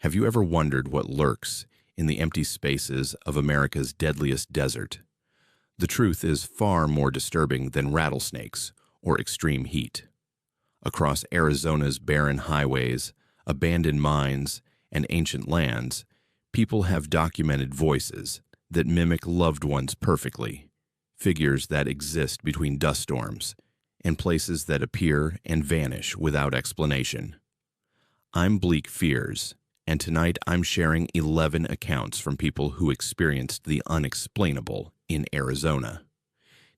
Have you ever wondered what lurks in the empty spaces of America's deadliest desert? The truth is far more disturbing than rattlesnakes or extreme heat. Across Arizona's barren highways, abandoned mines, and ancient lands, people have documented voices that mimic loved ones perfectly, figures that exist between dust storms, and places that appear and vanish without explanation. I'm Bleak Fears, and tonight I'm sharing 11 accounts from people who experienced the unexplainable in Arizona.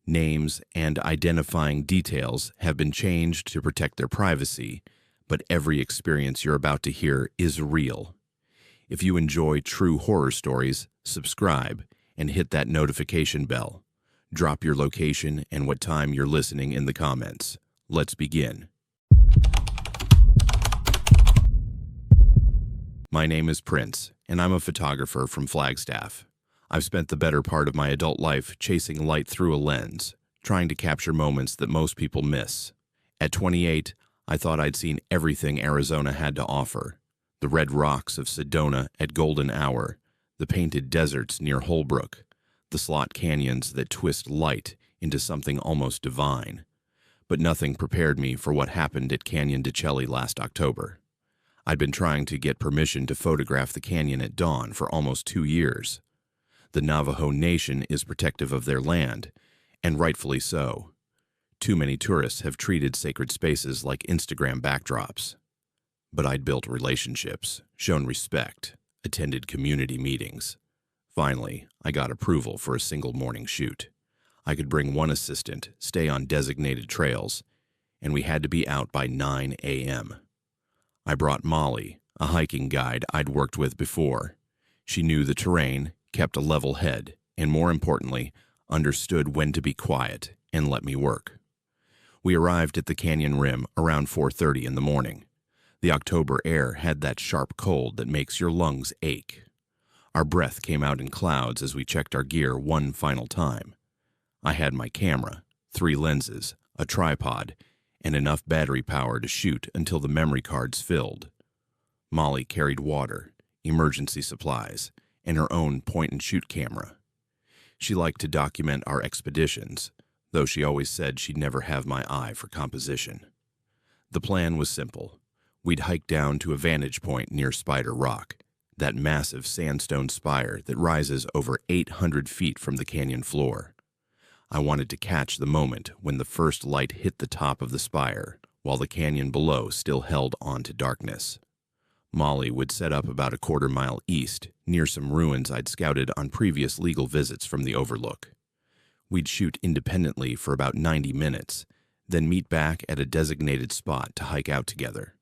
Names and identifying details have been changed to protect their privacy, but every experience you're about to hear is real. If you enjoy true horror stories, subscribe and hit that notification bell. Drop your location and what time you're listening in the comments. Let's begin. My name is Prince, and I'm a photographer from Flagstaff. I've spent the better part of my adult life chasing light through a lens, trying to capture moments that most people miss. At 28, I thought I'd seen everything Arizona had to offer. The red rocks of Sedona at Golden Hour, the painted deserts near Holbrook, the slot canyons that twist light into something almost divine. But nothing prepared me for what happened at Canyon de Chelly last October. I'd been trying to get permission to photograph the canyon at dawn for almost 2 years. The Navajo Nation is protective of their land, and rightfully so. Too many tourists have treated sacred spaces like Instagram backdrops. But I'd built relationships, shown respect, attended community meetings. Finally, I got approval for a single morning shoot. I could bring one assistant, stay on designated trails, and we had to be out by 9 a.m. I brought Molly, a hiking guide I'd worked with before. She knew the terrain, kept a level head, and more importantly, understood when to be quiet and let me work. We arrived at the canyon rim around 4:30 in the morning. The October air had that sharp cold that makes your lungs ache. Our breath came out in clouds as we checked our gear one final time. I had my camera, 3 lenses, a tripod, and enough battery power to shoot until the memory cards filled. Molly carried water, emergency supplies, and her own point-and-shoot camera. She liked to document our expeditions, though she always said she'd never have my eye for composition. The plan was simple. We'd hike down to a vantage point near Spider Rock, that massive sandstone spire that rises over 800 feet from the canyon floor. I wanted to catch the moment when the first light hit the top of the spire, while the canyon below still held on to darkness. Molly would set up about a quarter-mile east, near some ruins I'd scouted on previous legal visits from the overlook. We'd shoot independently for about 90 minutes, then meet back at a designated spot to hike out together.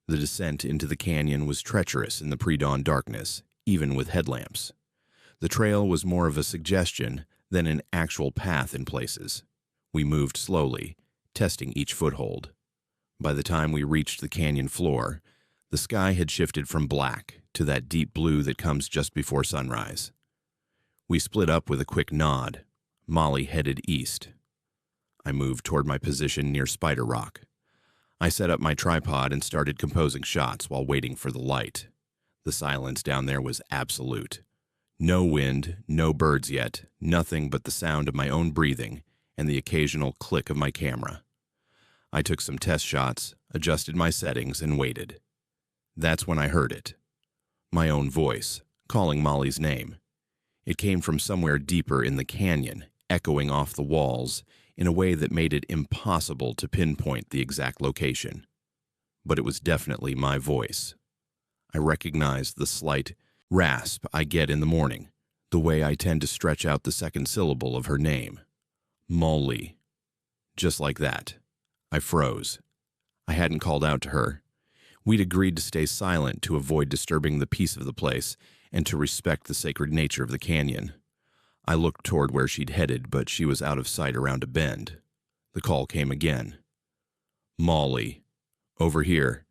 The descent into the canyon was treacherous in the pre-dawn darkness, even with headlamps. The trail was more of a suggestion than an actual path in places. We moved slowly, testing each foothold. By the time we reached the canyon floor, the sky had shifted from black to that deep blue that comes just before sunrise. We split up with a quick nod. Molly headed east. I moved toward my position near Spider Rock. I set up my tripod and started composing shots while waiting for the light. The silence down there was absolute. No wind, no birds yet, nothing but the sound of my own breathing and the occasional click of my camera. I took some test shots, adjusted my settings, and waited. That's when I heard it. My own voice, calling Molly's name. It came from somewhere deeper in the canyon, echoing off the walls in a way that made it impossible to pinpoint the exact location. But it was definitely my voice. I recognized the slight rasp I get in the morning, the way I tend to stretch out the second syllable of her name. Molly. Just like that. I froze. I hadn't called out to her. We'd agreed to stay silent to avoid disturbing the peace of the place and to respect the sacred nature of the canyon. I looked toward where she'd headed, but she was out of sight around a bend. The call came again. Molly. Over here.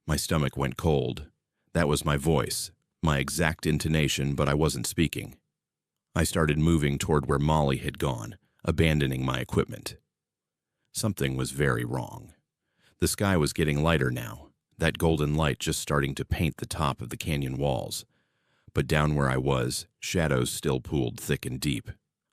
My stomach went cold. That was my voice. My exact intonation, but I wasn't speaking. I started moving toward where Molly had gone, abandoning my equipment. Something was very wrong. The sky was getting lighter now. that golden light just starting to paint the top of the canyon walls. But down where I was, shadows still pooled thick and deep.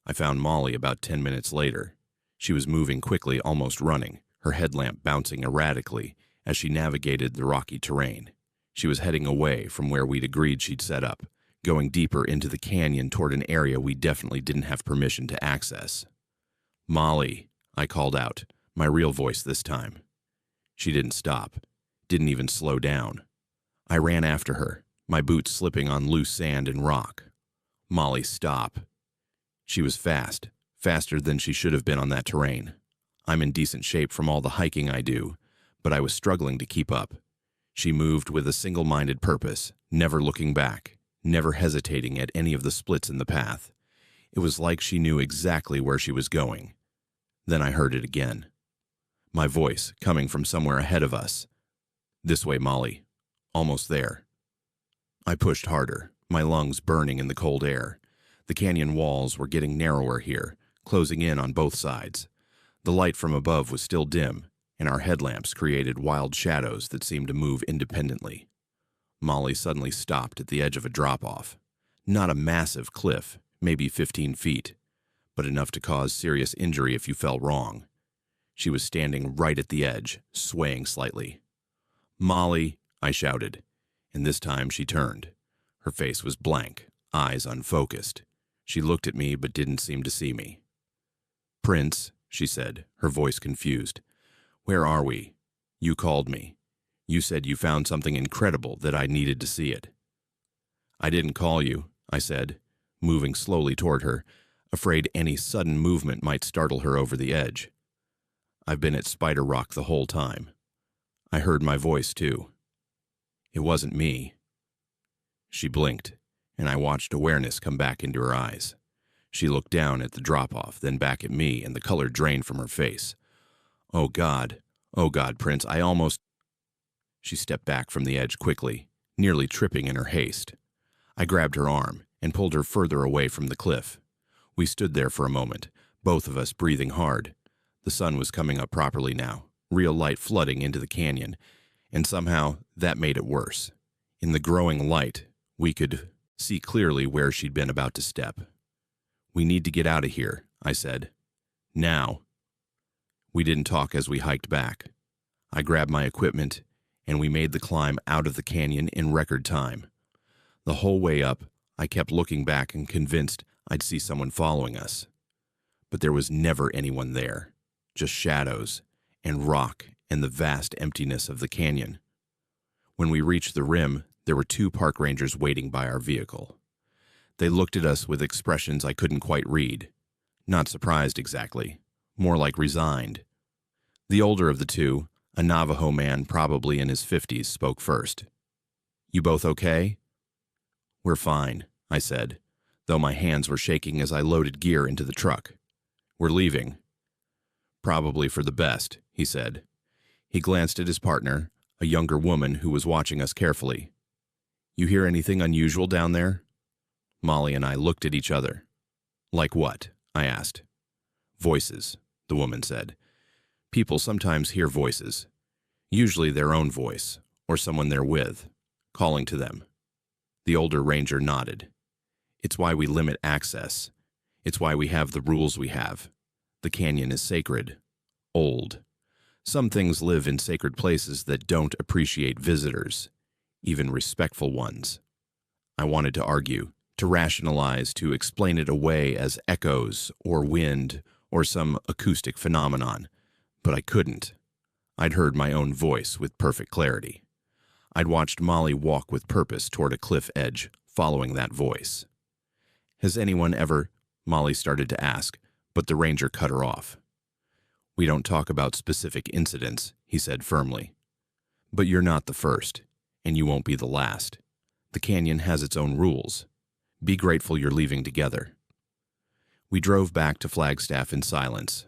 I found Molly about 10 minutes later. She was moving quickly, almost running, her headlamp bouncing erratically as she navigated the rocky terrain. She was heading away from where we'd agreed she'd set up, going deeper into the canyon toward an area we definitely didn't have permission to access. "Molly," I called out, my real voice this time. She didn't stop, didn't even slow down. I ran after her, my boots slipping on loose sand and rock. "Molly, stop." She was fast, faster than she should have been on that terrain. I'm in decent shape from all the hiking I do, but I was struggling to keep up. She moved with a single-minded purpose, never looking back, never hesitating at any of the splits in the path. It was like she knew exactly where she was going. Then I heard it again. My voice coming from somewhere ahead of us. "This way, Molly. Almost there." I pushed harder, my lungs burning in the cold air. The canyon walls were getting narrower here, closing in on both sides. The light from above was still dim, and our headlamps created wild shadows that seemed to move independently. Molly suddenly stopped at the edge of a drop-off. Not a massive cliff, maybe 15 feet, but enough to cause serious injury if you fell wrong. She was standing right at the edge, swaying slightly. "Molly," I shouted, and this time she turned. Her face was blank, eyes unfocused. She looked at me but didn't seem to see me. "Prince," she said, her voice confused. "Where are we? You called me. You said you found something incredible that I needed to see it." "I didn't call you," I said, moving slowly toward her, afraid any sudden movement might startle her over the edge. "I've been at Spider Rock the whole time. I heard my voice, too. It wasn't me." She blinked, and I watched awareness come back into her eyes. She looked down at the drop-off, then back at me, and the color drained from her face. Oh, God, Prince, I almost—" She stepped back from the edge quickly, nearly tripping in her haste. I grabbed her arm and pulled her further away from the cliff. We stood there for a moment, both of us breathing hard. The sun was coming up properly now, real light flooding into the canyon, and somehow that made it worse. In the growing light, we could see clearly where she'd been about to step. "We need to get out of here," I said. "Now." We didn't talk as we hiked back. I grabbed my equipment, and we made the climb out of the canyon in record time. The whole way up, I kept looking back and convinced I'd see someone following us. But there was never anyone there, just shadows and rock and the vast emptiness of the canyon. When we reached the rim, there were 2 park rangers waiting by our vehicle. They looked at us with expressions I couldn't quite read. Not surprised exactly, more like resigned. The older of the 2, a Navajo man probably in his 50s, spoke first. "You both okay?" "We're fine," I said, though my hands were shaking as I loaded gear into the truck. "We're leaving." "Probably for the best," he said. He glanced at his partner, a younger woman who was watching us carefully. "You hear anything unusual down there?" Molly and I looked at each other. "Like what?" I asked. "Voices," the woman said. "People sometimes hear voices, usually their own voice, or someone they're with, calling to them." The older ranger nodded. "It's why we limit access. It's why we have the rules we have. The canyon is sacred, old. Some things live in sacred places that don't appreciate visitors, even respectful ones." I wanted to argue, to rationalize, to explain it away as echoes or wind or some acoustic phenomenon, but I couldn't. I'd heard my own voice with perfect clarity. I'd watched Molly walk with purpose toward a cliff edge, following that voice. "Has anyone ever—" Molly started to ask, but the ranger cut her off. "We don't talk about specific incidents," he said firmly. "But you're not the first, and you won't be the last. The canyon has its own rules. Be grateful you're leaving together." We drove back to Flagstaff in silence.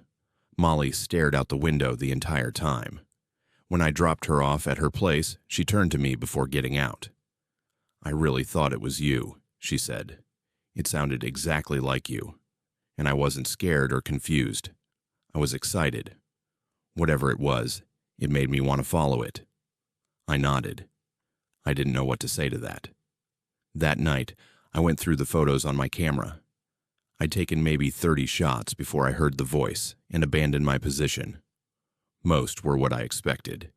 Molly stared out the window the entire time. When I dropped her off at her place, she turned to me before getting out. "I really thought it was you," she said. "It sounded exactly like you. And I wasn't scared or confused. I was excited. Whatever it was, it made me want to follow it." I nodded. I didn't know what to say to that. That night, I went through the photos on my camera. I'd taken maybe 30 shots before I heard the voice and abandoned my position. Most were what I expected.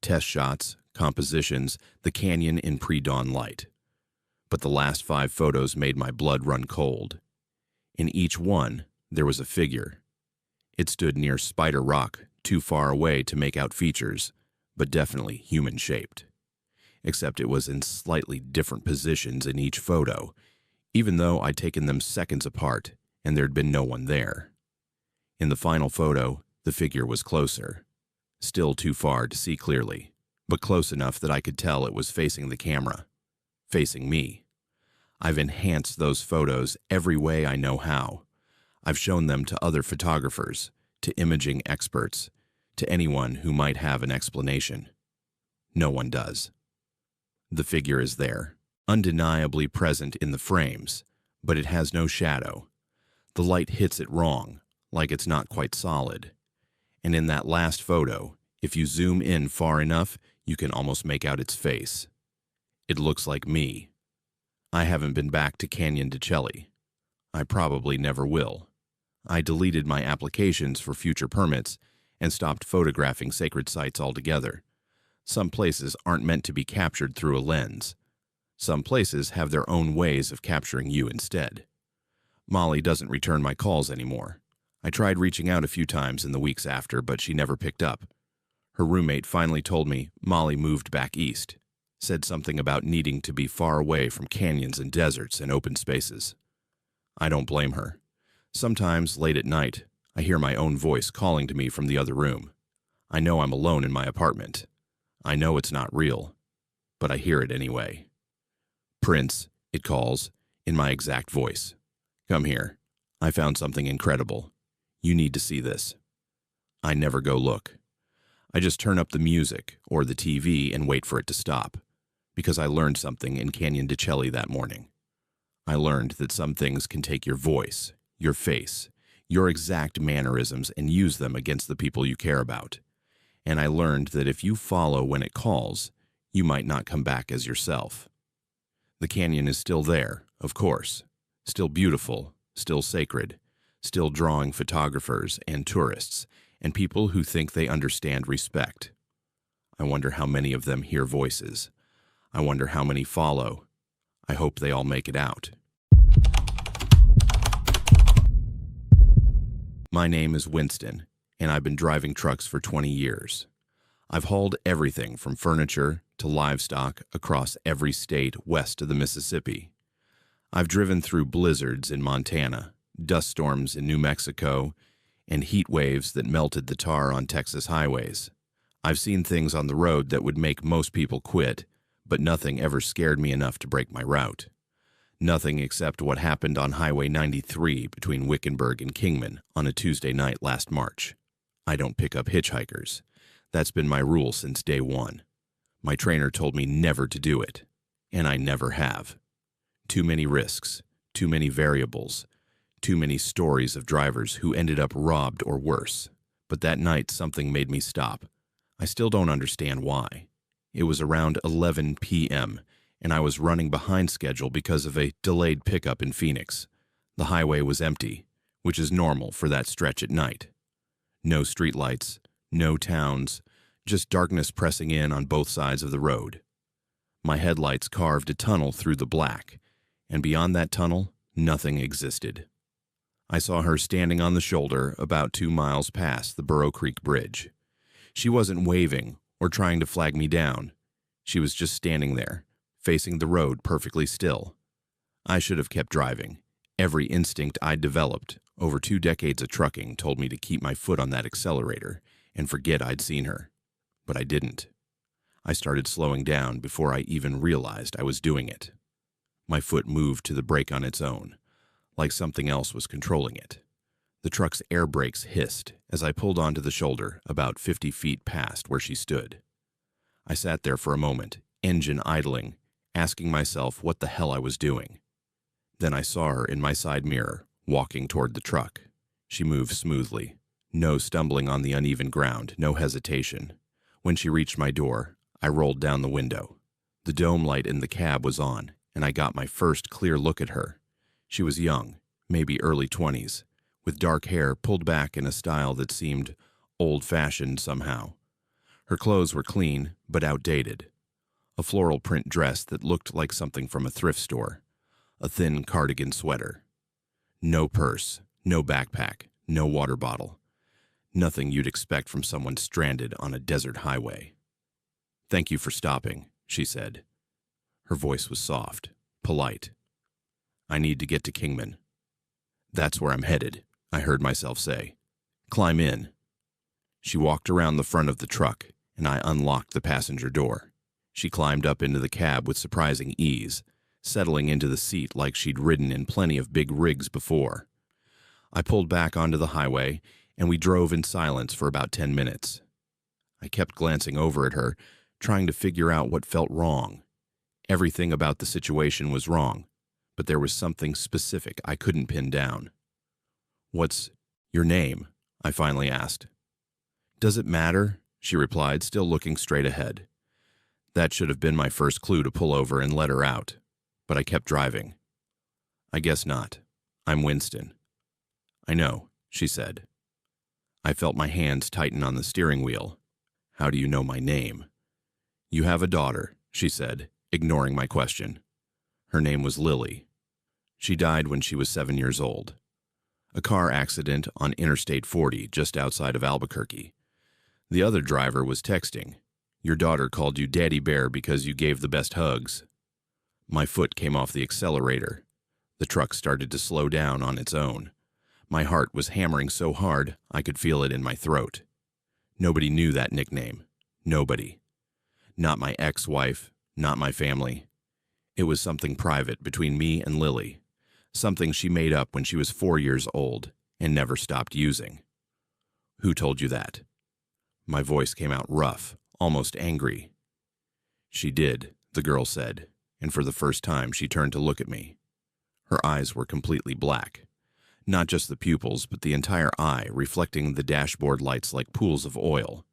Test shots, compositions, the canyon in pre-dawn light. But the last 5 photos made my blood run cold. In each one, there was a figure. It stood near Spider Rock, too far away to make out features, but definitely human-shaped. Except it was in slightly different positions in each photo, even though I'd taken them seconds apart and there'd been no one there. In the final photo, the figure was closer. Still too far to see clearly, but close enough that I could tell it was facing the camera, facing me. I've enhanced those photos every way I know how. I've shown them to other photographers, to imaging experts, to anyone who might have an explanation. No one does. The figure is there, undeniably present in the frames, but it has no shadow. The light hits it wrong, like it's not quite solid. And in that last photo, if you zoom in far enough, you can almost make out its face. It looks like me. I haven't been back to Canyon de Chelly. I probably never will. I deleted my applications for future permits and stopped photographing sacred sites altogether. Some places aren't meant to be captured through a lens. Some places have their own ways of capturing you instead. Molly doesn't return my calls anymore. I tried reaching out a few times in the weeks after, but she never picked up. Her roommate finally told me Molly moved back east, said something about needing to be far away from canyons and deserts and open spaces. I don't blame her. Sometimes, late at night, I hear my own voice calling to me from the other room. I know I'm alone in my apartment. I know it's not real, but I hear it anyway. Prince, it calls, in my exact voice. Come here. I found something incredible. You need to see this. I never go look. I just turn up the music or the TV and wait for it to stop, because I learned something in Canyon de Chelly that morning. I learned that some things can take your voice, your face, your exact mannerisms and use them against the people you care about. And I learned that if you follow when it calls, you might not come back as yourself. The canyon is still there, of course, still beautiful, still sacred, still drawing photographers and tourists and people who think they understand respect. I wonder how many of them hear voices. I wonder how many follow. I hope they all make it out. My name is Winston, and I've been driving trucks for 20 years. I've hauled everything from furniture to livestock across every state west of the Mississippi. I've driven through blizzards in Montana, dust storms in New Mexico, and heat waves that melted the tar on Texas highways. I've seen things on the road that would make most people quit, but nothing ever scared me enough to break my route. Nothing except what happened on Highway 93 between Wickenburg and Kingman on a Tuesday night last March. I don't pick up hitchhikers. That's been my rule since day one. My trainer told me never to do it, and I never have. Too many risks, too many variables, too many stories of drivers who ended up robbed or worse. But that night something made me stop. I still don't understand why. It was around 11 p.m., and I was running behind schedule because of a delayed pickup in Phoenix. The highway was empty, which is normal for that stretch at night. No streetlights, no towns, just darkness pressing in on both sides of the road. My headlights carved a tunnel through the black, and beyond that tunnel, nothing existed. I saw her standing on the shoulder about 2 miles past the Burrow Creek Bridge. She wasn't waving or trying to flag me down. She was just standing there, facing the road perfectly still. I should have kept driving. Every instinct I'd developed over 2 decades of trucking told me to keep my foot on that accelerator and forget I'd seen her. But I didn't. I started slowing down before I even realized I was doing it. My foot moved to the brake on its own, like something else was controlling it. The truck's air brakes hissed as I pulled onto the shoulder about 50 feet past where she stood. I sat there for a moment, engine idling, asking myself what the hell I was doing. Then I saw her in my side mirror, walking toward the truck. She moved smoothly. No stumbling on the uneven ground, no hesitation. When she reached my door, I rolled down the window. The dome light in the cab was on, and I got my first clear look at her. She was young, maybe early 20s, with dark hair pulled back in a style that seemed old-fashioned somehow. Her clothes were clean, but outdated. A floral print dress that looked like something from a thrift store. A thin cardigan sweater. No purse, no backpack, no water bottle. Nothing you'd expect from someone stranded on a desert highway. "Thank you for stopping," she said. Her voice was soft, polite. "I need to get to Kingman." "That's where I'm headed," I heard myself say. "Climb in." She walked around the front of the truck, and I unlocked the passenger door. She climbed up into the cab with surprising ease, settling into the seat like she'd ridden in plenty of big rigs before. I pulled back onto the highway, and we drove in silence for about 10 minutes. I kept glancing over at her, trying to figure out what felt wrong. Everything about the situation was wrong, but there was something specific I couldn't pin down. "What's your name?" I finally asked. "Does it matter?" she replied, still looking straight ahead. That should have been my first clue to pull over and let her out, but I kept driving. "I guess not. I'm Winston." "I know," she said. I felt my hands tighten on the steering wheel. "How do you know my name?" "You have a daughter," she said, ignoring my question. Her name was Lily. She died when she was 7 years old. A car accident on Interstate 40 just outside of Albuquerque. The other driver was texting. "Your daughter called you Daddy Bear because you gave the best hugs." My foot came off the accelerator. The truck started to slow down on its own. My heart was hammering so hard I could feel it in my throat. Nobody knew that nickname. Nobody. Not my ex-wife, not my family. It was something private between me and Lily, something she made up when she was 4 years old and never stopped using. "Who told you that?" My voice came out rough, almost angry. "She did," the girl said, and for the first time she turned to look at me. Her eyes were completely black. Not just the pupils, but the entire eye, reflecting the dashboard lights like pools of oil.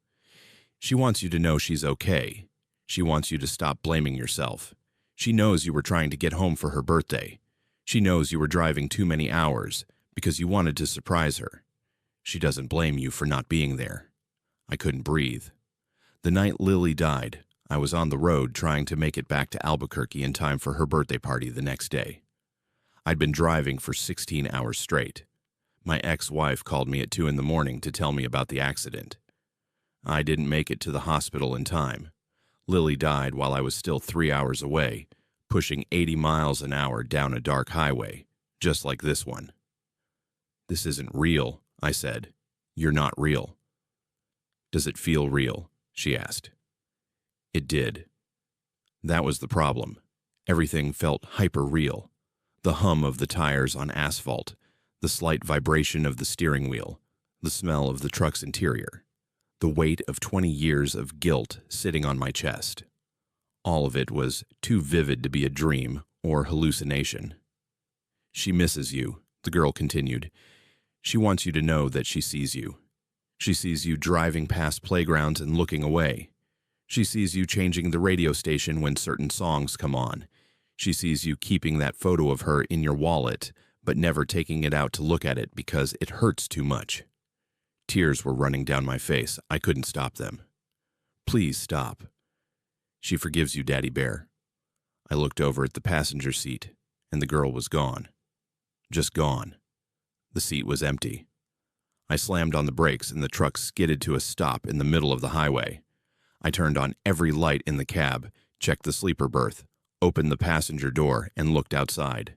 "She wants you to know she's okay. She wants you to stop blaming yourself. She knows you were trying to get home for her birthday. She knows you were driving too many hours because you wanted to surprise her. She doesn't blame you for not being there." I couldn't breathe. The night Lily died, I was on the road trying to make it back to Albuquerque in time for her birthday party the next day. I'd been driving for 16 hours straight. My ex-wife called me at 2 in the morning to tell me about the accident. I didn't make it to the hospital in time. Lily died while I was still 3 hours away, pushing 80 miles an hour down a dark highway, just like this one. "This isn't real," I said. "You're not real." "Does it feel real?" she asked. It did. That was the problem. Everything felt hyper-real. The hum of the tires on asphalt, the slight vibration of the steering wheel, the smell of the truck's interior, the weight of 20 years of guilt sitting on my chest. All of it was too vivid to be a dream or hallucination. "She misses you," the girl continued. "She wants you to know that she sees you. She sees you driving past playgrounds and looking away. She sees you changing the radio station when certain songs come on. She sees you keeping that photo of her in your wallet, but never taking it out to look at it because it hurts too much." Tears were running down my face. I couldn't stop them. "Please stop." "She forgives you, Daddy Bear." I looked over at the passenger seat, and the girl was gone. Just gone. The seat was empty. I slammed on the brakes, and the truck skidded to a stop in the middle of the highway. I turned on every light in the cab, checked the sleeper berth, opened the passenger door, and looked outside.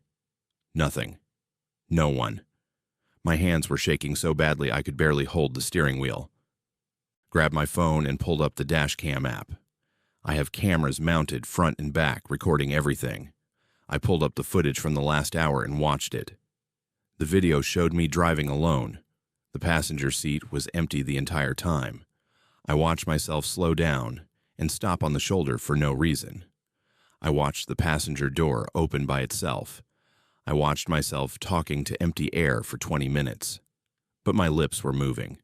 Nothing. No one. My hands were shaking so badly I could barely hold the steering wheel. Grabbed my phone and pulled up the dash cam app. I have cameras mounted front and back, recording everything. I pulled up the footage from the last hour and watched it. The video showed me driving alone. The passenger seat was empty the entire time. I watched myself slow down and stop on the shoulder for no reason. I watched the passenger door open by itself. I watched myself talking to empty air for 20 minutes. But my lips were moving.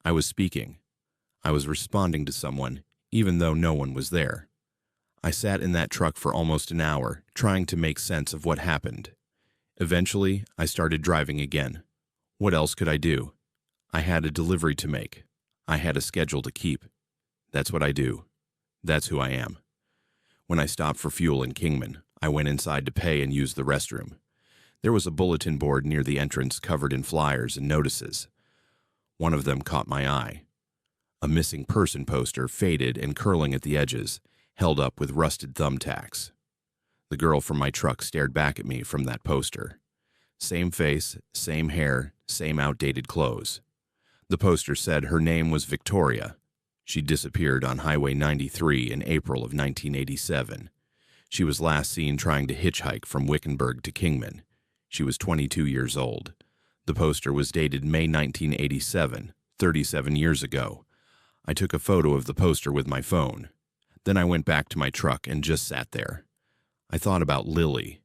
I was speaking. I was responding to someone, even though no one was there. I sat in that truck for almost an hour, trying to make sense of what happened. Eventually, I started driving again. What else could I do? I had a delivery to make. I had a schedule to keep. That's what I do. That's who I am. When I stopped for fuel in Kingman, I went inside to pay and use the restroom. There was a bulletin board near the entrance covered in flyers and notices. One of them caught my eye. A missing person poster, faded and curling at the edges, held up with rusted thumbtacks. The girl from my truck stared back at me from that poster. Same face, same hair, same outdated clothes. The poster said her name was Victoria. She disappeared on Highway 93 in April of 1987. She was last seen trying to hitchhike from Wickenburg to Kingman. She was 22 years old. The poster was dated May 1987, 37 years ago. I took a photo of the poster with my phone. Then I went back to my truck and just sat there. I thought about Lily.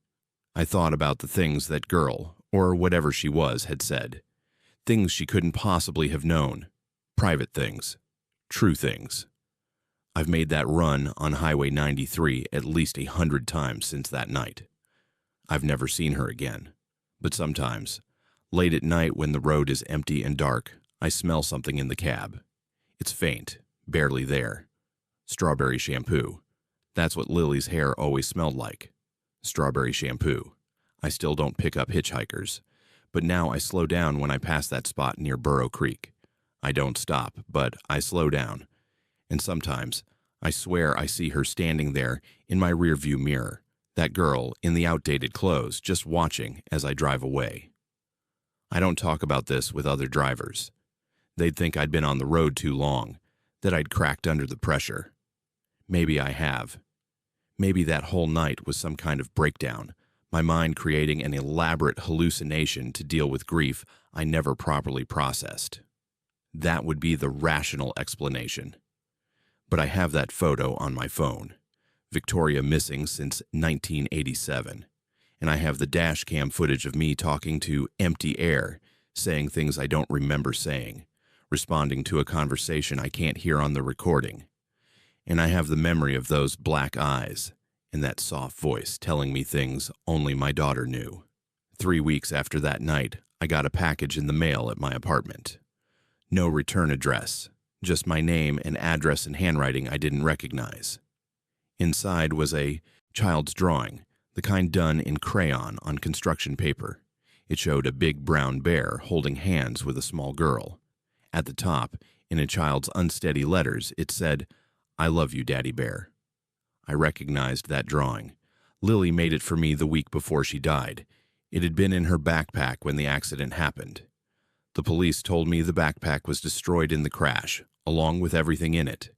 I thought about the things that girl, or whatever she was, had said. Things she couldn't possibly have known. Private things. True things. I've made that run on Highway 93 at least 100 times since that night. I've never seen her again. But sometimes, late at night when the road is empty and dark, I smell something in the cab. It's faint, barely there. Strawberry shampoo. That's what Lily's hair always smelled like. Strawberry shampoo. I still don't pick up hitchhikers, but now I slow down when I pass that spot near Burrow Creek. I don't stop, but I slow down. And sometimes, I swear I see her standing there in my rearview mirror, that girl in the outdated clothes just watching as I drive away. I don't talk about this with other drivers. They'd think I'd been on the road too long, that I'd cracked under the pressure. Maybe I have. Maybe that whole night was some kind of breakdown, my mind creating an elaborate hallucination to deal with grief I never properly processed. That would be the rational explanation. But I have that photo on my phone. Victoria missing since 1987. And I have the dash cam footage of me talking to empty air, saying things I don't remember saying, responding to a conversation I can't hear on the recording. And I have the memory of those black eyes and that soft voice telling me things only my daughter knew. 3 weeks after that night, I got a package in the mail at my apartment. No return address, just my name and address in handwriting I didn't recognize. Inside was a child's drawing, the kind done in crayon on construction paper. It showed a big brown bear holding hands with a small girl. At the top, in a child's unsteady letters, it said, "I love you, Daddy Bear." I recognized that drawing. Lily made it for me the week before she died. It had been in her backpack when the accident happened. The police told me the backpack was destroyed in the crash, along with everything in it.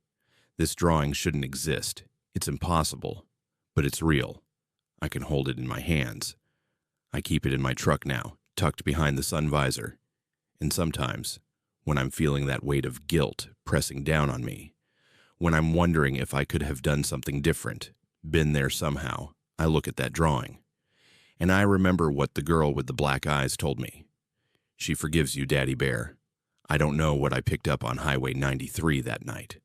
This drawing shouldn't exist. It's impossible, but it's real. I can hold it in my hands. I keep it in my truck now, tucked behind the sun visor. And sometimes, when I'm feeling that weight of guilt pressing down on me, when I'm wondering if I could have done something different, been there somehow, I look at that drawing. And I remember what the girl with the black eyes told me. She forgives you, Daddy Bear. I don't know what I picked up on Highway 93 that night.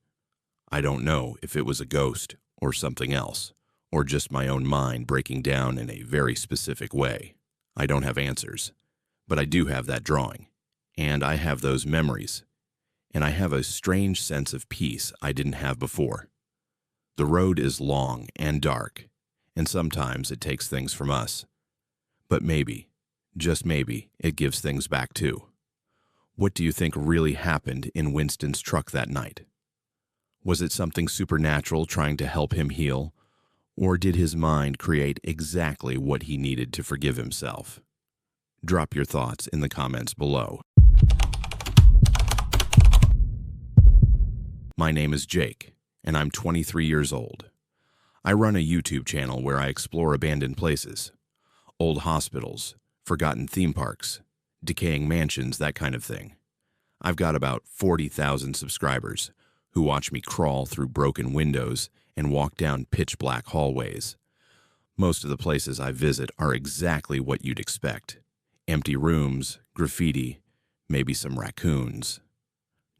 I don't know if it was a ghost or something else, or just my own mind breaking down in a very specific way. I don't have answers, but I do have that drawing, and I have those memories, and I have a strange sense of peace I didn't have before. The road is long and dark, and sometimes it takes things from us. But maybe, just maybe, it gives things back too. What do you think really happened in Winston's truck that night? Was it something supernatural trying to help him heal, or did his mind create exactly what he needed to forgive himself? Drop your thoughts in the comments below. My name is Jake, and I'm 23 years old. I run a YouTube channel where I explore abandoned places, old hospitals, forgotten theme parks, decaying mansions, that kind of thing. I've got about 40,000 subscribers who watch me crawl through broken windows and walk down pitch-black hallways. Most of the places I visit are exactly what you'd expect. Empty rooms, graffiti, maybe some raccoons.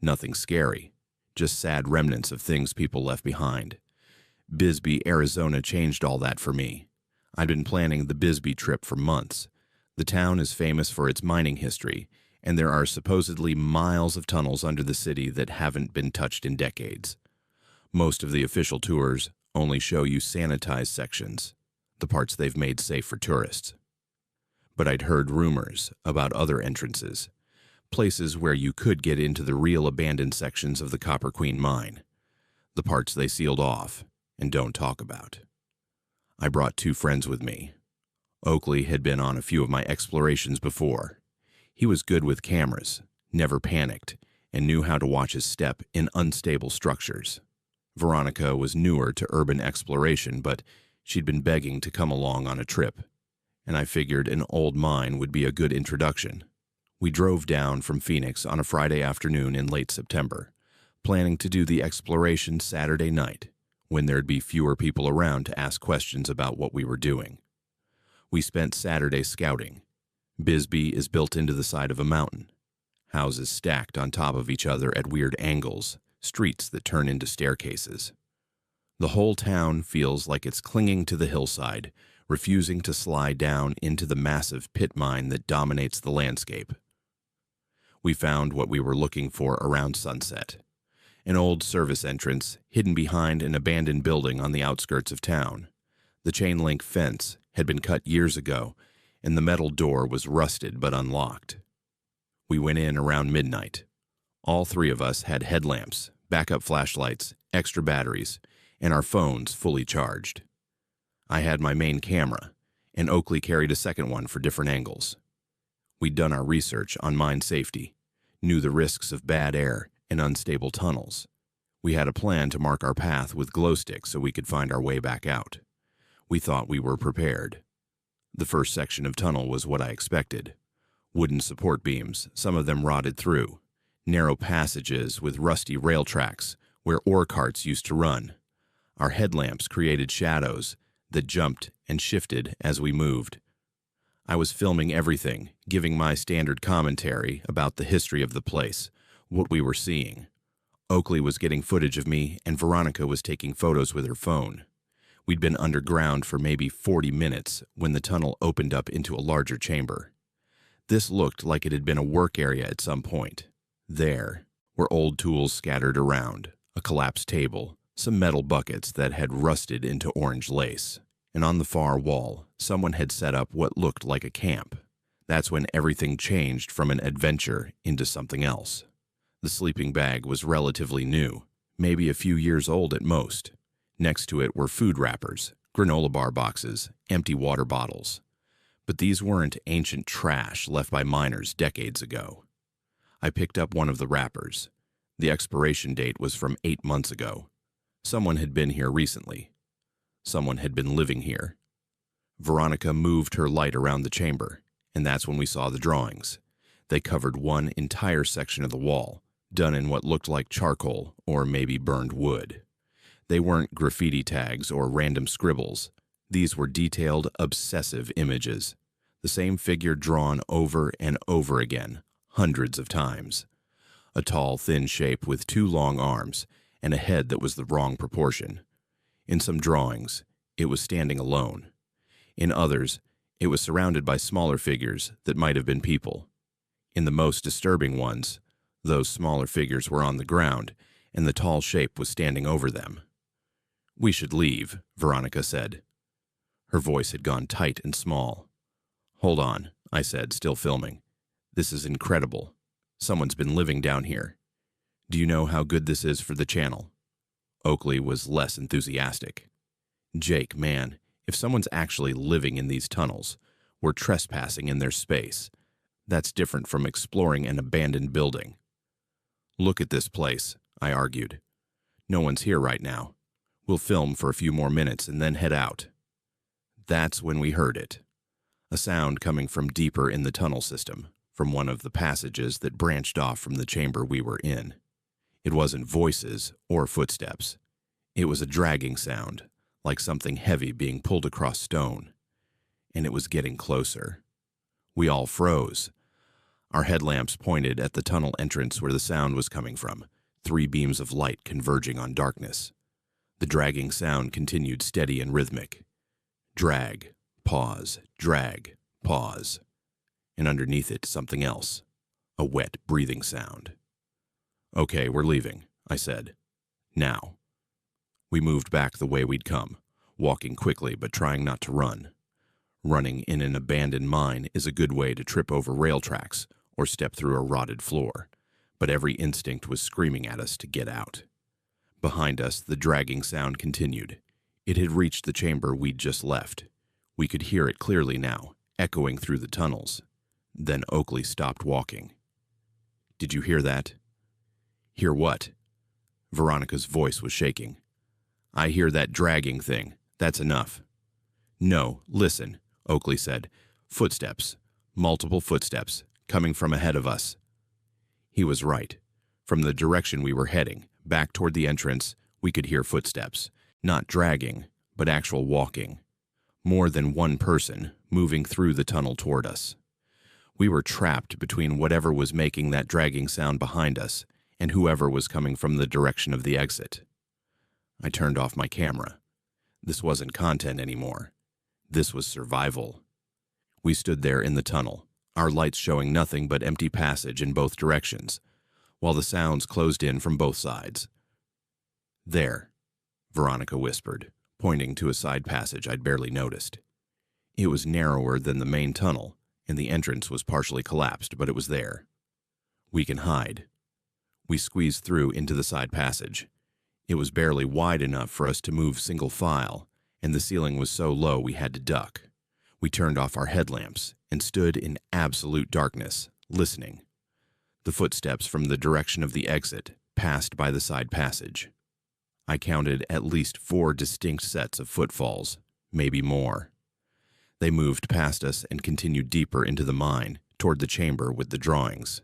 Nothing scary, just sad remnants of things people left behind. Bisbee, Arizona changed all that for me. I'd been planning the Bisbee trip for months. The town is famous for its mining history, and there are supposedly miles of tunnels under the city that haven't been touched in decades. Most of the official tours only show you sanitized sections, the parts they've made safe for tourists. But I'd heard rumors about other entrances, places where you could get into the real abandoned sections of the Copper Queen mine, the parts they sealed off and don't talk about. I brought 2 friends with me. Oakley had been on a few of my explorations before. He was good with cameras, never panicked, and knew how to watch his step in unstable structures. Veronica was newer to urban exploration, but she'd been begging to come along on a trip, and I figured an old mine would be a good introduction. We drove down from Phoenix on a Friday afternoon in late September, planning to do the exploration Saturday night, when there'd be fewer people around to ask questions about what we were doing. We spent Saturday scouting. Bisbee is built into the side of a mountain. Houses stacked on top of each other at weird angles, streets that turn into staircases. The whole town feels like it's clinging to the hillside, refusing to slide down into the massive pit mine that dominates the landscape. We found what we were looking for around sunset. An old service entrance hidden behind an abandoned building on the outskirts of town. The chain-link fence had been cut years ago, and the metal door was rusted but unlocked. We went in around midnight. All 3 of us had headlamps, backup flashlights, extra batteries, and our phones fully charged. I had my main camera, and Oakley carried a second one for different angles. We'd done our research on mine safety, knew the risks of bad air and unstable tunnels. We had a plan to mark our path with glow sticks so we could find our way back out. We thought we were prepared. The first section of tunnel was what I expected. Wooden support beams, some of them rotted through. Narrow passages with rusty rail tracks where ore carts used to run. Our headlamps created shadows that jumped and shifted as we moved. I was filming everything, giving my standard commentary about the history of the place, what we were seeing. Oakley was getting footage of me, and Veronica was taking photos with her phone. We'd been underground for maybe 40 minutes when the tunnel opened up into a larger chamber. This looked like it had been a work area at some point. There were old tools scattered around, a collapsed table, some metal buckets that had rusted into orange lace. And on the far wall, someone had set up what looked like a camp. That's when everything changed from an adventure into something else. The sleeping bag was relatively new, maybe a few years old at most. Next to it were food wrappers, granola bar boxes, empty water bottles. But these weren't ancient trash left by miners decades ago. I picked up one of the wrappers. The expiration date was from 8 months ago. Someone had been here recently. Someone had been living here. Veronica moved her light around the chamber, and that's when we saw the drawings. They covered one entire section of the wall, done in what looked like charcoal or maybe burned wood. They weren't graffiti tags or random scribbles. These were detailed, obsessive images. The same figure drawn over and over again, hundreds of times. A tall, thin shape with 2 long arms and a head that was the wrong proportion. In some drawings, it was standing alone. In others, it was surrounded by smaller figures that might have been people. In the most disturbing ones, those smaller figures were on the ground, and the tall shape was standing over them. "We should leave," Veronica said. Her voice had gone tight and small. "Hold on," I said, still filming. "This is incredible. Someone's been living down here. Do you know how good this is for the channel?" Oakley was less enthusiastic. "Jake, man, if someone's actually living in these tunnels, we're trespassing in their space. That's different from exploring an abandoned building." "Look at this place," I argued. "No one's here right now. We'll film for a few more minutes and then head out." That's when we heard it. A sound coming from deeper in the tunnel system, from one of the passages that branched off from the chamber we were in. It wasn't voices or footsteps. It was a dragging sound, like something heavy being pulled across stone. And it was getting closer. We all froze. Our headlamps pointed at the tunnel entrance where the sound was coming from, three beams of light converging on darkness. The dragging sound continued steady and rhythmic. Drag, pause, drag, pause. And underneath it, something else. A wet, breathing sound. "Okay, we're leaving," I said. "Now." We moved back the way we'd come, walking quickly but trying not to run. Running in an abandoned mine is a good way to trip over rail tracks or step through a rotted floor, but every instinct was screaming at us to get out. Behind us, the dragging sound continued. It had reached the chamber we'd just left. We could hear it clearly now, echoing through the tunnels. Then Oakley stopped walking. "Did you hear that?" "Hear what?" Veronica's voice was shaking. "I hear that dragging thing. That's enough." "No, listen," Oakley said. "Footsteps. Multiple footsteps, coming from ahead of us." He was right. From the direction we were heading, back toward the entrance, we could hear footsteps. Not dragging, but actual walking. More than one person moving through the tunnel toward us. We were trapped between whatever was making that dragging sound behind us and whoever was coming from the direction of the exit. I turned off my camera. This wasn't content anymore. This was survival. We stood there in the tunnel, our lights showing nothing but empty passage in both directions, while the sounds closed in from both sides. "There," Veronica whispered, pointing to a side passage I'd barely noticed. It was narrower than the main tunnel, and the entrance was partially collapsed, but it was there. "We can hide." We squeezed through into the side passage. It was barely wide enough for us to move single file, and the ceiling was so low we had to duck. We turned off our headlamps and stood in absolute darkness, listening. The footsteps from the direction of the exit passed by the side passage. I counted at least 4 distinct sets of footfalls, maybe more. They moved past us and continued deeper into the mine, toward the chamber with the drawings.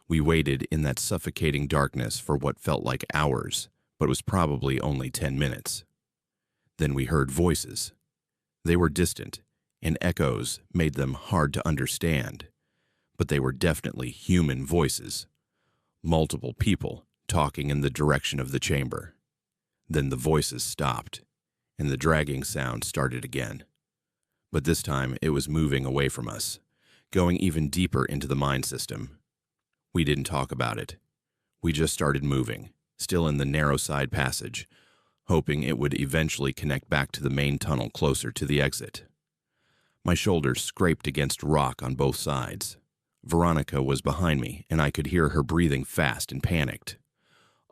We waited in that suffocating darkness for what felt like hours, but was probably only 10 minutes. Then we heard voices. They were distant, and echoes made them hard to understand, but they were definitely human voices. Multiple people talking in the direction of the chamber. Then the voices stopped, and the dragging sound started again. But this time it was moving away from us, going even deeper into the mine system. We didn't talk about it. We just started moving, still in the narrow side passage, hoping it would eventually connect back to the main tunnel closer to the exit. My shoulders scraped against rock on both sides. Veronica was behind me, and I could hear her breathing fast and panicked.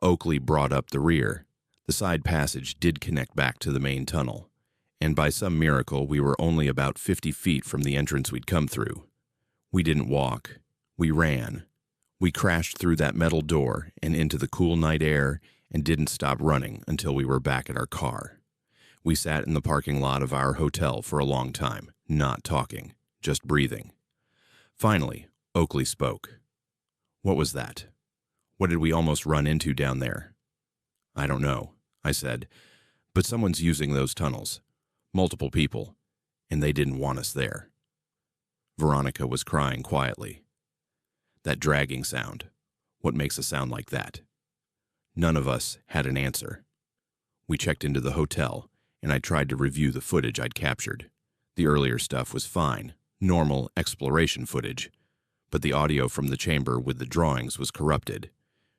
Oakley brought up the rear. The side passage did connect back to the main tunnel, and by some miracle we were only about 50 feet from the entrance we'd come through. We didn't walk. We ran. We crashed through that metal door and into the cool night air and didn't stop running until we were back at our car. We sat in the parking lot of our hotel for a long time, not talking, just breathing. Finally, Oakley spoke. "What was that? What did we almost run into down there?" "I don't know," I said, "but someone's using those tunnels. Multiple people, and they didn't want us there." Veronica was crying quietly. "That dragging sound. What makes a sound like that?" None of us had an answer. We checked into the hotel, and I tried to review the footage I'd captured. The earlier stuff was fine, normal exploration footage, but the audio from the chamber with the drawings was corrupted,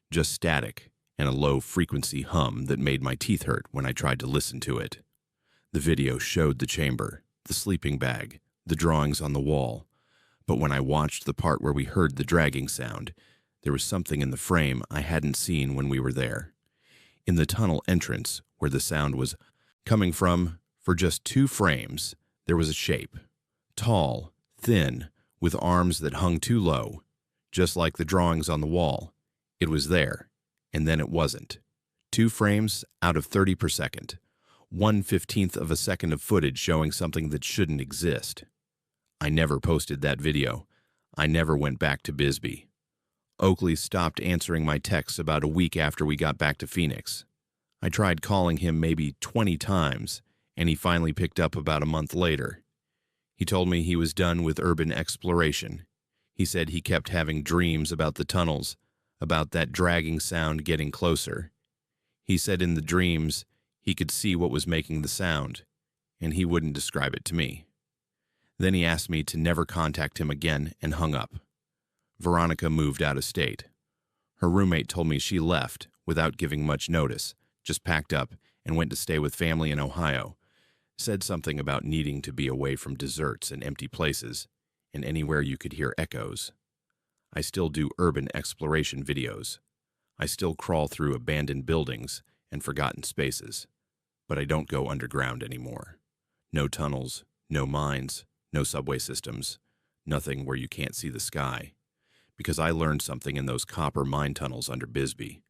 just static and a low-frequency hum that made my teeth hurt when I tried to listen to it. The video showed the chamber, the sleeping bag, the drawings on the wall, but when I watched the part where we heard the dragging sound, there was something in the frame I hadn't seen when we were there. In the tunnel entrance, where the sound was coming from, for just 2 frames, there was a shape. Tall, thin, with arms that hung too low, just like the drawings on the wall. It was there, and then it wasn't. 2 frames out of 30 per second. 1/15th of a second of footage showing something that shouldn't exist. I never posted that video. I never went back to Bisbee. Oakley stopped answering my texts about a week after we got back to Phoenix. I tried calling him maybe 20 times, and he finally picked up about a month later. He told me he was done with urban exploration. He said he kept having dreams about the tunnels, about that dragging sound getting closer. He said in the dreams he could see what was making the sound, and he wouldn't describe it to me. Then he asked me to never contact him again and hung up. Veronica moved out of state. Her roommate told me she left without giving much notice, just packed up and went to stay with family in Ohio. Said something about needing to be away from deserts and empty places and anywhere you could hear echoes. I still do urban exploration videos. I still crawl through abandoned buildings and forgotten spaces, but I don't go underground anymore. No tunnels, no mines, no subway systems, nothing where you can't see the sky. Because I learned something in those copper mine tunnels under Bisbee.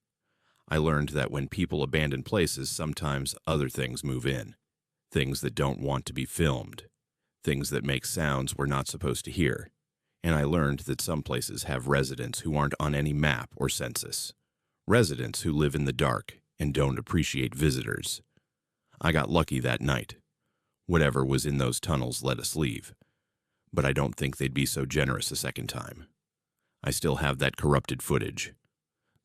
I learned that when people abandon places, sometimes other things move in. Things that don't want to be filmed. Things that make sounds we're not supposed to hear. And I learned that some places have residents who aren't on any map or census. Residents who live in the dark and don't appreciate visitors. I got lucky that night. Whatever was in those tunnels let us leave. But I don't think they'd be so generous a second time. I still have that corrupted footage.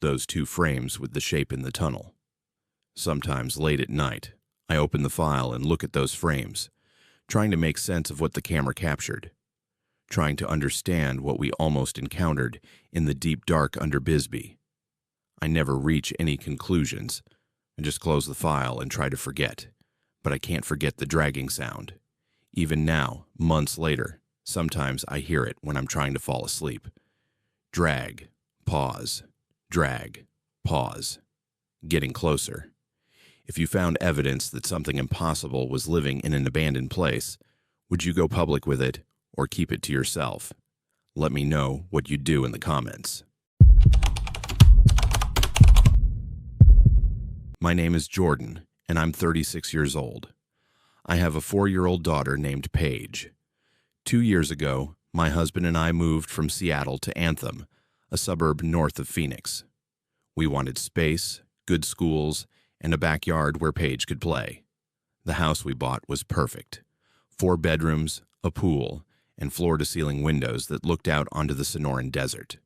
Those 2 frames with the shape in the tunnel. Sometimes late at night, I open the file and look at those frames, trying to make sense of what the camera captured. Trying to understand what we almost encountered in the deep dark under Bisbee. I never reach any conclusions. I just close the file and try to forget. But I can't forget the dragging sound. Even now, months later, sometimes I hear it when I'm trying to fall asleep. Drag, pause, drag, pause. Getting closer. If you found evidence that something impossible was living in an abandoned place, would you go public with it or keep it to yourself? Let me know what you'd do in the comments. My name is Jordan, and I'm 36 years old. I have a 4-year-old daughter named Paige. 2 years ago, my husband and I moved from Seattle to Anthem, a suburb north of Phoenix. We wanted space, good schools, and a backyard where Paige could play. The house we bought was perfect. 4 bedrooms, a pool, and floor-to-ceiling windows that looked out onto the Sonoran Desert.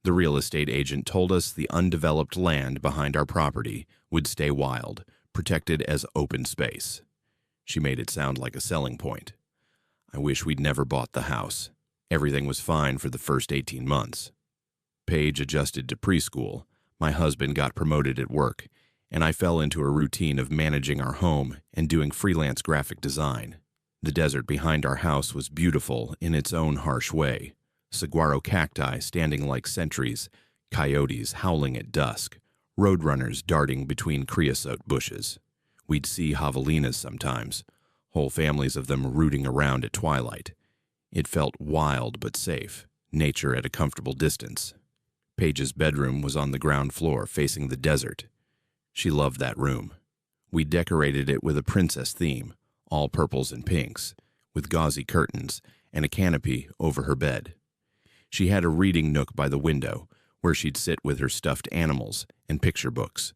The real estate agent told us the undeveloped land behind our property would stay wild, protected as open space. She made it sound like a selling point. I wish we'd never bought the house. Everything was fine for the first 18 months. Paige adjusted to preschool, my husband got promoted at work, and I fell into a routine of managing our home and doing freelance graphic design. The desert behind our house was beautiful in its own harsh way. Saguaro cacti standing like sentries, coyotes howling at dusk, roadrunners darting between creosote bushes. We'd see javelinas sometimes, whole families of them rooting around at twilight. It felt wild but safe, nature at a comfortable distance. Paige's bedroom was on the ground floor facing the desert. She loved that room. We decorated it with a princess theme, all purples and pinks, with gauzy curtains and a canopy over her bed. She had a reading nook by the window where she'd sit with her stuffed animals and picture books.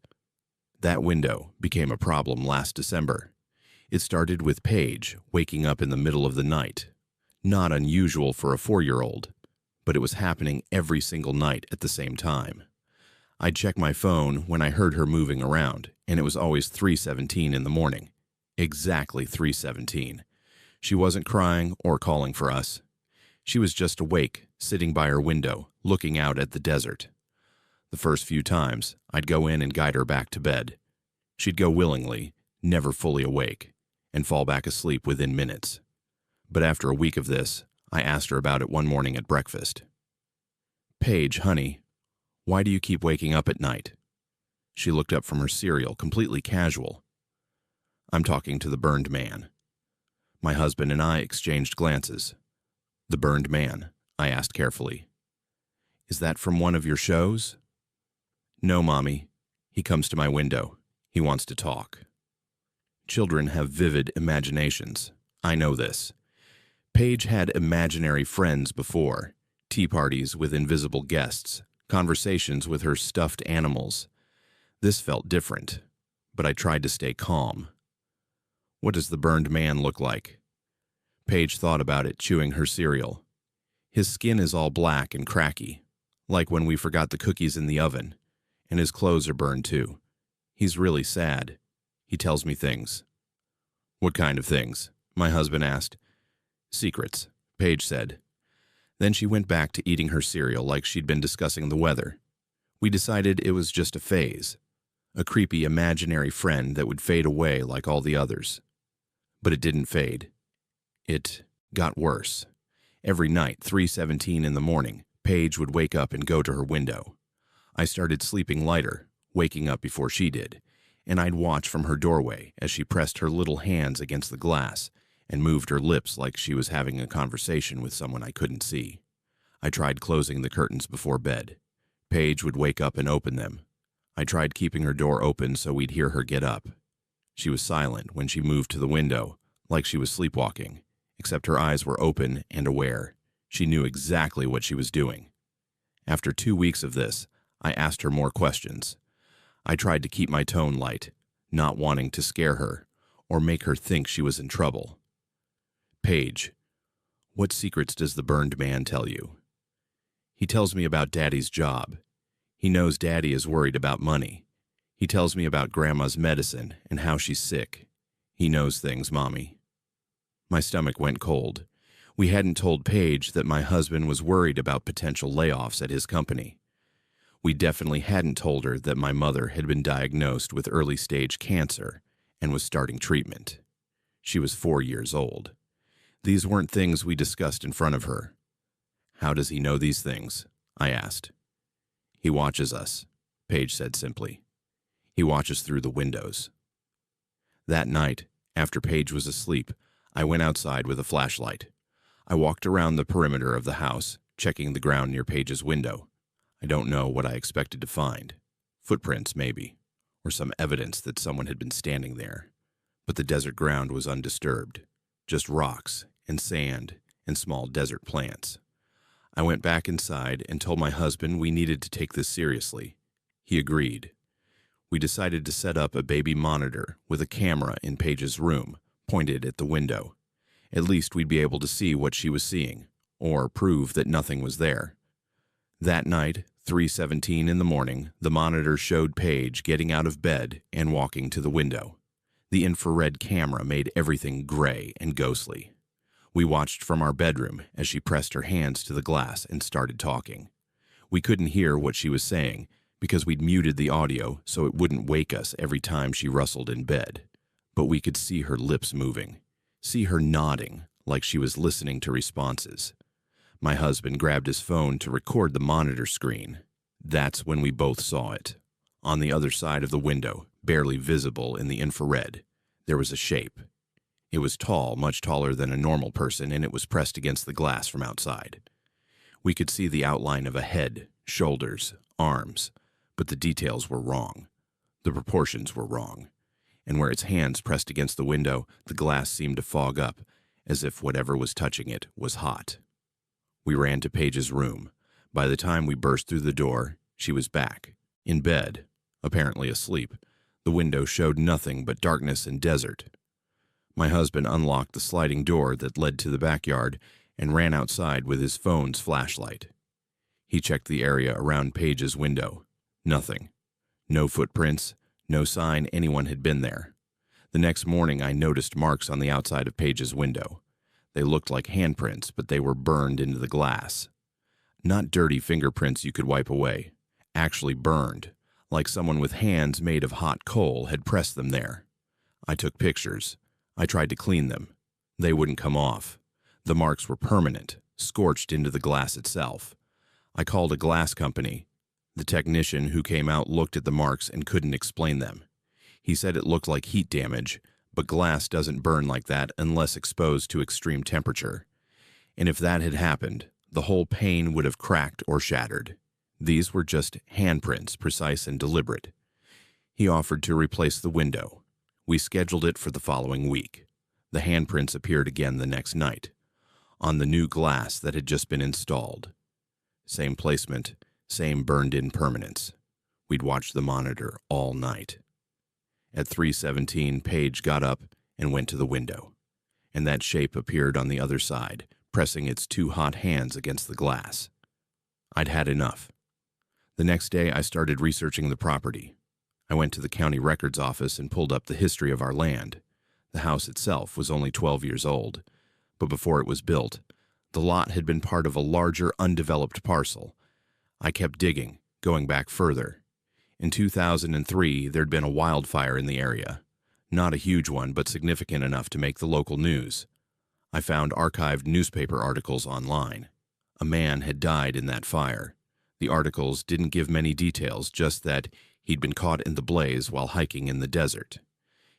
That window became a problem last December. It started with Paige waking up in the middle of the night. Not unusual for a 4-year-old, but it was happening every single night at the same time. I'd check my phone when I heard her moving around, and it was always 3:17 in the morning. Exactly 3:17. She wasn't crying or calling for us. She was just awake, sitting by her window, looking out at the desert. The first few times, I'd go in and guide her back to bed. She'd go willingly, never fully awake, and fall back asleep within minutes. But after a week of this, I asked her about it one morning at breakfast. "Paige, honey, why do you keep waking up at night?" She looked up from her cereal, completely casual. "I'm talking to the burned man." My husband and I exchanged glances. "The burned man?" I asked carefully. "Is that from one of your shows?" "No, Mommy. He comes to my window. He wants to talk." Children have vivid imaginations. I know this. Paige had imaginary friends before, tea parties with invisible guests, conversations with her stuffed animals. This felt different, but I tried to stay calm. "What does the burned man look like?" Paige thought about it, chewing her cereal. "His skin is all black and cracky, Like when we forgot the cookies in the oven, and his clothes are burned too. He's really sad. He tells me things. What kind of things? My husband asked. Secrets, Paige said. Then she went back to eating her cereal like she'd been discussing the weather. We decided it was just a phase, a creepy imaginary friend that would fade away like all the others. But it didn't fade. It got worse. Every night, 3:17 in the morning, Paige would wake up and go to her window. I started sleeping lighter, waking up before she did, and I'd watch from her doorway as she pressed her little hands against the glass and moved her lips like she was having a conversation with someone I couldn't see. I tried closing the curtains before bed. Paige would wake up and open them. I tried keeping her door open so we'd hear her get up. She was silent when she moved to the window, like she was sleepwalking, except her eyes were open and aware. She knew exactly what she was doing. After 2 weeks of this, I asked her more questions. I tried to keep my tone light, not wanting to scare her or make her think she was in trouble. Paige, what secrets does the burned man tell you? He tells me about Daddy's job. He knows Daddy is worried about money. He tells me about Grandma's medicine and how she's sick. He knows things, Mommy. My stomach went cold. We hadn't told Paige that my husband was worried about potential layoffs at his company. We definitely hadn't told her that my mother had been diagnosed with early-stage cancer and was starting treatment. She was 4 years old. These weren't things we discussed in front of her. How does he know these things? I asked. He watches us, Paige said simply. He watches through the windows. That night, after Paige was asleep, I went outside with a flashlight. I walked around the perimeter of the house, checking the ground near Paige's window. I don't know what I expected to find. Footprints, maybe, or some evidence that someone had been standing there. But the desert ground was undisturbed, just rocks and sand and small desert plants. I went back inside and told my husband we needed to take this seriously. He agreed. We decided to set up a baby monitor with a camera in Paige's room, pointed at the window. At least we'd be able to see what she was seeing, or prove that nothing was there. That night, 3:17 in the morning, the monitor showed Paige getting out of bed and walking to the window. The infrared camera made everything gray and ghostly. We watched from our bedroom as she pressed her hands to the glass and started talking. We couldn't hear what she was saying because we'd muted the audio so it wouldn't wake us every time she rustled in bed. But we could see her lips moving, see her nodding like she was listening to responses. My husband grabbed his phone to record the monitor screen. That's when we both saw it. On the other side of the window, barely visible in the infrared, there was a shape. It was tall, much taller than a normal person, and it was pressed against the glass from outside. We could see the outline of a head, shoulders, arms, but the details were wrong. The proportions were wrong. And where its hands pressed against the window, the glass seemed to fog up, as if whatever was touching it was hot. We ran to Paige's room. By the time we burst through the door, she was back, in bed, apparently asleep. The window showed nothing but darkness and desert. My husband unlocked the sliding door that led to the backyard and ran outside with his phone's flashlight. He checked the area around Paige's window. Nothing. No footprints, no sign anyone had been there. The next morning, I noticed marks on the outside of Paige's window. They looked like handprints, but they were burned into the glass. Not dirty fingerprints you could wipe away. Actually burned, like someone with hands made of hot coal had pressed them there. I took pictures. I tried to clean them. They wouldn't come off. The marks were permanent, scorched into the glass itself. I called a glass company. The technician who came out looked at the marks and couldn't explain them. He said it looked like heat damage, but glass doesn't burn like that unless exposed to extreme temperature. And if that had happened, the whole pane would have cracked or shattered. These were just handprints, precise and deliberate. He offered to replace the window. We scheduled it for the following week. The handprints appeared again the next night, on the new glass that had just been installed. Same placement, same burned-in permanence. We'd watched the monitor all night. At 3:17, Paige got up and went to the window, and that shape appeared on the other side, pressing its two hot hands against the glass. I'd had enough. The next day, I started researching the property. I went to the county records office and pulled up the history of our land. The house itself was only 12 years old, but before it was built, the lot had been part of a larger, undeveloped parcel. I kept digging, going back further. In 2003, there'd been a wildfire in the area. Not a huge one, but significant enough to make the local news. I found archived newspaper articles online. A man had died in that fire. The articles didn't give many details, just that he'd been caught in the blaze while hiking in the desert.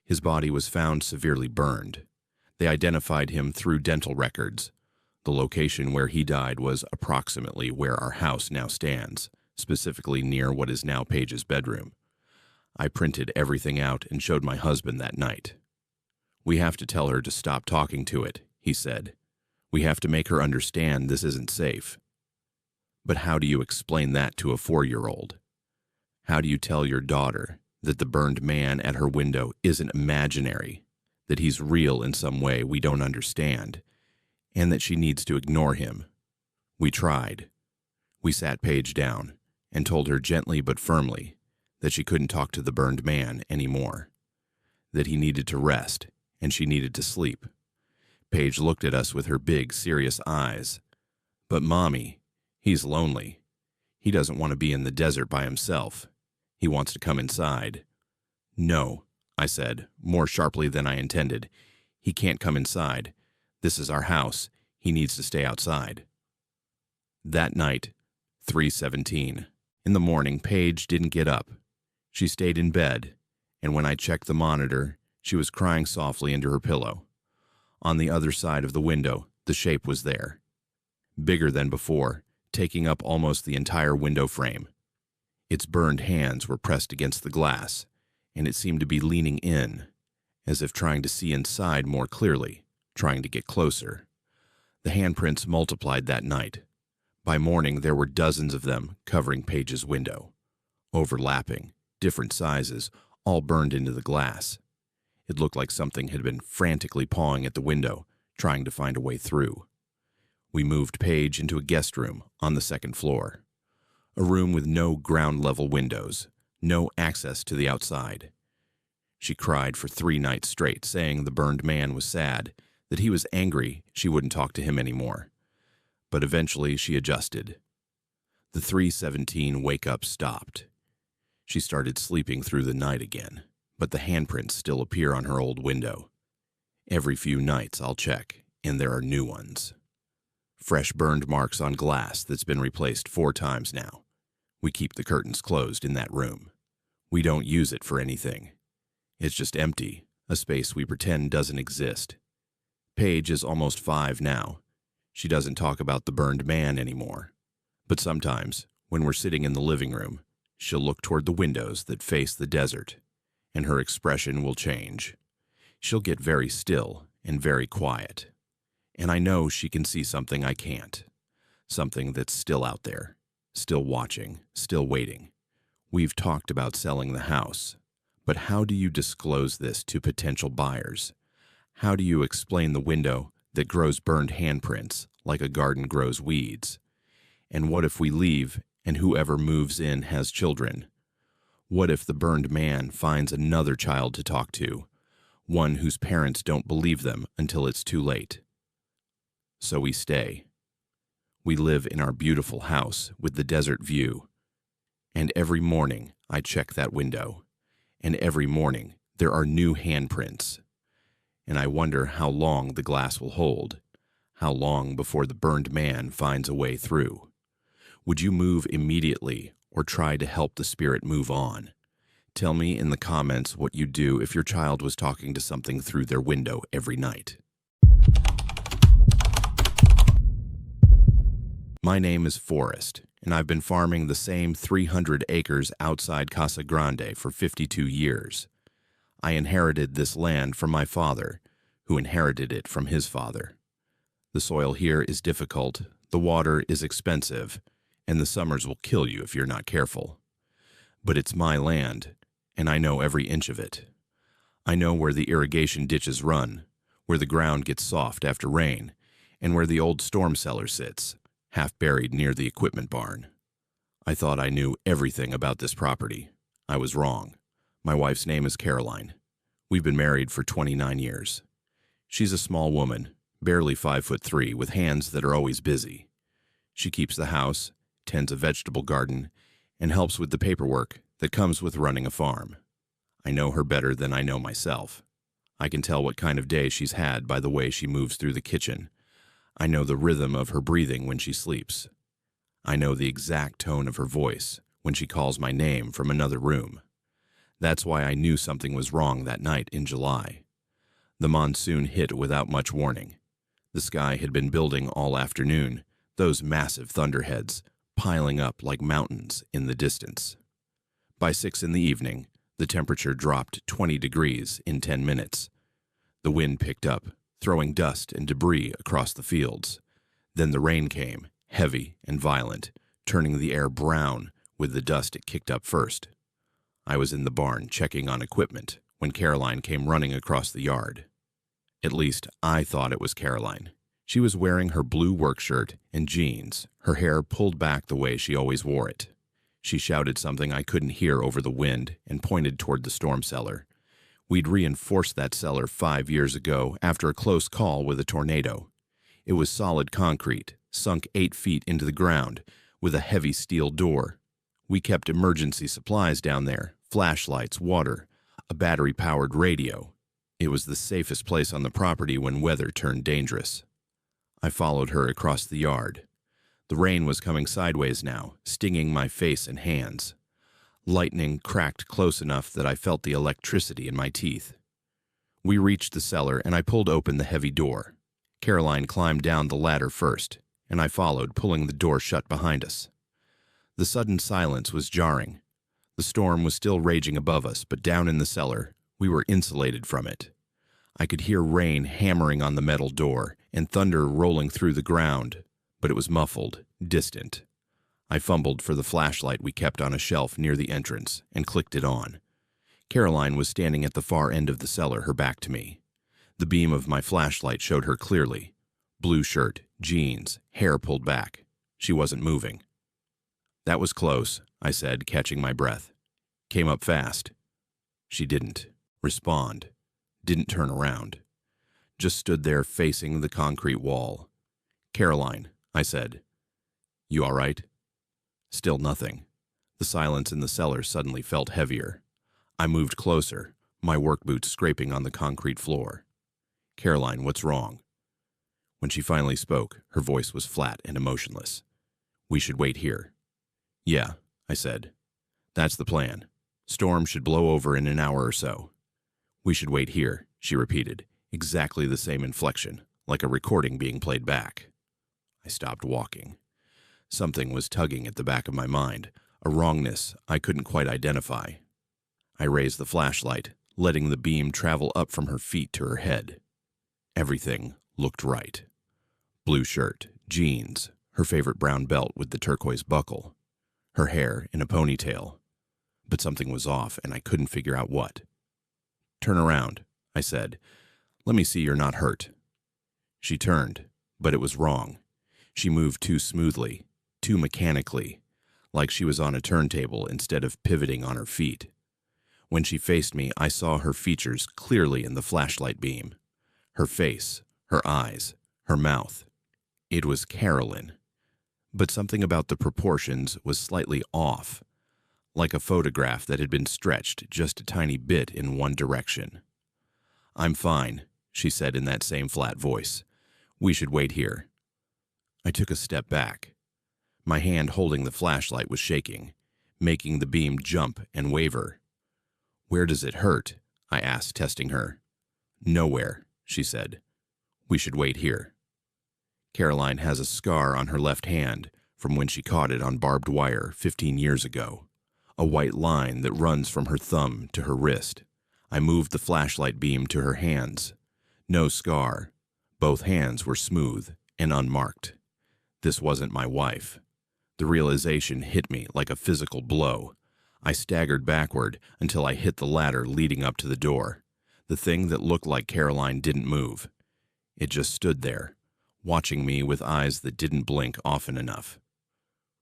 His body was found severely burned. They identified him through dental records. The location where he died was approximately where our house now stands, specifically near what is now Paige's bedroom. I printed everything out and showed my husband that night. "We have to tell her to stop talking to it," he said. "We have to make her understand this isn't safe." But how do you explain that to a 4-year-old? How do you tell your daughter that the burned man at her window isn't imaginary, that he's real in some way we don't understand, and that she needs to ignore him? We tried. We sat Paige down and told her gently but firmly that she couldn't talk to the burned man anymore, that he needed to rest and she needed to sleep. Paige looked at us with her big, serious eyes. "But Mommy, he's lonely. He doesn't want to be in the desert by himself. He wants to come inside." "No," I said, more sharply than I intended. "He can't come inside. This is our house. He needs to stay outside." That night, 3:17. In the morning, Paige didn't get up. She stayed in bed, and when I checked the monitor, she was crying softly into her pillow. On the other side of the window, the shape was there. Bigger than before, taking up almost the entire window frame. Its burned hands were pressed against the glass, and it seemed to be leaning in, as if trying to see inside more clearly, trying to get closer. The handprints multiplied that night. By morning, there were dozens of them covering Paige's window. Overlapping, different sizes, all burned into the glass. It looked like something had been frantically pawing at the window, trying to find a way through. We moved Paige into a guest room on the second floor. A room with no ground-level windows, no access to the outside. She cried for 3 nights straight, saying the burned man was sad, that he was angry she wouldn't talk to him anymore. But eventually she adjusted. The 3:17 wake-up stopped. She started sleeping through the night again, but the handprints still appear on her old window. Every few nights I'll check, and there are new ones. Fresh burned marks on glass that's been replaced 4 times now. We keep the curtains closed in that room. We don't use it for anything. It's just empty, a space we pretend doesn't exist. Paige is almost 5 now. She doesn't talk about the burned man anymore. But sometimes, when we're sitting in the living room, she'll look toward the windows that face the desert, and her expression will change. She'll get very still and very quiet. And I know she can see something I can't. Something that's still out there, still watching, still waiting. We've talked about selling the house, but how do you disclose this to potential buyers? How do you explain the window that grows burned handprints like a garden grows weeds? And what if we leave and whoever moves in has children? What if the burned man finds another child to talk to, one whose parents don't believe them until it's too late? So we stay. We live in our beautiful house with the desert view. And every morning I check that window. And every morning there are new handprints. And I wonder how long the glass will hold, how long before the burned man finds a way through. Would you move immediately or try to help the spirit move on? Tell me in the comments what you'd do if your child was talking to something through their window every night. My name is Forrest, and I've been farming the same 300 acres outside Casa Grande for 52 years. I inherited this land from my father, who inherited it from his father. The soil here is difficult, the water is expensive, and the summers will kill you if you're not careful. But it's my land, and I know every inch of it. I know where the irrigation ditches run, where the ground gets soft after rain, and where the old storm cellar sits, half buried near the equipment barn. I thought I knew everything about this property. I was wrong. My wife's name is Caroline. We've been married for 29 years. She's a small woman, barely 5'3", with hands that are always busy. She keeps the house, tends a vegetable garden, and helps with the paperwork that comes with running a farm. I know her better than I know myself. I can tell what kind of day she's had by the way she moves through the kitchen. I know the rhythm of her breathing when she sleeps. I know the exact tone of her voice when she calls my name from another room. That's why I knew something was wrong that night in July. The monsoon hit without much warning. The sky had been building all afternoon, those massive thunderheads piling up like mountains in the distance. By 6 in the evening, the temperature dropped 20 degrees in 10 minutes. The wind picked up, throwing dust and debris across the fields. Then the rain came, heavy and violent, turning the air brown with the dust it kicked up first. I was in the barn checking on equipment when Caroline came running across the yard. At least I thought it was Caroline. She was wearing her blue work shirt and jeans, her hair pulled back the way she always wore it. She shouted something I couldn't hear over the wind and pointed toward the storm cellar. We'd reinforced that cellar 5 years ago after a close call with a tornado. It was solid concrete, sunk 8 feet into the ground, with a heavy steel door. We kept emergency supplies down there, flashlights, water, a battery-powered radio. It was the safest place on the property when weather turned dangerous. I followed her across the yard. The rain was coming sideways now, stinging my face and hands. Lightning cracked close enough that I felt the electricity in my teeth. We reached the cellar and I pulled open the heavy door. Caroline climbed down the ladder first, and I followed, pulling the door shut behind us. The sudden silence was jarring. The storm was still raging above us, but down in the cellar, we were insulated from it. I could hear rain hammering on the metal door and thunder rolling through the ground, but it was muffled, distant. I fumbled for the flashlight we kept on a shelf near the entrance and clicked it on. Caroline was standing at the far end of the cellar, her back to me. The beam of my flashlight showed her clearly. Blue shirt, jeans, hair pulled back. She wasn't moving. "That was close," I said, catching my breath. "Came up fast." She didn't respond, didn't turn around. Just stood there facing the concrete wall. "Caroline," I said. "You all right?" Still nothing. The silence in the cellar suddenly felt heavier. I moved closer, my work boots scraping on the concrete floor. "Caroline, what's wrong?" When she finally spoke, her voice was flat and emotionless. "We should wait here." "Yeah," I said. "That's the plan. Storm should blow over in an hour or so." "We should wait here," she repeated, exactly the same inflection, like a recording being played back. I stopped walking. Something was tugging at the back of my mind, a wrongness I couldn't quite identify. I raised the flashlight, letting the beam travel up from her feet to her head. Everything looked right. Blue shirt, jeans, her favorite brown belt with the turquoise buckle, her hair in a ponytail. But something was off, and I couldn't figure out what. "Turn around," I said. "Let me see you're not hurt." She turned, but it was wrong. She moved too smoothly, too mechanically, like she was on a turntable instead of pivoting on her feet. When she faced me, I saw her features clearly in the flashlight beam. Her face, her eyes, her mouth. It was Caroline. But something about the proportions was slightly off, like a photograph that had been stretched just a tiny bit in one direction. "I'm fine," she said in that same flat voice. "We should wait here." I took a step back. My hand holding the flashlight was shaking, making the beam jump and waver. "Where does it hurt?" I asked, testing her. "Nowhere," she said. "We should wait here." Caroline has a scar on her left hand from when she caught it on barbed wire 15 years ago. A white line that runs from her thumb to her wrist. I moved the flashlight beam to her hands. No scar. Both hands were smooth and unmarked. This wasn't my wife. The realization hit me like a physical blow. I staggered backward until I hit the ladder leading up to the door. The thing that looked like Caroline didn't move. It just stood there, watching me with eyes that didn't blink often enough.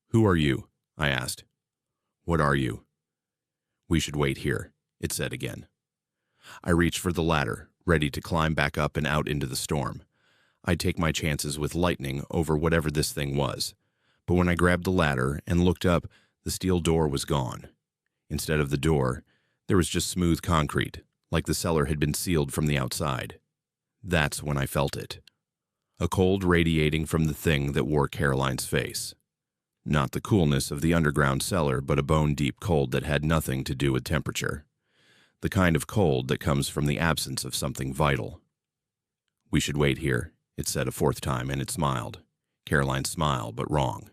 "Who are you?" I asked. "What are you?" "We should wait here," it said again. I reached for the ladder, ready to climb back up and out into the storm. I'd take my chances with lightning over whatever this thing was. But when I grabbed the ladder and looked up, the steel door was gone. Instead of the door, there was just smooth concrete, like the cellar had been sealed from the outside. That's when I felt it. A cold radiating from the thing that wore Caroline's face. Not the coolness of the underground cellar, but a bone-deep cold that had nothing to do with temperature. The kind of cold that comes from the absence of something vital. "We should wait here," it said a fourth time, and it smiled. Caroline's smile, but wrong.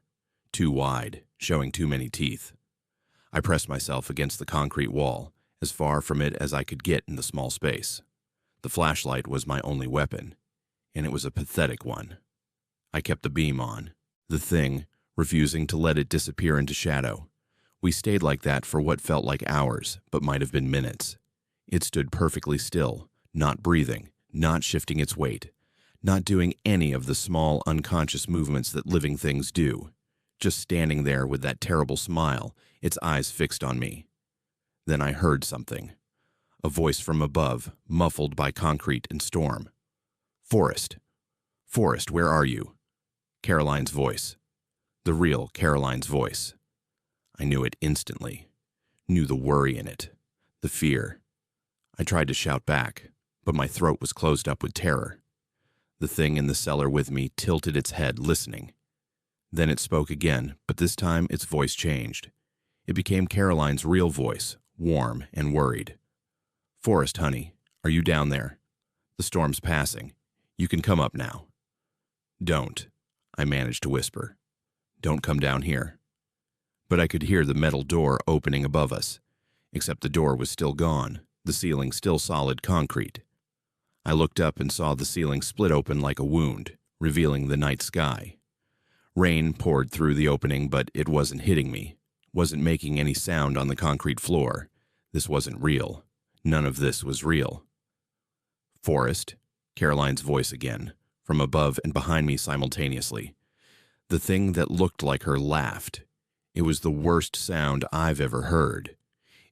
Too wide, showing too many teeth. I pressed myself against the concrete wall, as far from it as I could get in the small space. The flashlight was my only weapon, and it was a pathetic one. I kept the beam on, the thing, refusing to let it disappear into shadow. We stayed like that for what felt like hours, but might have been minutes. It stood perfectly still, not breathing, not shifting its weight, not doing any of the small, unconscious movements that living things do, just standing there with that terrible smile, its eyes fixed on me. Then I heard something. A voice from above, muffled by concrete and storm. "Forrest! Forrest, where are you?" Caroline's voice. The real Caroline's voice. I knew it instantly. Knew the worry in it. The fear. I tried to shout back, but my throat was closed up with terror. The thing in the cellar with me tilted its head, listening. Then it spoke again, but this time its voice changed. It became Caroline's real voice, warm and worried. "Forrest, honey, are you down there? The storm's passing. You can come up now." "Don't," I managed to whisper. "Don't come down here." But I could hear the metal door opening above us, except the door was still gone, the ceiling still solid concrete. I looked up and saw the ceiling split open like a wound, revealing the night sky. Rain poured through the opening, but it wasn't hitting me, wasn't making any sound on the concrete floor. This wasn't real. None of this was real. "Forrest," Caroline's voice again, from above and behind me simultaneously. The thing that looked like her laughed. It was the worst sound I've ever heard.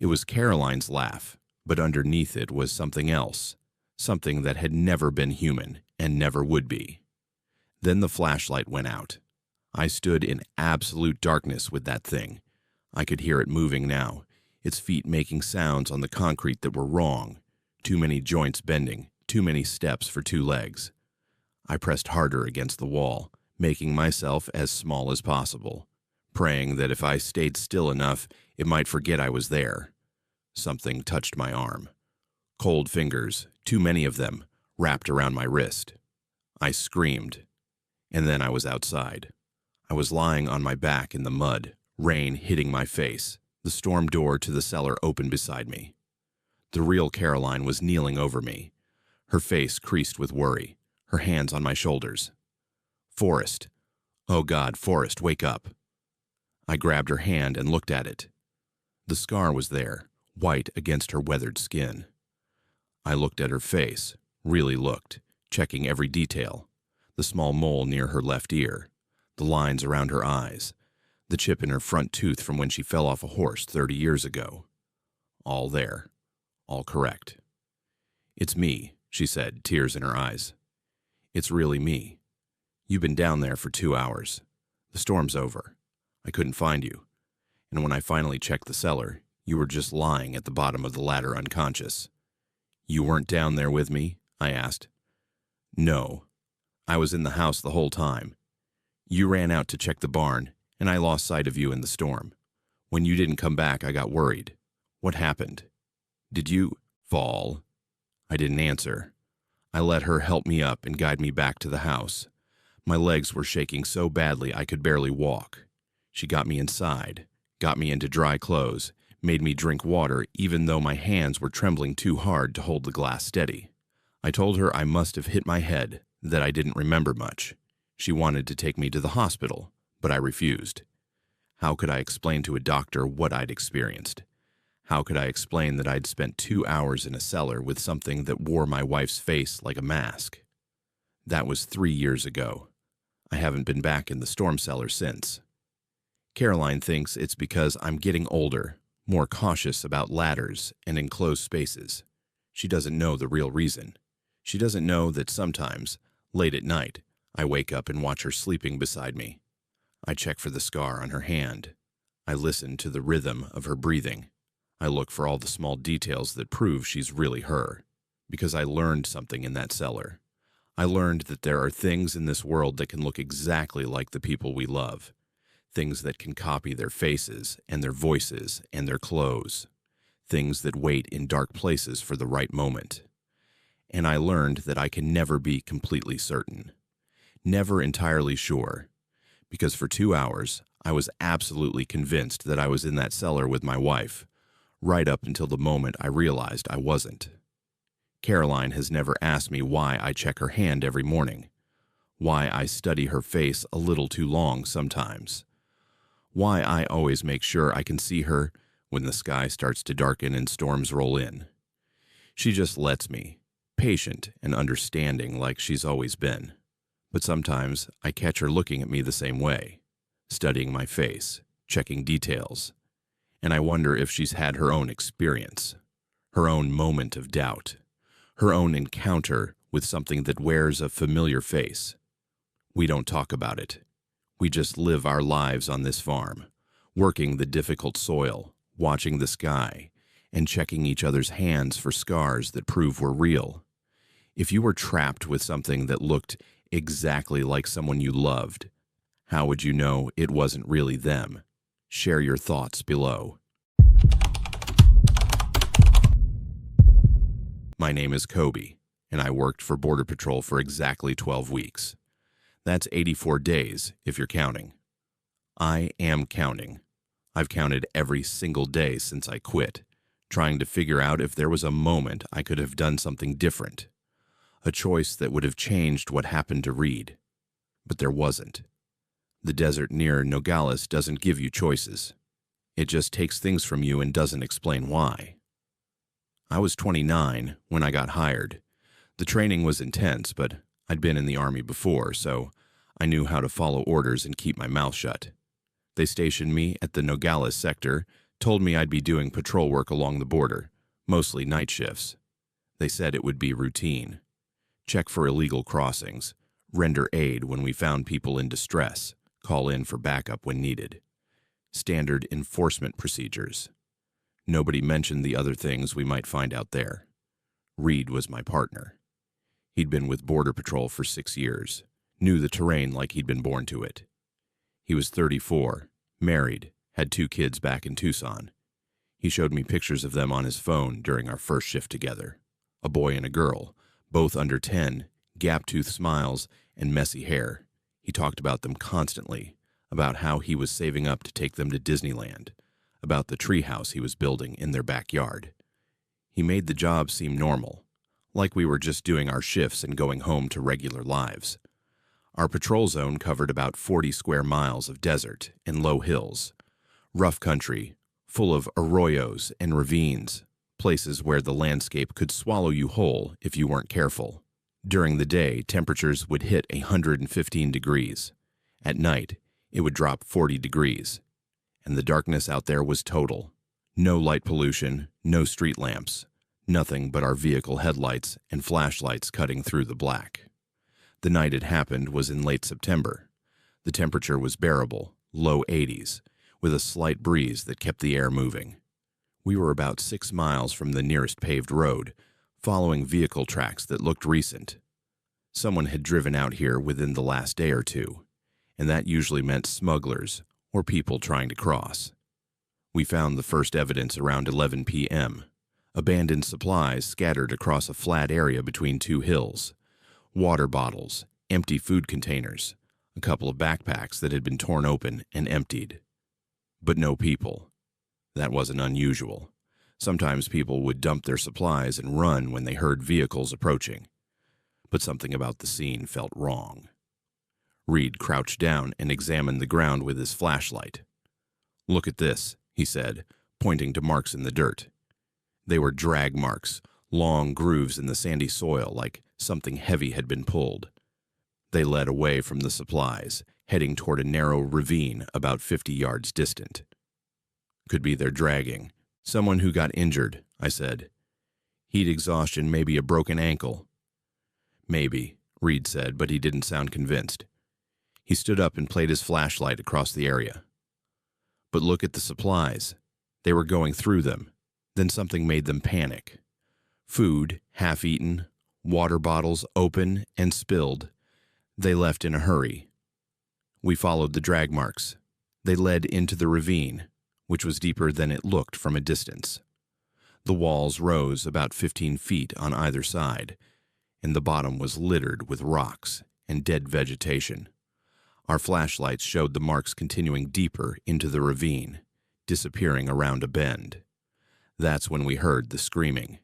It was Caroline's laugh, but underneath it was something else, something that had never been human and never would be. Then the flashlight went out. I stood in absolute darkness with that thing. I could hear it moving now, its feet making sounds on the concrete that were wrong. Too many joints bending, too many steps for two legs. I pressed harder against the wall, making myself as small as possible, praying that if I stayed still enough, it might forget I was there. Something touched my arm. Cold fingers, too many of them, wrapped around my wrist. I screamed, and then I was outside. I was lying on my back in the mud, rain hitting my face, the storm door to the cellar open beside me. The real Caroline was kneeling over me, her face creased with worry, her hands on my shoulders. "Forrest. Oh God, Forrest, wake up." I grabbed her hand and looked at it. The scar was there, white against her weathered skin. I looked at her face, really looked, checking every detail. The small mole near her left ear, the lines around her eyes, the chip in her front tooth from when she fell off a horse 30 years ago. All there, all correct. "It's me," she said, tears in her eyes. "It's really me. You've been down there for 2 hours. The storm's over. I couldn't find you. And when I finally checked the cellar, you were just lying at the bottom of the ladder unconscious." "You weren't down there with me?" I asked. "No. I was in the house the whole time. You ran out to check the barn, and I lost sight of you in the storm. When you didn't come back, I got worried. What happened? Did you fall?" I didn't answer. I let her help me up and guide me back to the house. My legs were shaking so badly I could barely walk. She got me inside, got me into dry clothes, made me drink water even though my hands were trembling too hard to hold the glass steady. I told her I must have hit my head, that I didn't remember much. She wanted to take me to the hospital, but I refused. How could I explain to a doctor what I'd experienced? How could I explain that I'd spent 2 hours in a cellar with something that wore my wife's face like a mask? That was 3 years ago. I haven't been back in the storm cellar since. Caroline thinks it's because I'm getting older, more cautious about ladders and enclosed spaces. She doesn't know the real reason. She doesn't know that sometimes, late at night, I wake up and watch her sleeping beside me. I check for the scar on her hand. I listen to the rhythm of her breathing. I look for all the small details that prove she's really her. Because I learned something in that cellar. I learned that there are things in this world that can look exactly like the people we love. Things that can copy their faces and their voices and their clothes. Things that wait in dark places for the right moment. And I learned that I can never be completely certain. Never entirely sure. Because for 2 hours, I was absolutely convinced that I was in that cellar with my wife, right up until the moment I realized I wasn't. Caroline has never asked me why I check her hand every morning, why I study her face a little too long sometimes, why I always make sure I can see her when the sky starts to darken and storms roll in. She just lets me, patient and understanding like she's always been. But sometimes I catch her looking at me the same way, studying my face, checking details, and I wonder if she's had her own experience, her own moment of doubt, her own encounter with something that wears a familiar face. We don't talk about it. We just live our lives on this farm, working the difficult soil, watching the sky, and checking each other's hands for scars that prove we're real. If you were trapped with something that looked exactly like someone you loved, how would you know it wasn't really them? Share your thoughts below. My name is Kobe, and I worked for Border Patrol for exactly 12 weeks. That's 84 days, if you're counting. I am counting. I've counted every single day since I quit, trying to figure out if there was a moment I could have done something different, a choice that would have changed what happened to Reed. But there wasn't. The desert near Nogales doesn't give you choices. It just takes things from you and doesn't explain why. I was 29 when I got hired. The training was intense, but I'd been in the Army before, so I knew how to follow orders and keep my mouth shut. They stationed me at the Nogales sector, told me I'd be doing patrol work along the border, mostly night shifts. They said it would be routine. Check for illegal crossings, render aid when we found people in distress, call in for backup when needed. Standard enforcement procedures. Nobody mentioned the other things we might find out there. Reed was my partner. He'd been with Border Patrol for 6 years, knew the terrain like he'd been born to it. He was 34, married, had 2 kids back in Tucson. He showed me pictures of them on his phone during our first shift together. A boy and a girl, both under 10, gap-toothed smiles, and messy hair. He talked about them constantly, about how he was saving up to take them to Disneyland, about the treehouse he was building in their backyard. He made the job seem normal, like we were just doing our shifts and going home to regular lives. Our patrol zone covered about 40 square miles of desert and low hills, rough country, full of arroyos and ravines, places where the landscape could swallow you whole if you weren't careful. During the day, temperatures would hit 115 degrees. At night, it would drop 40 degrees. And the darkness out there was total. No light pollution, no street lamps, nothing but our vehicle headlights and flashlights cutting through the black. The night it happened was in late September. The temperature was bearable, low 80s, with a slight breeze that kept the air moving. We were about 6 miles from the nearest paved road, following vehicle tracks that looked recent. Someone had driven out here within the last day or two, and that usually meant smugglers or people trying to cross. We found the first evidence around 11 p.m. Abandoned supplies scattered across a flat area between 2 hills. Water bottles, empty food containers, a couple of backpacks that had been torn open and emptied. But no people. That wasn't unusual. Sometimes people would dump their supplies and run when they heard vehicles approaching. But something about the scene felt wrong. Reed crouched down and examined the ground with his flashlight. "Look at this," he said, pointing to marks in the dirt. They were drag marks, long grooves in the sandy soil like something heavy had been pulled. They led away from the supplies, heading toward a narrow ravine about 50 yards distant. Could be they're dragging. Someone who got injured, I said. Heat exhaustion, maybe a broken ankle. Maybe, Reed said, but he didn't sound convinced. He stood up and played his flashlight across the area. But look at the supplies. They were going through them. Then something made them panic. Food, half-eaten, water bottles open and spilled. They left in a hurry. We followed the drag marks. They led into the ravine, which was deeper than it looked from a distance. The walls rose about 15 feet on either side, and the bottom was littered with rocks and dead vegetation. Our flashlights showed the marks continuing deeper into the ravine, disappearing around a bend. That's when we heard the screaming.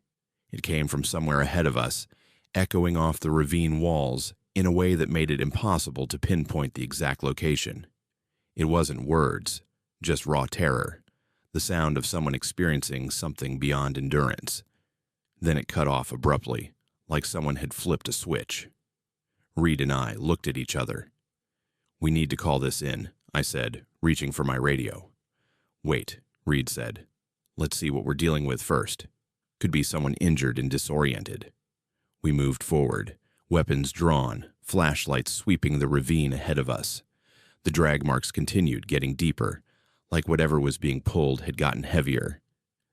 It came from somewhere ahead of us, echoing off the ravine walls in a way that made it impossible to pinpoint the exact location. It wasn't words, just raw terror, the sound of someone experiencing something beyond endurance. Then it cut off abruptly, like someone had flipped a switch. Reed and I looked at each other. We need to call this in, I said, reaching for my radio. Wait, Reed said. Let's see what we're dealing with first. Could be someone injured and disoriented. We moved forward, weapons drawn, flashlights sweeping the ravine ahead of us. The drag marks continued, getting deeper, like whatever was being pulled had gotten heavier.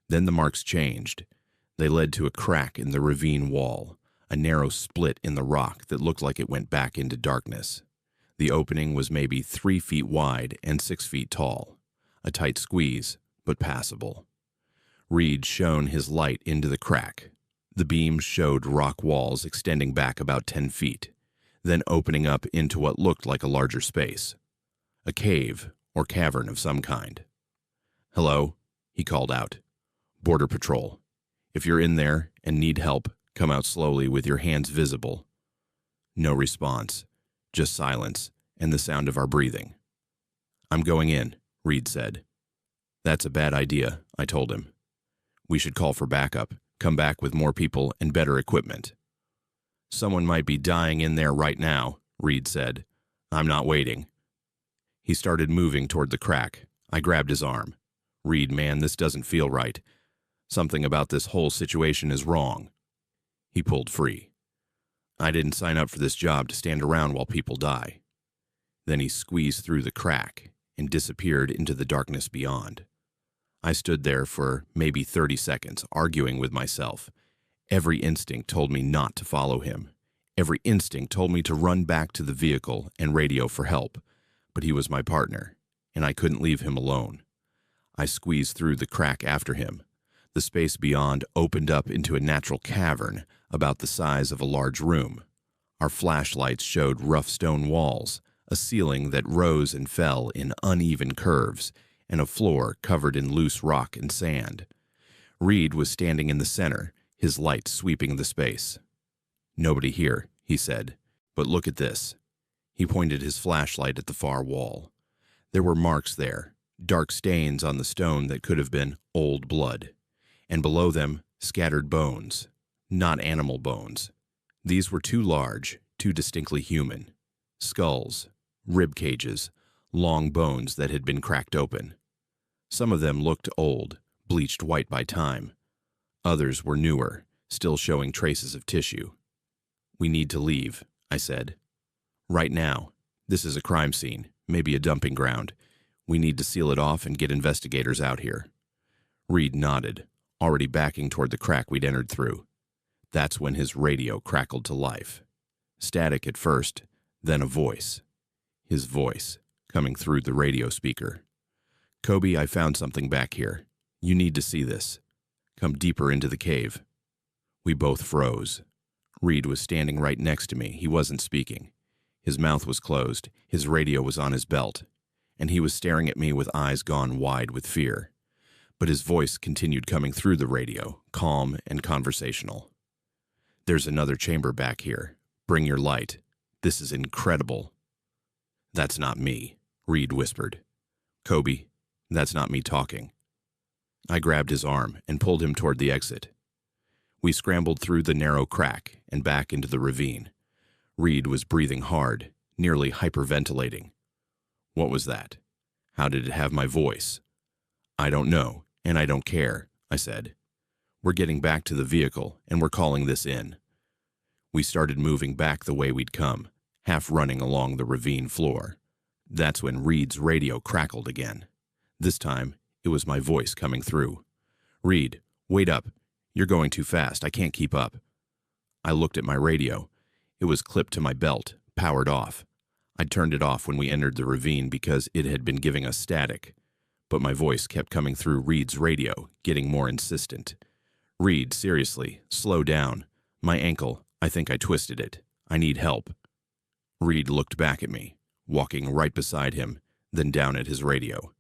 Then the marks changed. They led to a crack in the ravine wall, a narrow split in the rock that looked like it went back into darkness. The opening was maybe 3 feet wide and 6 feet tall. A tight squeeze, but passable. Reed shone his light into the crack. The beams showed rock walls extending back about 10 feet, then opening up into what looked like a larger space. A cave or cavern of some kind. "Hello," he called out. "Border Patrol. If you're in there and need help, come out slowly with your hands visible." No response, just silence and the sound of our breathing. "I'm going in," Reed said. "That's a bad idea," I told him. "We should call for backup, come back with more people and better equipment." "Someone might be dying in there right now," Reed said. "I'm not waiting." He started moving toward the crack. I grabbed his arm. "Reed, man, this doesn't feel right. Something about this whole situation is wrong." He pulled free. "I didn't sign up for this job to stand around while people die." Then he squeezed through the crack and disappeared into the darkness beyond. I stood there for maybe 30 seconds, arguing with myself. Every instinct told me not to follow him. Every instinct told me to run back to the vehicle and radio for help. But he was my partner, and I couldn't leave him alone. I squeezed through the crack after him. The space beyond opened up into a natural cavern about the size of a large room. Our flashlights showed rough stone walls, a ceiling that rose and fell in uneven curves, and a floor covered in loose rock and sand. Reed was standing in the center, his light sweeping the space. "Nobody here," he said, "but look at this." He pointed his flashlight at the far wall. There were marks there, dark stains on the stone that could have been old blood, and below them scattered bones, not animal bones. These were too large, too distinctly human. Skulls, rib cages, long bones that had been cracked open. Some of them looked old, bleached white by time. Others were newer, still showing traces of tissue. "We need to leave," I said. "Right now. This is a crime scene, maybe a dumping ground. We need to seal it off and get investigators out here." Reed nodded, already backing toward the crack we'd entered through. That's when his radio crackled to life. Static at first, then a voice. His voice, coming through the radio speaker. "Kobe, I found something back here. You need to see this. Come deeper into the cave." We both froze. Reed was standing right next to me. He wasn't speaking. His mouth was closed, his radio was on his belt, and he was staring at me with eyes gone wide with fear. But his voice continued coming through the radio, calm and conversational. "There's another chamber back here. Bring your light. This is incredible." "That's not me," Reed whispered. "Kobe, that's not me talking." I grabbed his arm and pulled him toward the exit. We scrambled through the narrow crack and back into the ravine. Reed was breathing hard, nearly hyperventilating. What was that? How did it have my voice? I don't know, and I don't care, I said. We're getting back to the vehicle, and we're calling this in. We started moving back the way we'd come, half running along the ravine floor. That's when Reed's radio crackled again. This time, it was my voice coming through. Reed, wait up. You're going too fast. I can't keep up. I looked at my radio. It was clipped to my belt, powered off. I'd turned it off when we entered the ravine because it had been giving us static. But my voice kept coming through Reed's radio, getting more insistent. Reed, seriously, slow down. My ankle, I think I twisted it. I need help. Reed looked back at me, walking right beside him, then down at his radio.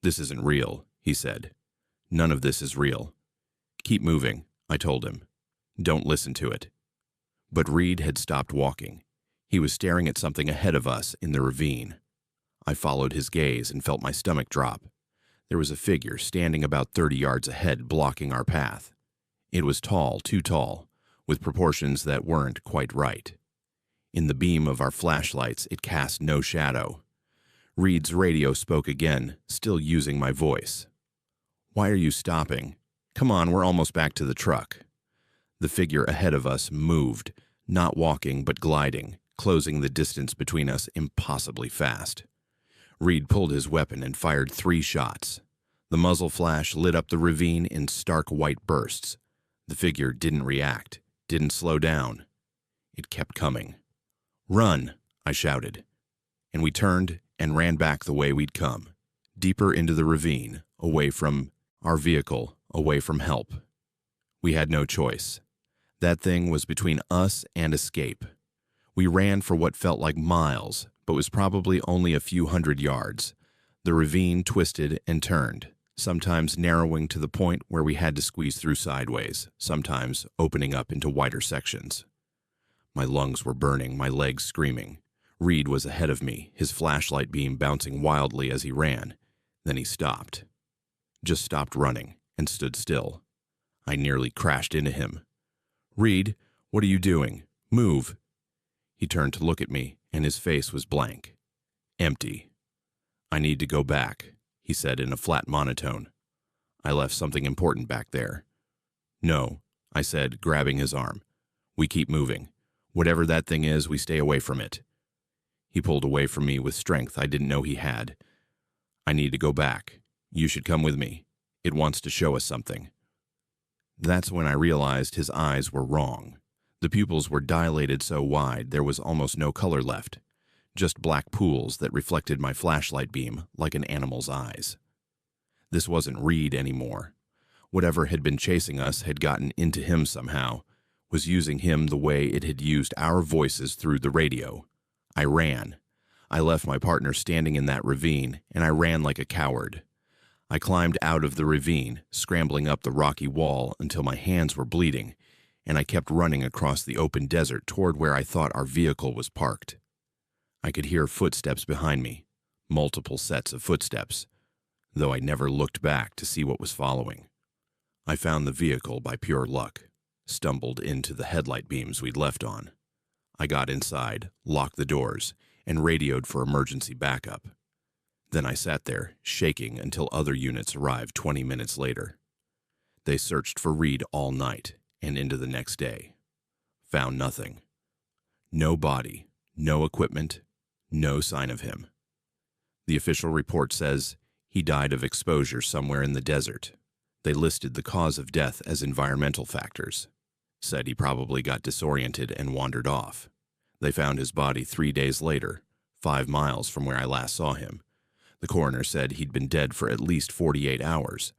This isn't real, he said. None of this is real. Keep moving, I told him. Don't listen to it. But Reed had stopped walking. He was staring at something ahead of us in the ravine. I followed his gaze and felt my stomach drop. There was a figure standing about 30 yards ahead, blocking our path. It was tall, too tall, with proportions that weren't quite right. In the beam of our flashlights, it cast no shadow. Reed's radio spoke again, still using my voice. Why are you stopping? Come on, we're almost back to the truck. The figure ahead of us moved, not walking but gliding, closing the distance between us impossibly fast. Reed pulled his weapon and fired 3 shots. The muzzle flash lit up the ravine in stark white bursts. The figure didn't react, didn't slow down. It kept coming. Run, I shouted. And we turned and ran back the way we'd come, deeper into the ravine, away from our vehicle, away from help. We had no choice. That thing was between us and escape. We ran for what felt like miles, but was probably only a few hundred yards. The ravine twisted and turned, sometimes narrowing to the point where we had to squeeze through sideways, sometimes opening up into wider sections. My lungs were burning, my legs screaming. Reed was ahead of me, his flashlight beam bouncing wildly as he ran. Then he stopped. Just stopped running and stood still. I nearly crashed into him. Reed, what are you doing? Move. He turned to look at me, and his face was blank. Empty. I need to go back, he said in a flat monotone. I left something important back there. No, I said, grabbing his arm. We keep moving. Whatever that thing is, we stay away from it. He pulled away from me with strength I didn't know he had. I need to go back. You should come with me. It wants to show us something. That's when I realized his eyes were wrong. The pupils were dilated so wide there was almost no color left, just black pools that reflected my flashlight beam like an animal's eyes. This wasn't Reed anymore. Whatever had been chasing us had gotten into him somehow, was using him the way it had used our voices through the radio. I ran. I left my partner standing in that ravine, and I ran like a coward. I climbed out of the ravine, scrambling up the rocky wall until my hands were bleeding, and I kept running across the open desert toward where I thought our vehicle was parked. I could hear footsteps behind me, multiple sets of footsteps, though I never looked back to see what was following. I found the vehicle by pure luck, stumbled into the headlight beams we'd left on. I got inside, locked the doors, and radioed for emergency backup. Then I sat there, shaking until other units arrived 20 minutes later. They searched for Reed all night and into the next day. Found nothing. No body, no equipment, no sign of him. The official report says he died of exposure somewhere in the desert. They listed the cause of death as environmental factors. Said he probably got disoriented and wandered off. They found his body 3 days later, 5 miles from where I last saw him. The coroner said he'd been dead for at least 48 hours,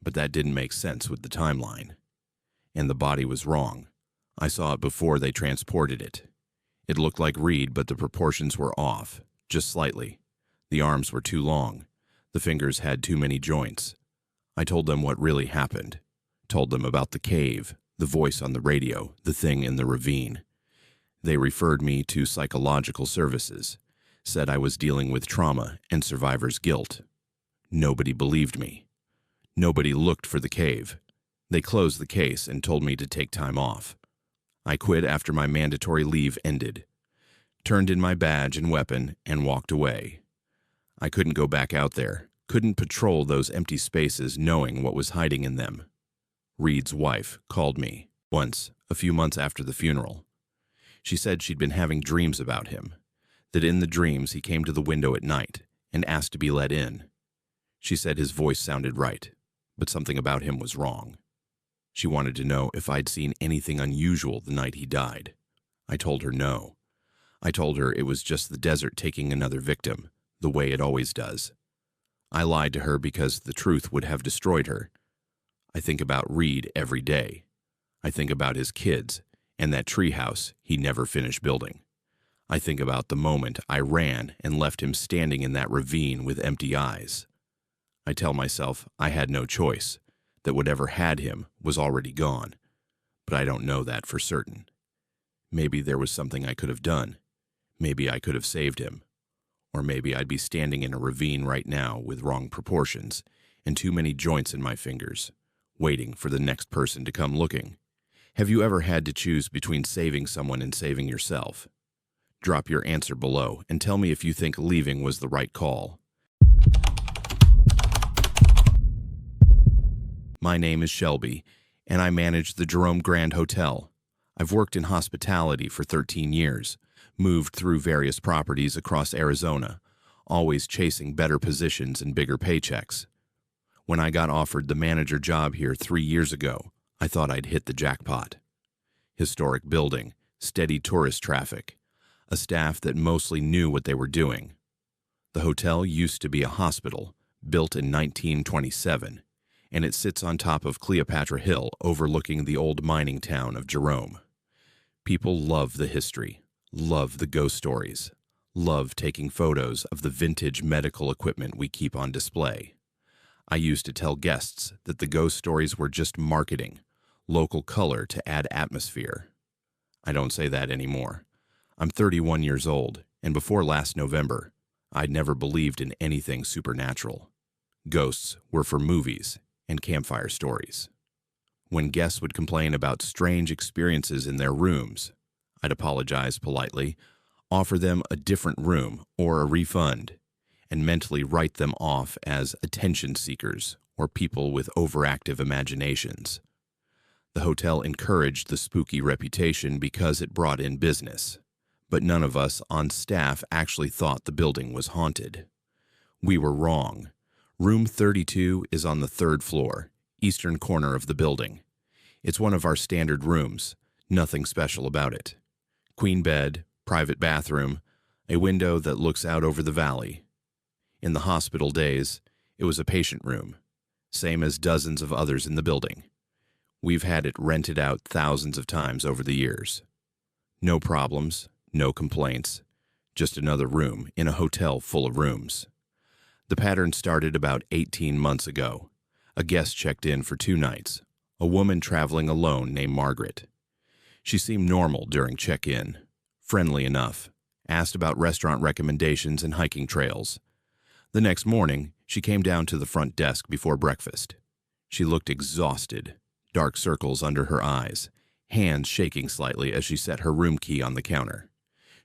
but that didn't make sense with the timeline. And the body was wrong. I saw it before they transported it. It looked like Reed, but the proportions were off, just slightly. The arms were too long. The fingers had too many joints. I told them what really happened. Told them about the cave, the voice on the radio, the thing in the ravine. They referred me to psychological services. Said I was dealing with trauma and survivor's guilt. Nobody believed me. Nobody looked for the cave. They closed the case and told me to take time off. I quit after my mandatory leave ended, turned in my badge and weapon, and walked away. I couldn't go back out there, couldn't patrol those empty spaces knowing what was hiding in them. Reed's wife called me once, a few months after the funeral. She said she'd been having dreams about him, that in the dreams he came to the window at night and asked to be let in. She said his voice sounded right, but something about him was wrong. She wanted to know if I'd seen anything unusual the night he died. I told her no. I told her it was just the desert taking another victim, the way it always does. I lied to her because the truth would have destroyed her. I think about Reed every day. I think about his kids and that treehouse he never finished building. I think about the moment I ran and left him standing in that ravine with empty eyes. I tell myself I had no choice, that whatever had him was already gone, but I don't know that for certain. Maybe there was something I could have done. Maybe I could have saved him. Or maybe I'd be standing in a ravine right now with wrong proportions and too many joints in my fingers, waiting for the next person to come looking. Have you ever had to choose between saving someone and saving yourself? Drop your answer below and tell me if you think leaving was the right call. My name is Shelby, and I manage the Jerome Grand Hotel. I've worked in hospitality for 13 years, moved through various properties across Arizona, always chasing better positions and bigger paychecks. When I got offered the manager job here 3 years ago, I thought I'd hit the jackpot. Historic building, steady tourist traffic, a staff that mostly knew what they were doing. The hotel used to be a hospital, built in 1927, and it sits on top of Cleopatra Hill overlooking the old mining town of Jerome. People love the history, love the ghost stories, love taking photos of the vintage medical equipment we keep on display. I used to tell guests that the ghost stories were just marketing, local color to add atmosphere. I don't say that anymore. I'm 31 years old, and before last November, I'd never believed in anything supernatural. Ghosts were for movies and campfire stories. When guests would complain about strange experiences in their rooms, I'd apologize politely, offer them a different room or a refund, and mentally write them off as attention seekers or people with overactive imaginations. The hotel encouraged the spooky reputation because it brought in business, but none of us on staff actually thought the building was haunted. We were wrong. Room 32 is on the 3rd floor, eastern corner of the building. It's one of our standard rooms, nothing special about it. Queen bed, private bathroom, a window that looks out over the valley. In the hospital days, it was a patient room, same as dozens of others in the building. We've had it rented out thousands of times over the years. No problems, no complaints, just another room in a hotel full of rooms. The pattern started about 18 months ago. A guest checked in for 2 nights, a woman traveling alone named Margaret. She seemed normal during check-in, friendly enough, asked about restaurant recommendations and hiking trails. The next morning, she came down to the front desk before breakfast. She looked exhausted, dark circles under her eyes, hands shaking slightly as she set her room key on the counter.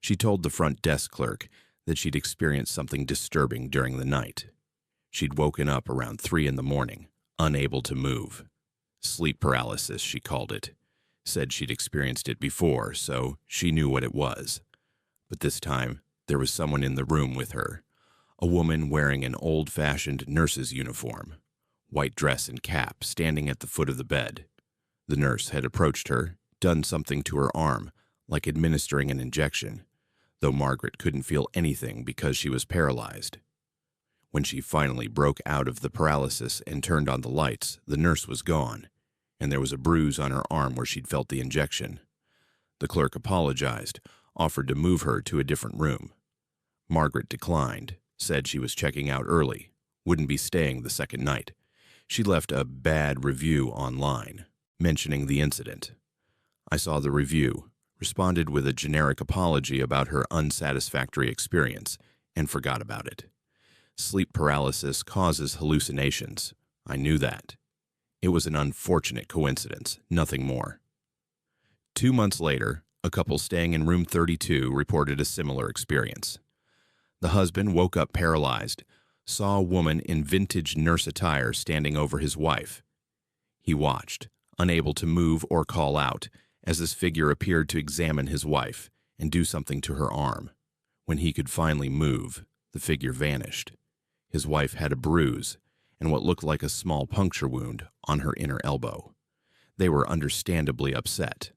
She told the front desk clerk that she'd experienced something disturbing during the night. She'd woken up around 3 in the morning, unable to move. Sleep paralysis, she called it. Said she'd experienced it before, so she knew what it was. But this time, there was someone in the room with her, a woman wearing an old-fashioned nurse's uniform, white dress and cap, standing at the foot of the bed. The nurse had approached her, done something to her arm, like administering an injection, though Margaret couldn't feel anything because she was paralyzed. When she finally broke out of the paralysis and turned on the lights, the nurse was gone, and there was a bruise on her arm where she'd felt the injection. The clerk apologized, offered to move her to a different room. Margaret declined, said she was checking out early, wouldn't be staying the second night. She left a bad review online, mentioning the incident. I saw the review, responded with a generic apology about her unsatisfactory experience, and forgot about it. Sleep paralysis causes hallucinations. I knew that. It was an unfortunate coincidence, nothing more. 2 months later, a couple staying in room 32 reported a similar experience. The husband woke up paralyzed, saw a woman in vintage nurse attire standing over his wife. He watched, unable to move or call out, as this figure appeared to examine his wife and do something to her arm. When he could finally move, the figure vanished. His wife had a bruise and what looked like a small puncture wound on her inner elbow. They were understandably upset.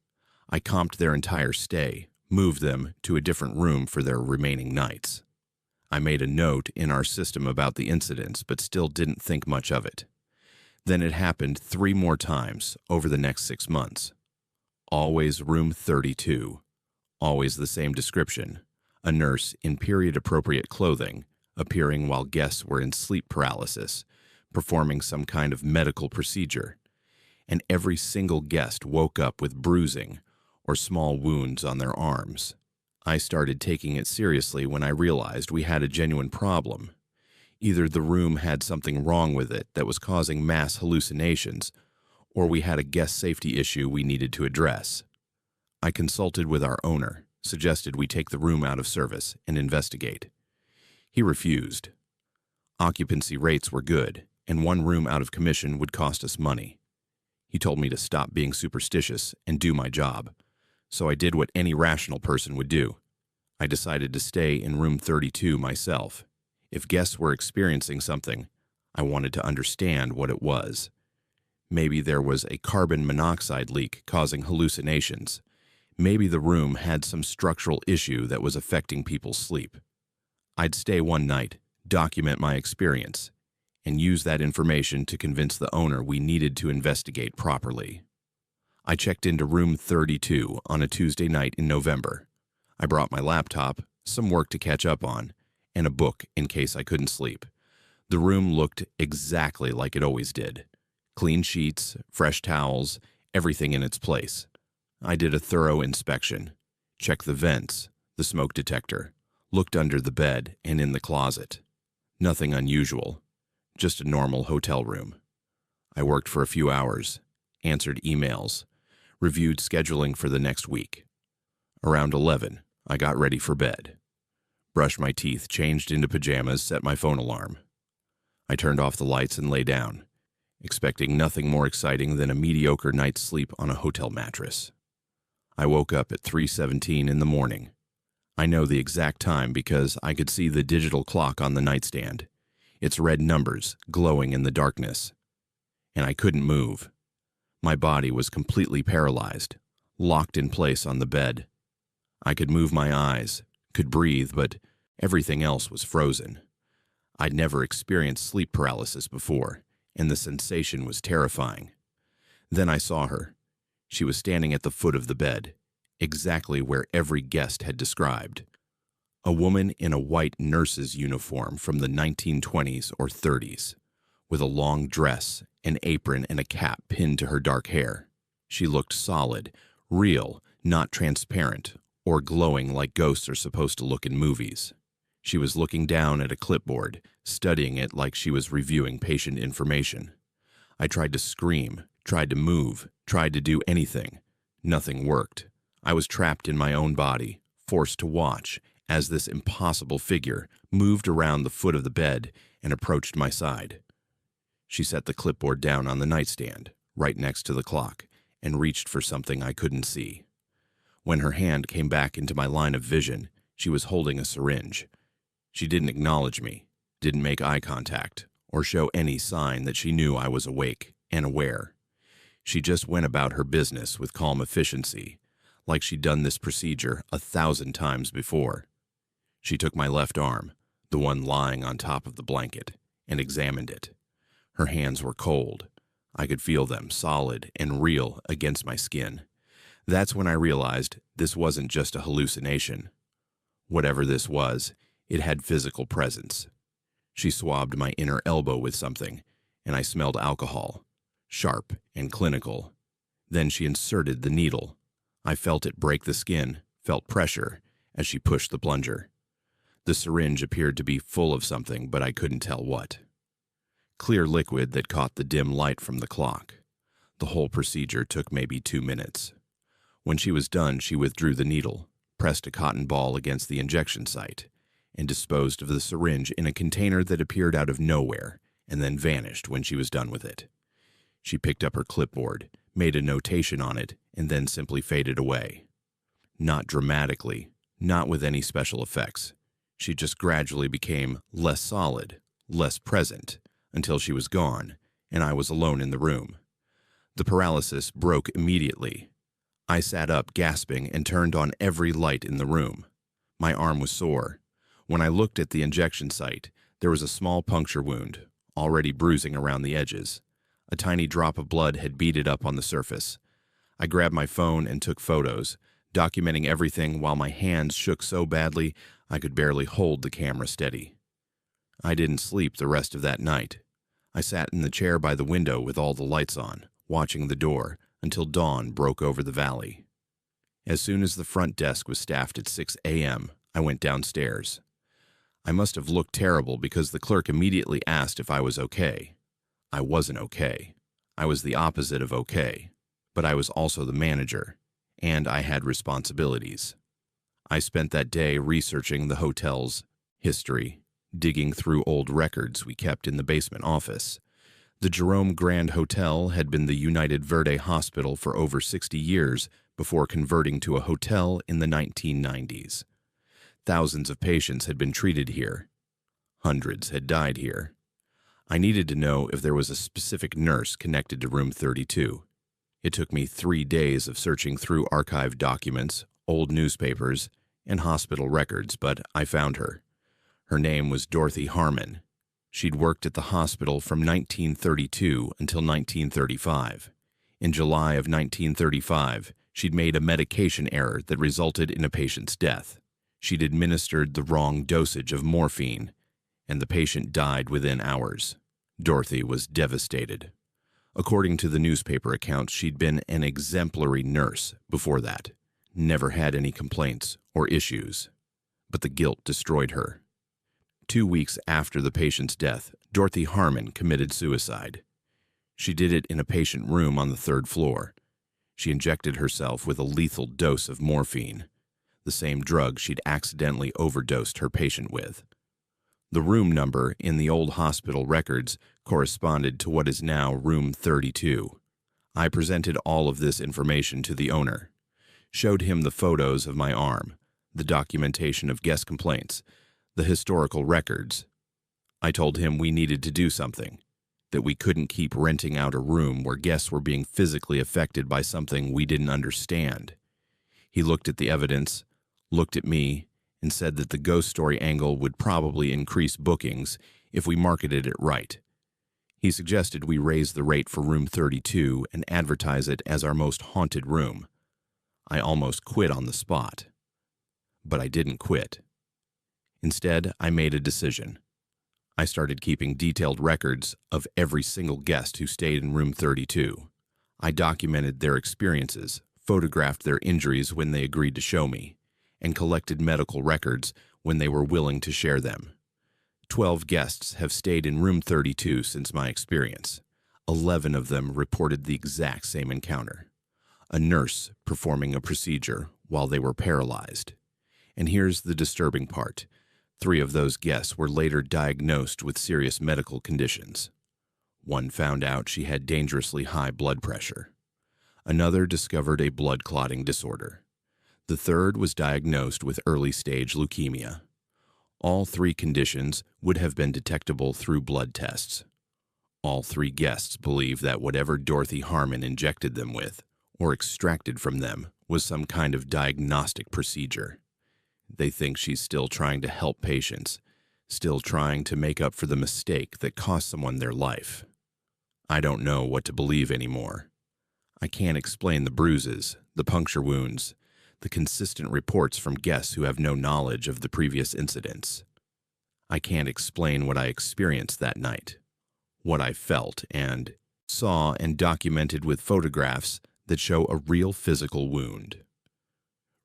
I comped their entire stay, moved them to a different room for their remaining nights. I made a note in our system about the incidents, but still didn't think much of it. Then it happened 3 more times over the next 6 months. Always room 32. Always the same description. A nurse in period-appropriate clothing, appearing while guests were in sleep paralysis, performing some kind of medical procedure. And every single guest woke up with bruising or small wounds on their arms. I started taking it seriously when I realized we had a genuine problem. Either the room had something wrong with it that was causing mass hallucinations, or we had a guest safety issue we needed to address. I consulted with our owner, suggested we take the room out of service and investigate. He refused. Occupancy rates were good, and 1 room out of commission would cost us money. He told me to stop being superstitious and do my job, so I did what any rational person would do. I decided to stay in room 32 myself. If guests were experiencing something, I wanted to understand what it was. Maybe there was a carbon monoxide leak causing hallucinations. Maybe the room had some structural issue that was affecting people's sleep. I'd stay 1 night, document my experience, and use that information to convince the owner we needed to investigate properly. I checked into room 32 on a Tuesday night in November. I brought my laptop, some work to catch up on, and a book in case I couldn't sleep. The room looked exactly like it always did. Clean sheets, fresh towels, everything in its place. I did a thorough inspection, checked the vents, the smoke detector, looked under the bed and in the closet. Nothing unusual, just a normal hotel room. I worked for a few hours, answered emails, reviewed scheduling for the next week. Around 11, I got ready for bed. Brushed my teeth, changed into pajamas, set my phone alarm. I turned off the lights and lay down, expecting nothing more exciting than a mediocre night's sleep on a hotel mattress. I woke up at 3:17 in the morning. I know the exact time because I could see the digital clock on the nightstand, its red numbers glowing in the darkness. And I couldn't move. My body was completely paralyzed, locked in place on the bed. I could move my eyes, could breathe, but everything else was frozen. I'd never experienced sleep paralysis before, and the sensation was terrifying. Then I saw her. She was standing at the foot of the bed, exactly where every guest had described. A woman in a white nurse's uniform from the 1920s or 30s, with a long dress, an apron, and a cap pinned to her dark hair. She looked solid, real, not transparent, or glowing like ghosts are supposed to look in movies. She was looking down at a clipboard, studying it like she was reviewing patient information. I tried to scream, tried to move, tried to do anything. Nothing worked. I was trapped in my own body, forced to watch as this impossible figure moved around the foot of the bed and approached my side. She set the clipboard down on the nightstand, right next to the clock, and reached for something I couldn't see. When her hand came back into my line of vision, she was holding a syringe. She didn't acknowledge me, didn't make eye contact, or show any sign that she knew I was awake and aware. She just went about her business with calm efficiency, like she'd done this procedure 1,000 times before. She took my left arm, the one lying on top of the blanket, and examined it. Her hands were cold. I could feel them, solid and real, against my skin. That's when I realized this wasn't just a hallucination. Whatever this was, it had physical presence. She swabbed my inner elbow with something, and I smelled alcohol, sharp and clinical. Then she inserted the needle. I felt it break the skin, felt pressure, as she pushed the plunger. The syringe appeared to be full of something, but I couldn't tell what. Clear liquid that caught the dim light from the clock. The whole procedure took maybe 2 minutes. When she was done, she withdrew the needle, pressed a cotton ball against the injection site, and disposed of the syringe in a container that appeared out of nowhere and then vanished when she was done with it. She picked up her clipboard, made a notation on it, and then simply faded away. Not dramatically, not with any special effects. She just gradually became less solid, less present, until she was gone, and I was alone in the room. The paralysis broke immediately. I sat up, gasping, and turned on every light in the room. My arm was sore. When I looked at the injection site, there was a small puncture wound, already bruising around the edges. A tiny drop of blood had beaded up on the surface. I grabbed my phone and took photos, documenting everything while my hands shook so badly I could barely hold the camera steady. I didn't sleep the rest of that night. I sat in the chair by the window with all the lights on, watching the door, until dawn broke over the valley. As soon as the front desk was staffed at 6 a.m., I went downstairs. I must have looked terrible because the clerk immediately asked if I was okay. I wasn't okay. I was the opposite of okay, but I was also the manager, and I had responsibilities. I spent that day researching the hotel's history, digging through old records we kept in the basement office. The Jerome Grand Hotel had been the United Verde Hospital for over 60 years before converting to a hotel in the 1990s. Thousands of patients had been treated here. Hundreds had died here. I needed to know if there was a specific nurse connected to room 32. It took me 3 days of searching through archived documents, old newspapers, and hospital records, but I found her. Her name was Dorothy Harmon. She'd worked at the hospital from 1932 until 1935. In July of 1935, she'd made a medication error that resulted in a patient's death. She'd administered the wrong dosage of morphine, and the patient died within hours. Dorothy was devastated. According to the newspaper accounts, she'd been an exemplary nurse before that, never had any complaints or issues. But the guilt destroyed her. 2 weeks after the patient's death, Dorothy Harmon committed suicide. She did it in a patient room on the 3rd floor. She injected herself with a lethal dose of morphine, the same drug she'd accidentally overdosed her patient with. The room number in the old hospital records corresponded to what is now room 32. I presented all of this information to the owner, showed him the photos of my arm, the documentation of guest complaints, the historical records. I told him we needed to do something, that we couldn't keep renting out a room where guests were being physically affected by something we didn't understand. He looked at the evidence, looked at me, and said that the ghost story angle would probably increase bookings if we marketed it right. He suggested we raise the rate for room 32 and advertise it as our most haunted room. I almost quit on the spot. But I didn't quit. Instead, I made a decision. I started keeping detailed records of every single guest who stayed in room 32. I documented their experiences, photographed their injuries when they agreed to show me, and collected medical records when they were willing to share them. 12 guests have stayed in room 32 since my experience. 11 of them reported the exact same encounter. A nurse performing a procedure while they were paralyzed. And here's the disturbing part. 3 of those guests were later diagnosed with serious medical conditions. One found out she had dangerously high blood pressure. Another discovered a blood clotting disorder. The third was diagnosed with early-stage leukemia. All 3 conditions would have been detectable through blood tests. All 3 guests believe that whatever Dorothy Harmon injected them with, or extracted from them, was some kind of diagnostic procedure. They think she's still trying to help patients, still trying to make up for the mistake that cost someone their life. I don't know what to believe anymore. I can't explain the bruises, the puncture wounds, the consistent reports from guests who have no knowledge of the previous incidents. I can't explain what I experienced that night, what I felt and saw and documented with photographs that show a real physical wound.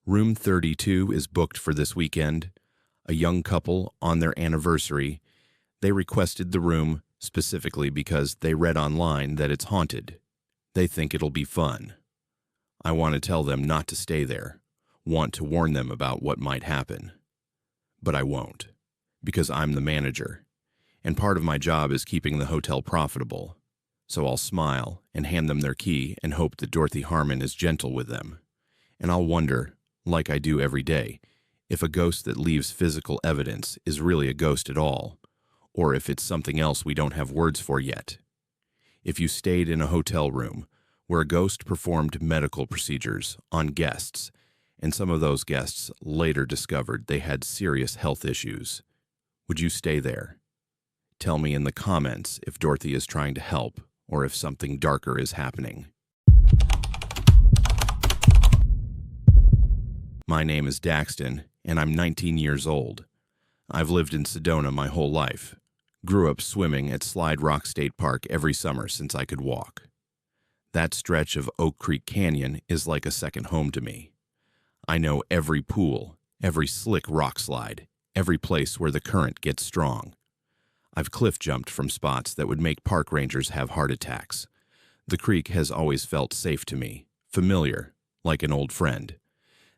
Room 32 is booked for this weekend. A young couple on their anniversary. They requested the room specifically because they read online that it's haunted. They think it'll be fun. I want to tell them not to stay there, want to warn them about what might happen. But I won't. because I'm the manager, and part of my job is keeping the hotel profitable. So I'll smile and hand them their key and hope that Dorothy Harmon is gentle with them. And I'll wonder, like I do every day, if a ghost that leaves physical evidence is really a ghost at all, or if it's something else we don't have words for yet. If you stayed in a hotel room where a ghost performed medical procedures on guests, and some of those guests later discovered they had serious health issues, would you stay there? Tell me in the comments if Dorothy is trying to help or if something darker is happening. My name is Daxton, and I'm 19 years old. I've lived in Sedona my whole life. Grew up swimming at Slide Rock State Park every summer since I could walk. That stretch of Oak Creek Canyon is like a second home to me. I know every pool, every slick rock slide, every place where the current gets strong. I've cliff jumped from spots that would make park rangers have heart attacks. The creek has always felt safe to me, familiar, like an old friend.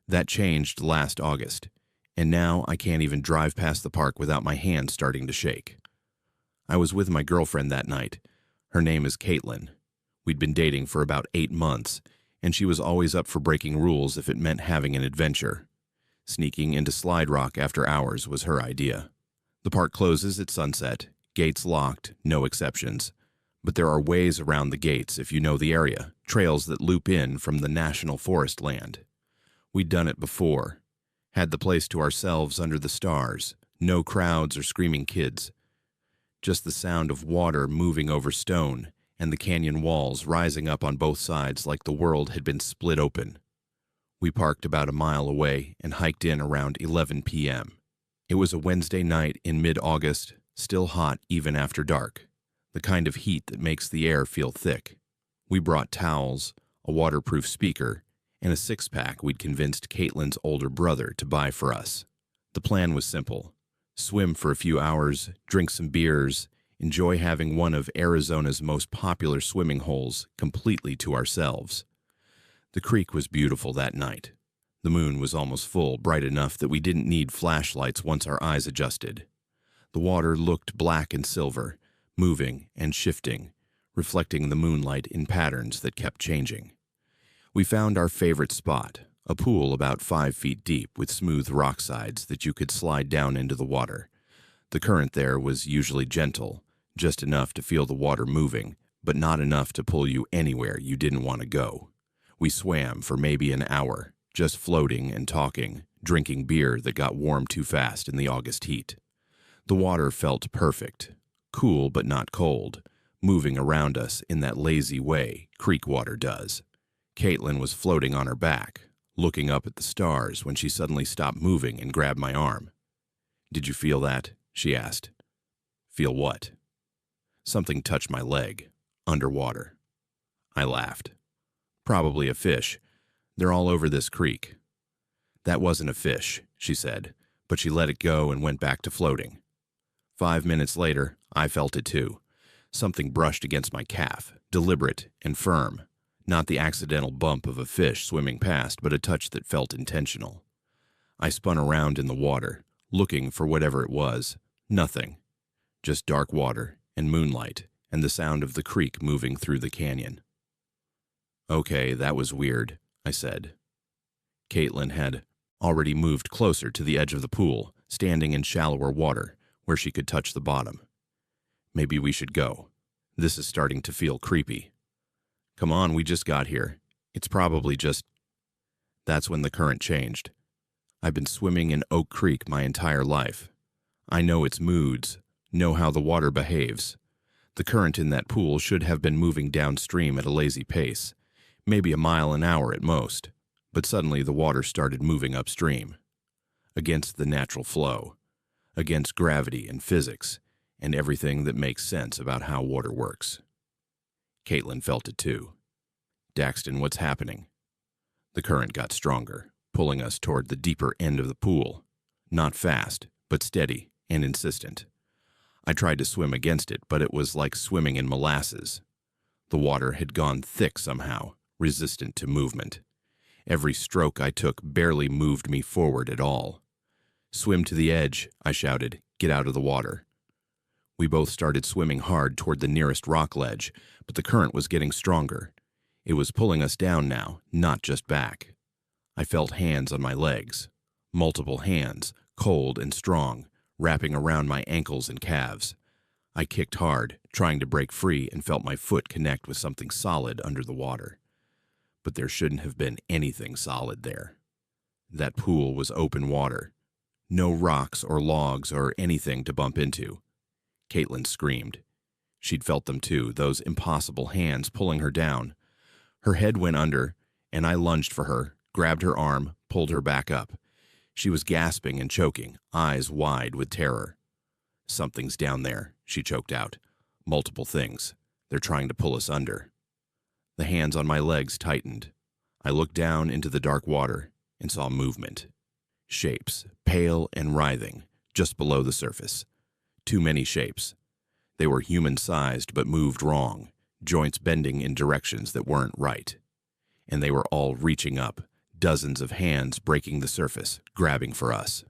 That changed last August, and now I can't even drive past the park without my hands starting to shake. I was with my girlfriend that night. Her name is Caitlin. We'd been dating for about 8 months, and she was always up for breaking rules if it meant having an adventure. Sneaking into Slide Rock after hours was her idea. The park closes at sunset, gates locked, no exceptions. But there are ways around the gates if you know the area, trails that loop in from the national forest land. We'd done it before. Had the place to ourselves under the stars, no crowds or screaming kids. Just the sound of water moving over stone and the canyon walls rising up on both sides like the world had been split open. We parked about a mile away and hiked in around 11 p.m. It was a Wednesday night in mid-August, still hot even after dark, the kind of heat that makes the air feel thick. We brought towels, a waterproof speaker, and a six-pack we'd convinced Caitlin's older brother to buy for us. The plan was simple. Swim for a few hours, drink some beers, enjoy having one of Arizona's most popular swimming holes completely to ourselves. The creek was beautiful that night. The moon was almost full, bright enough that we didn't need flashlights once our eyes adjusted. The water looked black and silver, moving and shifting, reflecting the moonlight in patterns that kept changing. We found our favorite spot, a pool about 5 feet deep with smooth rock sides that you could slide down into the water. The current there was usually gentle, just enough to feel the water moving, but not enough to pull you anywhere you didn't want to go. We swam for maybe an hour, just floating and talking, drinking beer that got warm too fast in the August heat. The water felt perfect, cool but not cold, moving around us in that lazy way creek water does. Caitlin was floating on her back, looking up at the stars when she suddenly stopped moving and grabbed my arm. "Did you feel that?" she asked. "Feel what?" Something touched my leg, underwater. I laughed. "Probably a fish. They're all over this creek." "That wasn't a fish," she said, but she let it go and went back to floating. 5 minutes later, I felt it too. Something brushed against my calf, deliberate and firm. Not the accidental bump of a fish swimming past, but a touch that felt intentional. I spun around in the water, looking for whatever it was. Nothing. Just dark water and moonlight and the sound of the creek moving through the canyon. "Okay, that was weird," I said. Caitlin had already moved closer to the edge of the pool, standing in shallower water where she could touch the bottom. "Maybe we should go. This is starting to feel creepy." "Come on, we just got here. It's probably just..." That's when the current changed. I've been swimming in Oak Creek my entire life. I know its moods, know how the water behaves. The current in that pool should have been moving downstream at a lazy pace, maybe a mile an hour at most, but suddenly the water started moving upstream, against the natural flow, against gravity and physics, and everything that makes sense about how water works. Caitlin felt it too. "Daxton, what's happening?" The current got stronger, pulling us toward the deeper end of the pool. Not fast, but steady and insistent. I tried to swim against it, but it was like swimming in molasses. The water had gone thick somehow, resistant to movement. Every stroke I took barely moved me forward at all. "Swim to the edge," I shouted. Get out of the water." We both started swimming hard toward the nearest rock ledge, but the current was getting stronger. It was pulling us down now, not just back. I felt hands on my legs. Multiple hands, cold and strong, wrapping around my ankles and calves. I kicked hard, trying to break free, and felt my foot connect with something solid under the water. But there shouldn't have been anything solid there. That pool was open water. No rocks or logs or anything to bump into. Caitlin screamed. She'd felt them too, those impossible hands pulling her down. Her head went under, and I lunged for her, grabbed her arm, pulled her back up. She was gasping and choking, eyes wide with terror. "Something's down there," she choked out. "Multiple things. They're trying to pull us under." The hands on my legs tightened. I looked down into the dark water and saw movement. Shapes, pale and writhing, just below the surface. Too many shapes. They were human-sized but moved wrong, joints bending in directions that weren't right. And they were all reaching up, dozens of hands breaking the surface, grabbing for us.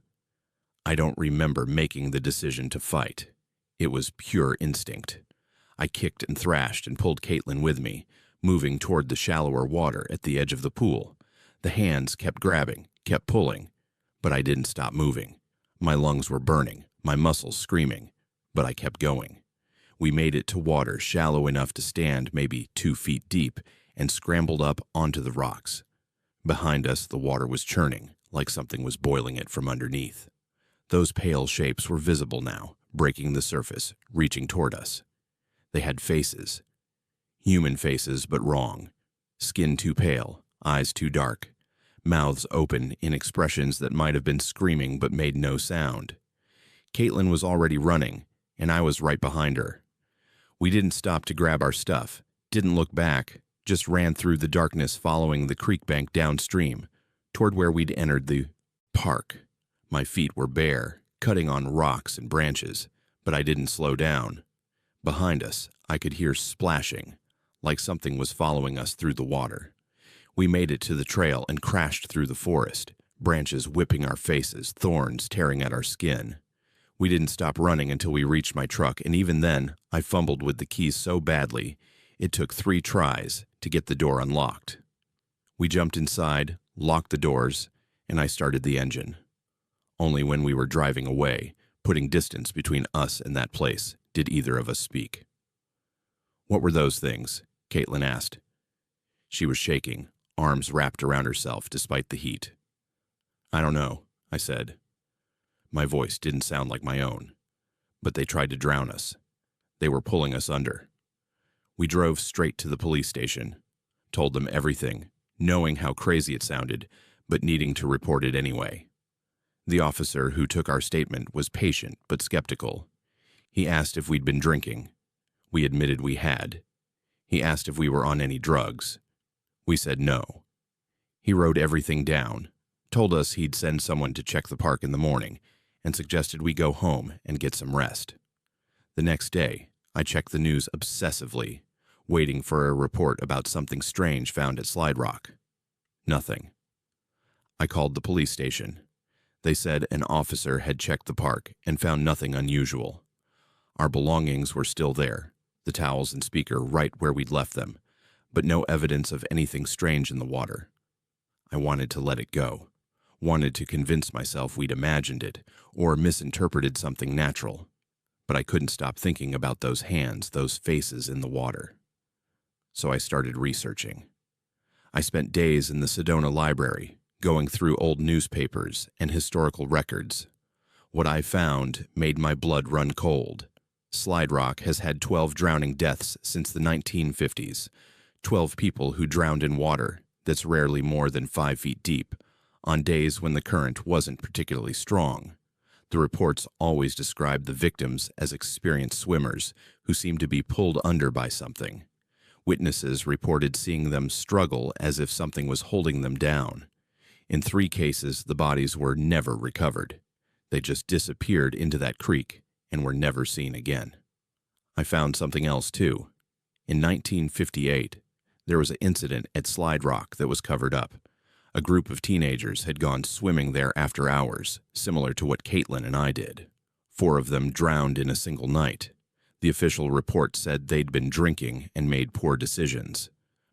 I don't remember making the decision to fight. It was pure instinct. I kicked and thrashed and pulled Caitlin with me, moving toward the shallower water at the edge of the pool. The hands kept grabbing, kept pulling, but I didn't stop moving. My lungs were burning, my muscles screaming, but I kept going. We made it to water shallow enough to stand maybe 2 feet deep and scrambled up onto the rocks. Behind us, the water was churning, like something was boiling it from underneath. Those pale shapes were visible now, breaking the surface, reaching toward us. They had faces. Human faces, but wrong. Skin too pale, eyes too dark. Mouths open in expressions that might have been screaming but made no sound. Caitlin was already running, and I was right behind her. We didn't stop to grab our stuff, didn't look back, just ran through the darkness following the creek bank downstream, toward where we'd entered the park. My feet were bare, cutting on rocks and branches, but I didn't slow down. Behind us, I could hear splashing, like something was following us through the water. We made it to the trail and crashed through the forest, branches whipping our faces, thorns tearing at our skin. We didn't stop running until we reached my truck, and even then, I fumbled with the keys so badly, it took 3 tries to get the door unlocked. We jumped inside, locked the doors, and I started the engine. Only when we were driving away, putting distance between us and that place, did either of us speak. "What were those things?" Caitlin asked. She was shaking, arms wrapped around herself despite the heat. "I don't know," I said. My voice didn't sound like my own, but they tried to drown us. They were pulling us under. We drove straight to the police station, told them everything, knowing how crazy it sounded, but needing to report it anyway. The officer who took our statement was patient but skeptical. He asked if we'd been drinking. We admitted we had. He asked if we were on any drugs. We said no. He wrote everything down, told us he'd send someone to check the park in the morning, and suggested we go home and get some rest. The next day, I checked the news obsessively, waiting for a report about something strange found at Slide Rock. Nothing. I called the police station. They said an officer had checked the park and found nothing unusual. Our belongings were still there, the towels and speaker right where we'd left them, but no evidence of anything strange in the water. I wanted to let it go, wanted to convince myself we'd imagined it or misinterpreted something natural, but I couldn't stop thinking about those hands, those faces in the water. So I started researching. I spent days in the Sedona Library, going through old newspapers and historical records. What I found made my blood run cold. Slide Rock has had 12 drowning deaths since the 1950s, 12 people who drowned in water that's rarely more than 5 feet deep, on days when the current wasn't particularly strong. The reports always described the victims as experienced swimmers who seemed to be pulled under by something. Witnesses reported seeing them struggle as if something was holding them down. In 3 cases, the bodies were never recovered. They just disappeared into that creek and were never seen again. I found something else, too. In 1958, there was an incident at Slide Rock that was covered up. A group of teenagers had gone swimming there after hours, similar to what Caitlin and I did. 4 of them drowned in a single night. The official report said they'd been drinking and made poor decisions,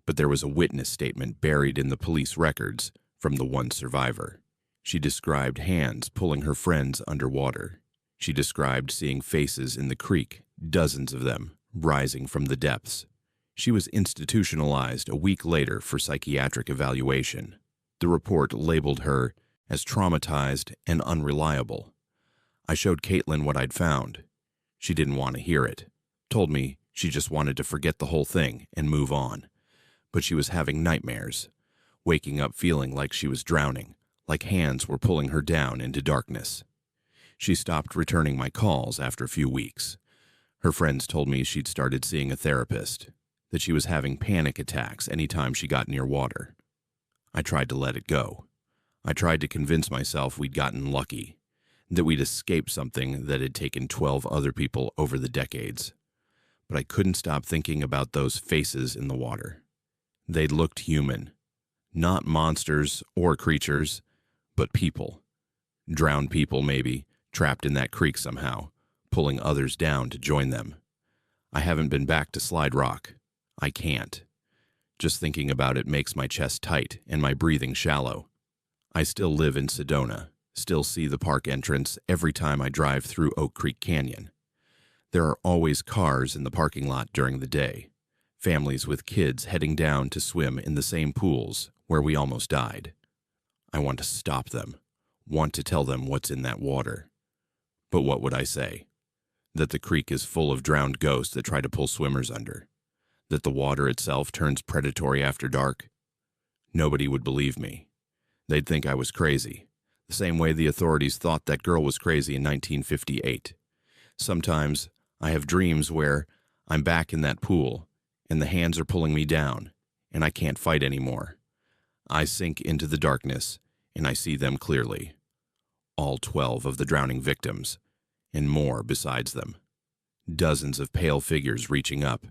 but there was a witness statement buried in the police records from the one survivor. She described hands pulling her friends underwater. She described seeing faces in the creek, dozens of them, rising from the depths. She was institutionalized a week later for psychiatric evaluation. The report labeled her as traumatized and unreliable. I showed Caitlin what I'd found. She didn't want to hear it. Told me she just wanted to forget the whole thing and move on. But she was having nightmares, waking up feeling like she was drowning, like hands were pulling her down into darkness. She stopped returning my calls after a few weeks. Her friends told me she'd started seeing a therapist, that she was having panic attacks anytime she got near water. I tried to let it go. I tried to convince myself we'd gotten lucky, that we'd escaped something that had taken 12 other people over the decades. But I couldn't stop thinking about those faces in the water. They looked human. Not monsters or creatures, but people. Drowned people, maybe, trapped in that creek somehow, pulling others down to join them. I haven't been back to Slide Rock. I can't. Just thinking about it makes my chest tight and my breathing shallow. I still live in Sedona, still see the park entrance every time I drive through Oak Creek Canyon. There are always cars in the parking lot during the day, families with kids heading down to swim in the same pools where we almost died. I want to stop them, want to tell them what's in that water. But what would I say? That the creek is full of drowned ghosts that try to pull swimmers under? That the water itself turns predatory after dark? Nobody would believe me. They'd think I was crazy, the same way the authorities thought that girl was crazy in 1958. Sometimes I have dreams where I'm back in that pool and the hands are pulling me down and I can't fight anymore. I sink into the darkness and I see them clearly. All 12 of the drowning victims and more besides them. Dozens of pale figures reaching up,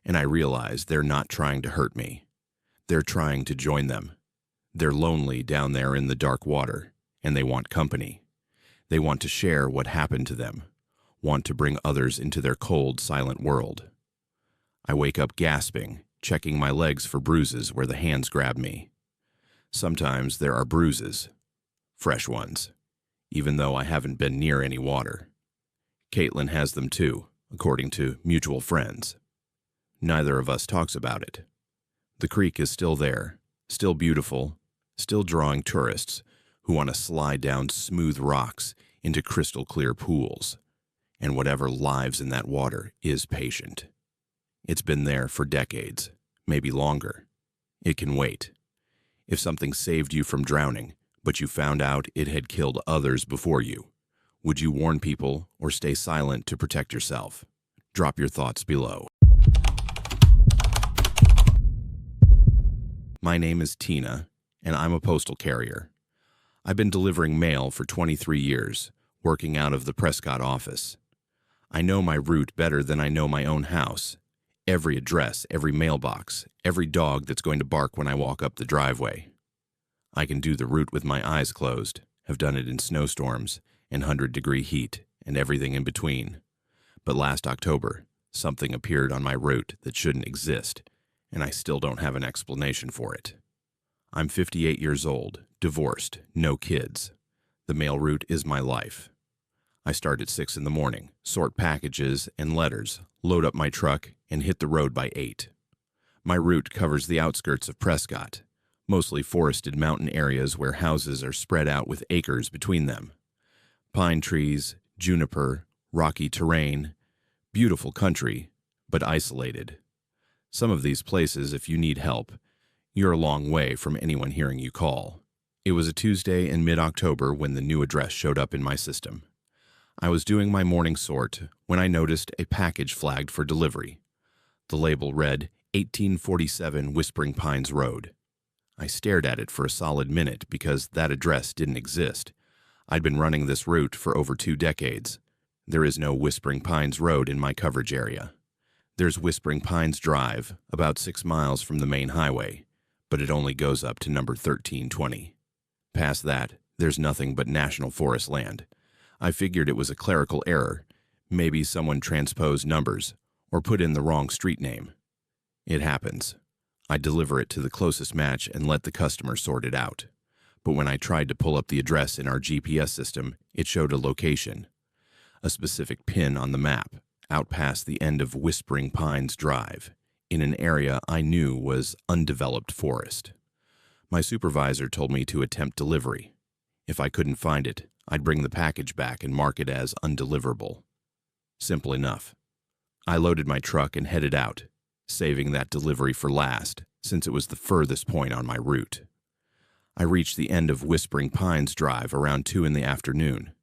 and I realize they're not trying to hurt me. They're trying to join them. They're lonely down there in the dark water, and they want company. They want to share what happened to them, want to bring others into their cold, silent world. I wake up gasping, checking my legs for bruises where the hands grab me. Sometimes there are bruises, fresh ones, even though I haven't been near any water. Caitlin has them too, according to mutual friends. Neither of us talks about it. The creek is still there, still beautiful, still drawing tourists who want to slide down smooth rocks into crystal clear pools. And whatever lives in that water is patient. It's been there for decades, maybe longer. It can wait. If something saved you from drowning, but you found out it had killed others before you, would you warn people or stay silent to protect yourself? Drop your thoughts below. My name is Tina, and I'm a postal carrier. I've been delivering mail for 23 years, working out of the Prescott office. I know my route better than I know my own house. Every address, every mailbox, every dog that's going to bark when I walk up the driveway. I can do the route with my eyes closed, have done it in snowstorms and 100-degree heat and everything in between. But last October, something appeared on my route that shouldn't exist, and I still don't have an explanation for it. I'm 58 years old, divorced, no kids. The mail route is my life. I start at 6 in the morning, sort packages and letters, load up my truck, and hit the road by 8. My route covers the outskirts of Prescott, mostly forested mountain areas where houses are spread out with acres between them. Pine trees, juniper, rocky terrain, beautiful country, but isolated. Some of these places, if you need help, you're a long way from anyone hearing you call. It was a Tuesday in mid-October when the new address showed up in my system. I was doing my morning sort when I noticed a package flagged for delivery. The label read 1847 Whispering Pines Road. I stared at it for a solid minute because that address didn't exist. I'd been running this route for over 2 decades. There is no Whispering Pines Road in my coverage area. There's Whispering Pines Drive, about 6 miles from the main highway, but it only goes up to number 1320. Past that, there's nothing but national forest land. I figured it was a clerical error. Maybe someone transposed numbers or put in the wrong street name. It happens. I deliver it to the closest match and let the customer sort it out. But when I tried to pull up the address in our GPS system, it showed a location, a specific pin on the map, out past the end of Whispering Pines Drive, in an area I knew was undeveloped forest. My supervisor told me to attempt delivery. If I couldn't find it, I'd bring the package back and mark it as undeliverable. Simple enough. I loaded my truck and headed out, saving that delivery for last, since it was the furthest point on my route. I reached the end of Whispering Pines Drive around 2 in the afternoon.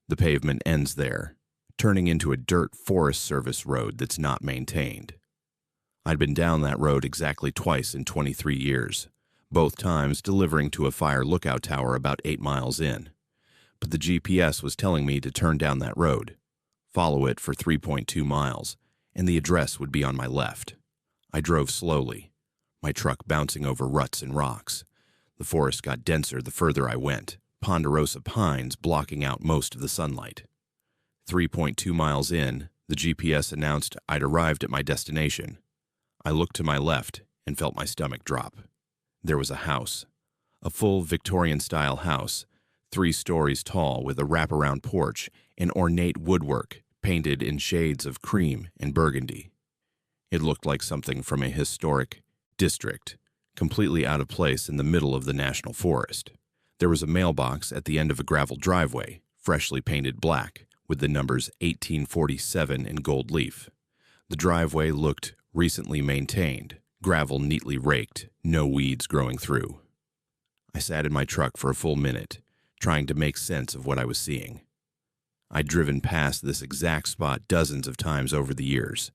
The pavement ends there, turning into a dirt Forest Service road that's not maintained. I'd been down that road exactly twice in 23 years, both times delivering to a fire lookout tower about 8 miles in. But the GPS was telling me to turn down that road, follow it for 3.2 miles, and the address would be on my left. I drove slowly, my truck bouncing over ruts and rocks. The forest got denser the further I went, ponderosa pines blocking out most of the sunlight. 3.2 miles in, the GPS announced I'd arrived at my destination. I looked to my left and felt my stomach drop. There was a house, a full Victorian-style house, 3 stories tall with a wraparound porch and ornate woodwork painted in shades of cream and burgundy. It looked like something from a historic district, completely out of place in the middle of the national forest. There was a mailbox at the end of a gravel driveway, freshly painted black, with the numbers 1847 in gold leaf. The driveway looked recently maintained, gravel neatly raked, no weeds growing through. I sat in my truck for a full minute, trying to make sense of what I was seeing. I'd driven past this exact spot dozens of times over the years.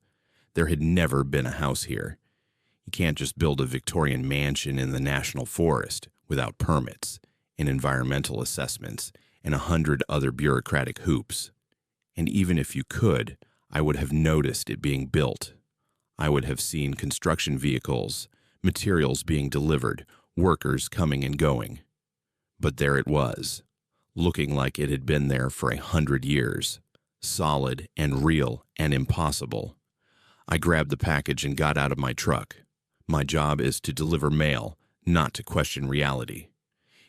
There had never been a house here. You can't just build a Victorian mansion in the national forest without permits and environmental assessments and 100 other bureaucratic hoops. And even if you could, I would have noticed it being built. I would have seen construction vehicles, materials being delivered, workers coming and going. But there it was, looking like it had been there for 100 years, solid and real and impossible. I grabbed the package and got out of my truck. My job is to deliver mail, not to question reality.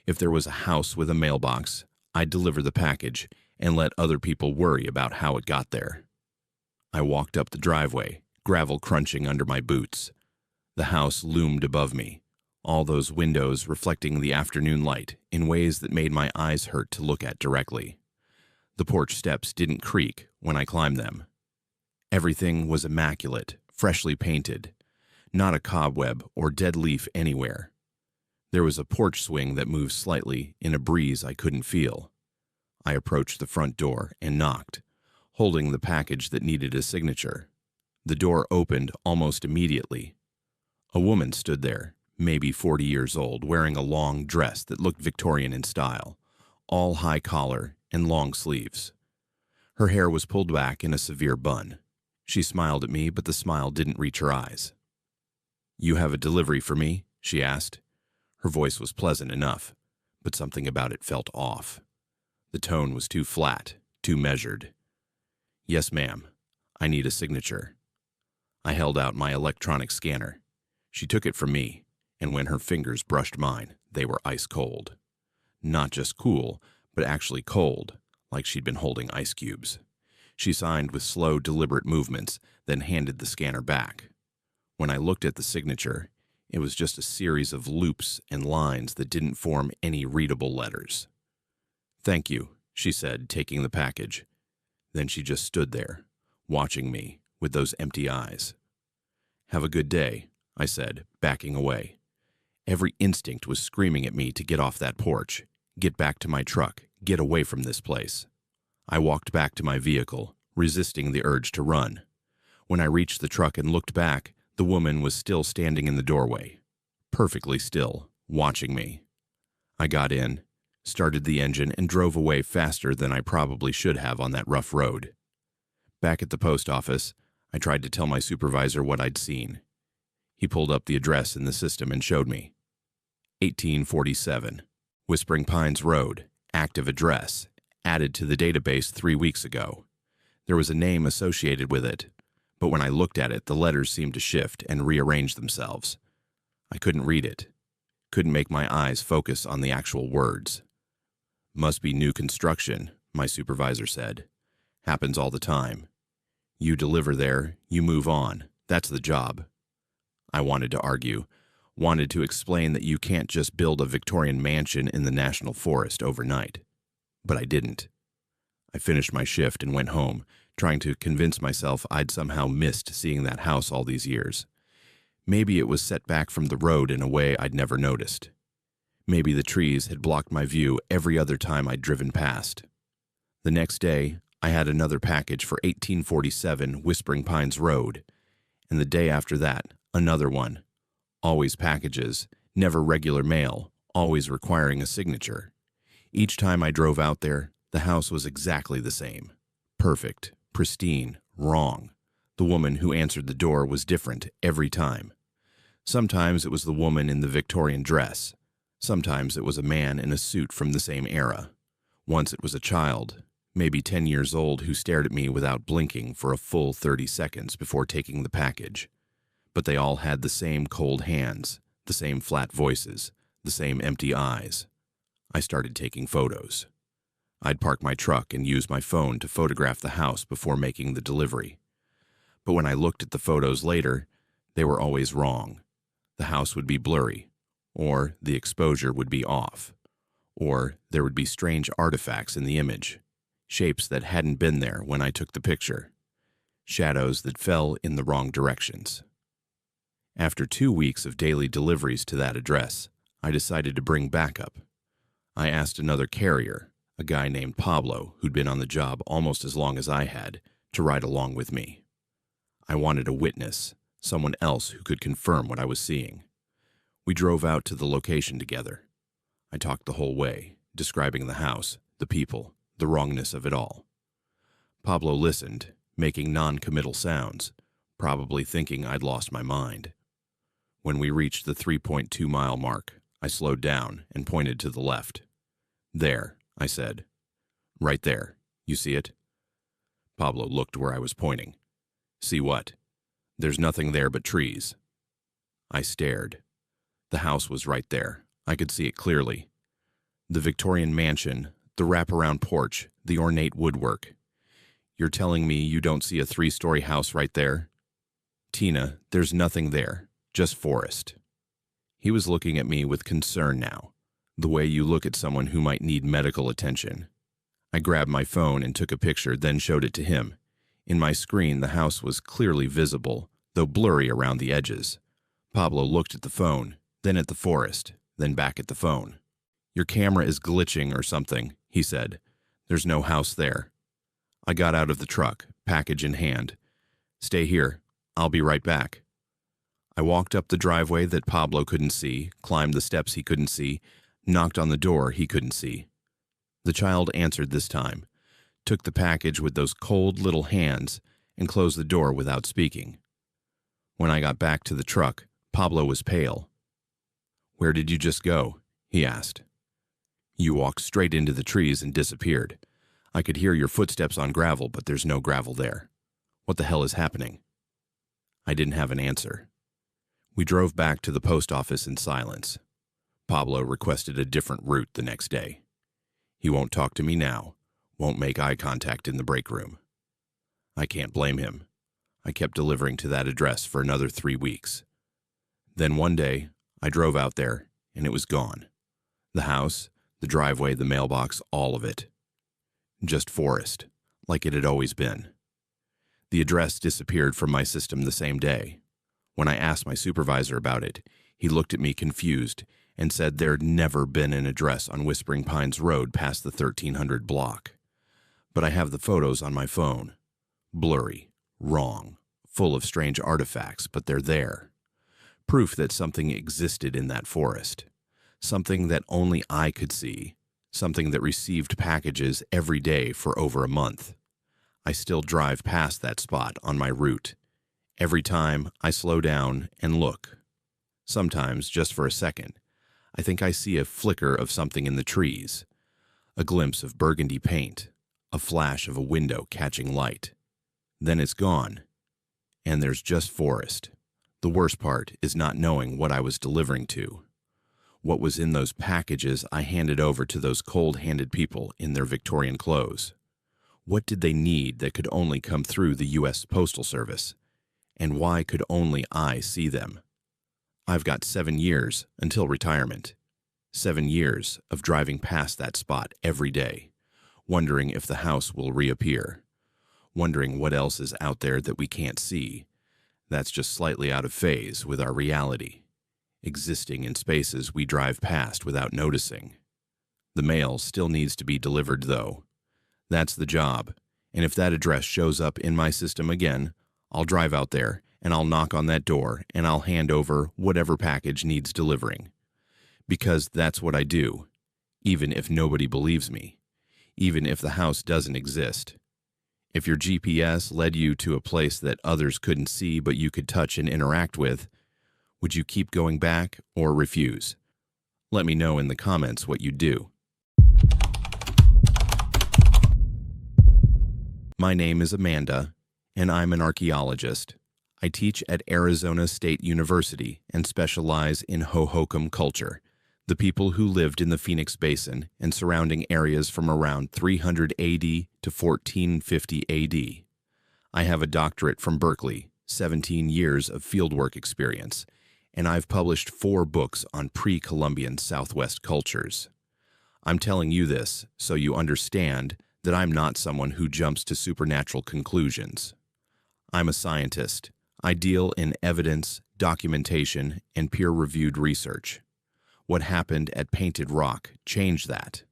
If there was a house with a mailbox, I'd deliver the package and let other people worry about how it got there. I walked up the driveway, gravel crunching under my boots. The house loomed above me, all those windows reflecting the afternoon light in ways that made my eyes hurt to look at directly. The porch steps didn't creak when I climbed them. Everything was immaculate, freshly painted, not a cobweb or dead leaf anywhere. There was a porch swing that moved slightly in a breeze I couldn't feel. I approached the front door and knocked, holding the package that needed a signature. The door opened almost immediately. A woman stood there, maybe 40 years old, wearing a long dress that looked Victorian in style, all high collar and long sleeves. Her hair was pulled back in a severe bun. She smiled at me, but the smile didn't reach her eyes. "You have a delivery for me?" she asked. Her voice was pleasant enough, but something about it felt off. The tone was too flat, too measured. "Yes, ma'am. I need a signature." I held out my electronic scanner. She took it from me, and when her fingers brushed mine, they were ice cold. Not just cool, but actually cold, like she'd been holding ice cubes. She signed with slow, deliberate movements, then handed the scanner back. When I looked at the signature, it was just a series of loops and lines that didn't form any readable letters. "Thank you," she said, taking the package. Then she just stood there, watching me with those empty eyes. "Have a good day," I said, backing away. Every instinct was screaming at me to get off that porch, get back to my truck, get away from this place. I walked back to my vehicle, resisting the urge to run. When I reached the truck and looked back, the woman was still standing in the doorway, perfectly still, watching me. I got in, started the engine, and drove away faster than I probably should have on that rough road. Back at the post office, I tried to tell my supervisor what I'd seen. He pulled up the address in the system and showed me. 1847, Whispering Pines Road, active address, added to the database 3 weeks ago. There was a name associated with it, but when I looked at it, the letters seemed to shift and rearrange themselves. I couldn't read it. Couldn't make my eyes focus on the actual words. Must be new construction, my supervisor said. Happens all the time. You deliver there, you move on. That's the job. I wanted to argue, wanted to explain that you can't just build a Victorian mansion in the National Forest overnight. But I didn't. I finished my shift and went home, trying to convince myself I'd somehow missed seeing that house all these years. Maybe it was set back from the road in a way I'd never noticed. Maybe the trees had blocked my view every other time I'd driven past. The next day, I had another package for 1847 Whispering Pines Road, and the day after that, another one. Always packages, never regular mail, always requiring a signature. Each time I drove out there, the house was exactly the same. Perfect, pristine, wrong. The woman who answered the door was different every time. Sometimes it was the woman in the Victorian dress. Sometimes it was a man in a suit from the same era. Once it was a child, maybe 10 years old, who stared at me without blinking for a full 30 seconds before taking the package. But they all had the same cold hands, the same flat voices, the same empty eyes. I started taking photos. I'd park my truck and use my phone to photograph the house before making the delivery. But when I looked at the photos later, they were always wrong. The house would be blurry, or the exposure would be off, or there would be strange artifacts in the image, shapes that hadn't been there when I took the picture, shadows that fell in the wrong directions. After 2 weeks of daily deliveries to that address, I decided to bring backup. I asked another carrier, a guy named Pablo, who'd been on the job almost as long as I had, to ride along with me. I wanted a witness, someone else who could confirm what I was seeing. We drove out to the location together. I talked the whole way, describing the house, the people, the wrongness of it all. Pablo listened, making non-committal sounds, probably thinking I'd lost my mind. When we reached the 3.2-mile mark, I slowed down and pointed to the left. There, I said. Right there. You see it? Pablo looked where I was pointing. See what? There's nothing there but trees. I stared. The house was right there. I could see it clearly. The Victorian mansion, the wraparound porch, the ornate woodwork. You're telling me you don't see a 3-story house right there? Tina, there's nothing there, just forest. He was looking at me with concern now, the way you look at someone who might need medical attention. I grabbed my phone and took a picture, then showed it to him. In my screen, the house was clearly visible, though blurry around the edges. Pablo looked at the phone, then at the forest, then back at the phone. Your camera is glitching or something, he said. There's no house there. I got out of the truck, package in hand. Stay here. I'll be right back. I walked up the driveway that Pablo couldn't see, climbed the steps he couldn't see, knocked on the door he couldn't see. The child answered this time, took the package with those cold little hands, and closed the door without speaking. When I got back to the truck, Pablo was pale. Where did you just go? He asked. You walked straight into the trees and disappeared. I could hear your footsteps on gravel, but there's no gravel there. What the hell is happening? I didn't have an answer. We drove back to the post office in silence. Pablo requested a different route the next day. He won't talk to me now, won't make eye contact in the break room. I can't blame him. I kept delivering to that address for another 3 weeks. Then one day, I drove out there, and it was gone. The house, the driveway, the mailbox, all of it. Just forest, like it had always been. The address disappeared from my system the same day. When I asked my supervisor about it, he looked at me confused and said there'd never been an address on Whispering Pines Road past the 1300 block. But I have the photos on my phone. Blurry, wrong, full of strange artifacts, but they're there. Proof that something existed in that forest. Something that only I could see. Something that received packages every day for over a month. I still drive past that spot on my route. Every time I slow down and look. Sometimes, just for a second, I think I see a flicker of something in the trees. A glimpse of burgundy paint, a flash of a window catching light. Then it's gone, and there's just forest. The worst part is not knowing what I was delivering to. What was in those packages I handed over to those cold-handed people in their Victorian clothes? What did they need that could only come through the U.S. Postal Service? And why could only I see them? I've got 7 years until retirement. 7 years of driving past that spot every day, wondering if the house will reappear, wondering what else is out there that we can't see, that's just slightly out of phase with our reality, existing in spaces we drive past without noticing. The mail still needs to be delivered, though. That's the job, and if that address shows up in my system again, I'll drive out there and I'll knock on that door and I'll hand over whatever package needs delivering. Because that's what I do, even if nobody believes me, even if the house doesn't exist. If your GPS led you to a place that others couldn't see but you could touch and interact with, would you keep going back or refuse? Let me know in the comments what you'd do. My name is Amanda, and I'm an archaeologist. I teach at Arizona State University and specialize in Hohokam culture, the people who lived in the Phoenix Basin and surrounding areas from around 300 AD to 1450 AD. I have a doctorate from Berkeley, 17 years of fieldwork experience, and I've published 4 books on pre-Columbian Southwest cultures. I'm telling you this so you understand that I'm not someone who jumps to supernatural conclusions. I'm a scientist. I deal in evidence, documentation, and peer-reviewed research. What happened at Painted Rock changed that.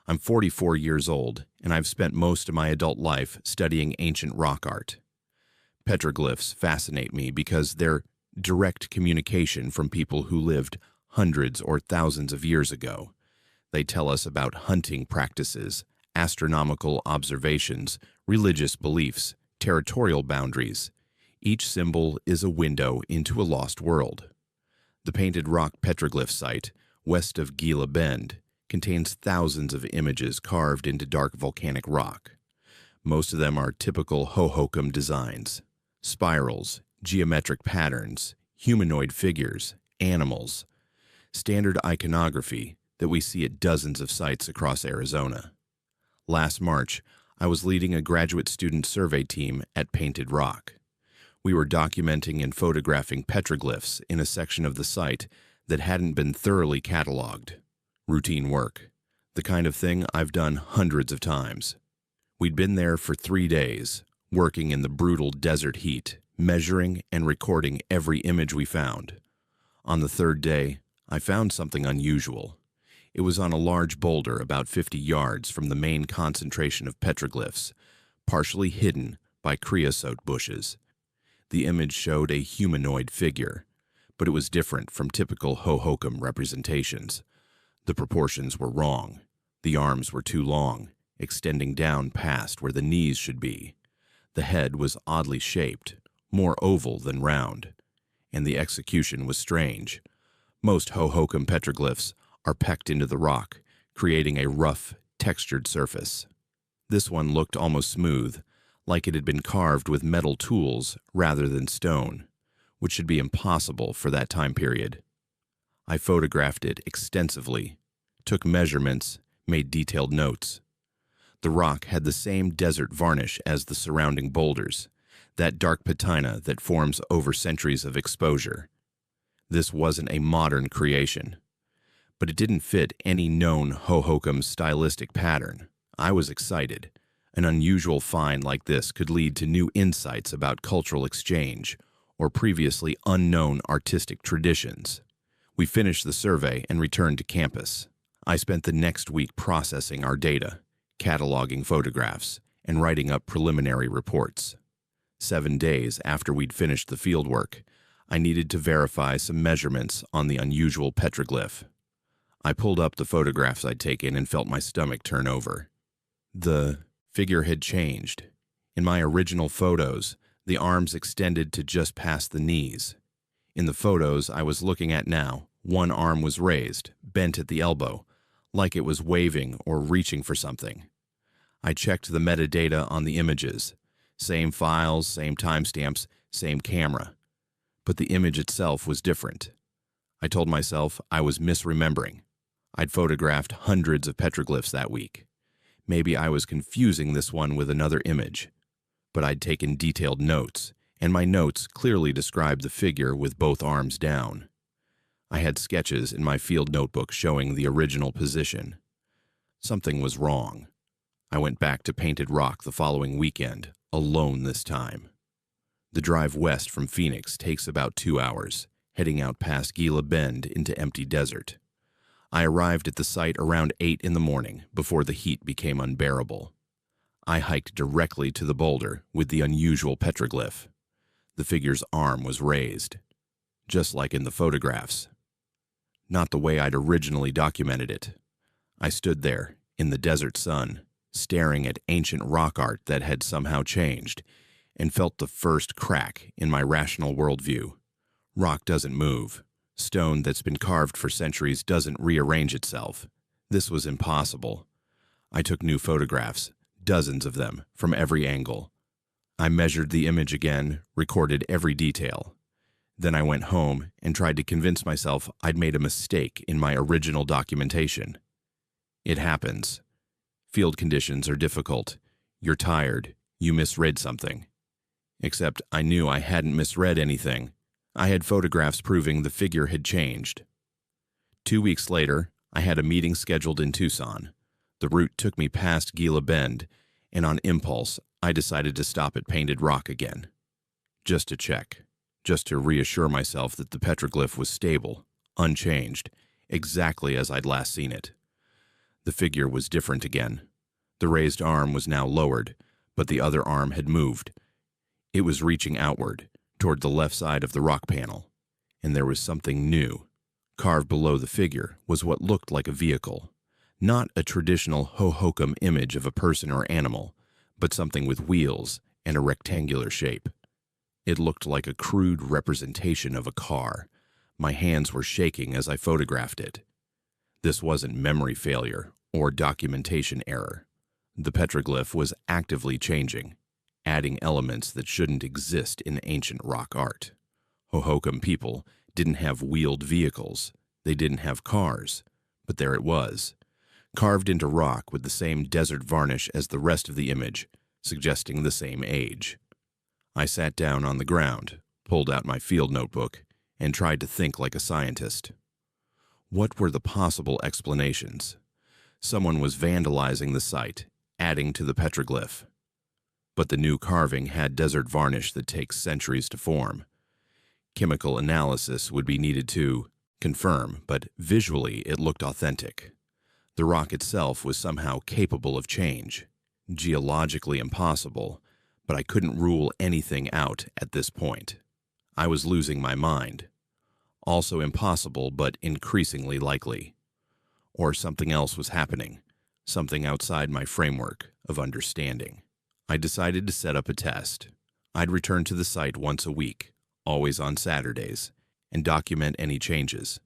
I'm 44 years old, and I've spent most of my adult life studying ancient rock art. Petroglyphs fascinate me because they're direct communication from people who lived hundreds or thousands of years ago. They tell us about hunting practices, astronomical observations, religious beliefs, territorial boundaries. Each symbol is a window into a lost world. The Painted Rock petroglyph site, west of Gila Bend, contains thousands of images carved into dark volcanic rock. Most of them are typical Hohokam designs: spirals, geometric patterns, humanoid figures, animals, standard iconography that we see at dozens of sites across Arizona. Last March, I was leading a graduate student survey team at Painted Rock. We were documenting and photographing petroglyphs in a section of the site that hadn't been thoroughly cataloged. Routine work, the kind of thing I've done hundreds of times. We'd been there for 3 days, working in the brutal desert heat, measuring and recording every image we found. On the 3rd day, I found something unusual. It was on a large boulder about 50 yards from the main concentration of petroglyphs, partially hidden by creosote bushes. The image showed a humanoid figure, but it was different from typical Hohokam representations. The proportions were wrong. The arms were too long, extending down past where the knees should be. The head was oddly shaped, more oval than round, and the execution was strange. Most Hohokam petroglyphs are pecked into the rock, creating a rough, textured surface. This one looked almost smooth, like it had been carved with metal tools rather than stone, which should be impossible for that time period. I photographed it extensively, took measurements, made detailed notes. The rock had the same desert varnish as the surrounding boulders, that dark patina that forms over centuries of exposure. This wasn't a modern creation, but it didn't fit any known Hohokam stylistic pattern. I was excited. An unusual find like this could lead to new insights about cultural exchange or previously unknown artistic traditions. We finished the survey and returned to campus. I spent the next week processing our data, cataloging photographs, and writing up preliminary reports. 7 days after we'd finished the fieldwork, I needed to verify some measurements on the unusual petroglyph. I pulled up the photographs I'd taken and felt my stomach turn over. The figure had changed. In my original photos, the arms extended to just past the knees. In the photos I was looking at now, one arm was raised, bent at the elbow, like it was waving or reaching for something. I checked the metadata on the images. Same files, same timestamps, same camera. But the image itself was different. I told myself I was misremembering. I'd photographed hundreds of petroglyphs that week. Maybe I was confusing this one with another image. But I'd taken detailed notes, and my notes clearly described the figure with both arms down. I had sketches in my field notebook showing the original position. Something was wrong. I went back to Painted Rock the following weekend, alone this time. The drive west from Phoenix takes about 2 hours, heading out past Gila Bend into empty desert. I arrived at the site around 8 in the morning before the heat became unbearable. I hiked directly to the boulder with the unusual petroglyph. The figure's arm was raised, just like in the photographs. Not the way I'd originally documented it. I stood there, in the desert sun, staring at ancient rock art that had somehow changed, and felt the first crack in my rational worldview. Rock doesn't move. Stone that's been carved for centuries doesn't rearrange itself. This was impossible. I took new photographs, dozens of them, from every angle. I measured the image again, recorded every detail. Then I went home and tried to convince myself I'd made a mistake in my original documentation. It happens. Field conditions are difficult. You're tired. You misread something. Except I knew I hadn't misread anything. I had photographs proving the figure had changed. 2 weeks later, I had a meeting scheduled in Tucson. The route took me past Gila Bend, and on impulse, I decided to stop at Painted Rock again. Just to check. Just to reassure myself that the petroglyph was stable, unchanged, exactly as I'd last seen it. The figure was different again. The raised arm was now lowered, but the other arm had moved. It was reaching outward, toward the left side of the rock panel, and there was something new. Carved below the figure was what looked like a vehicle. Not a traditional Hohokam image of a person or animal, but something with wheels and a rectangular shape. It looked like a crude representation of a car. My hands were shaking as I photographed it. This wasn't memory failure or documentation error. The petroglyph was actively changing, adding elements that shouldn't exist in ancient rock art. Hohokam people didn't have wheeled vehicles. They didn't have cars. But there it was, carved into rock with the same desert varnish as the rest of the image, suggesting the same age. I sat down on the ground, pulled out my field notebook, and tried to think like a scientist. What were the possible explanations? Someone was vandalizing the site, adding to the petroglyph. But the new carving had desert varnish that takes centuries to form. Chemical analysis would be needed to confirm, but visually it looked authentic. The rock itself was somehow capable of change. Geologically impossible, but I couldn't rule anything out at this point. I was losing my mind. Also impossible, but increasingly likely. Or something else was happening, something outside my framework of understanding. I decided to set up a test. I'd return to the site once a week, always on Saturdays, and document any changes.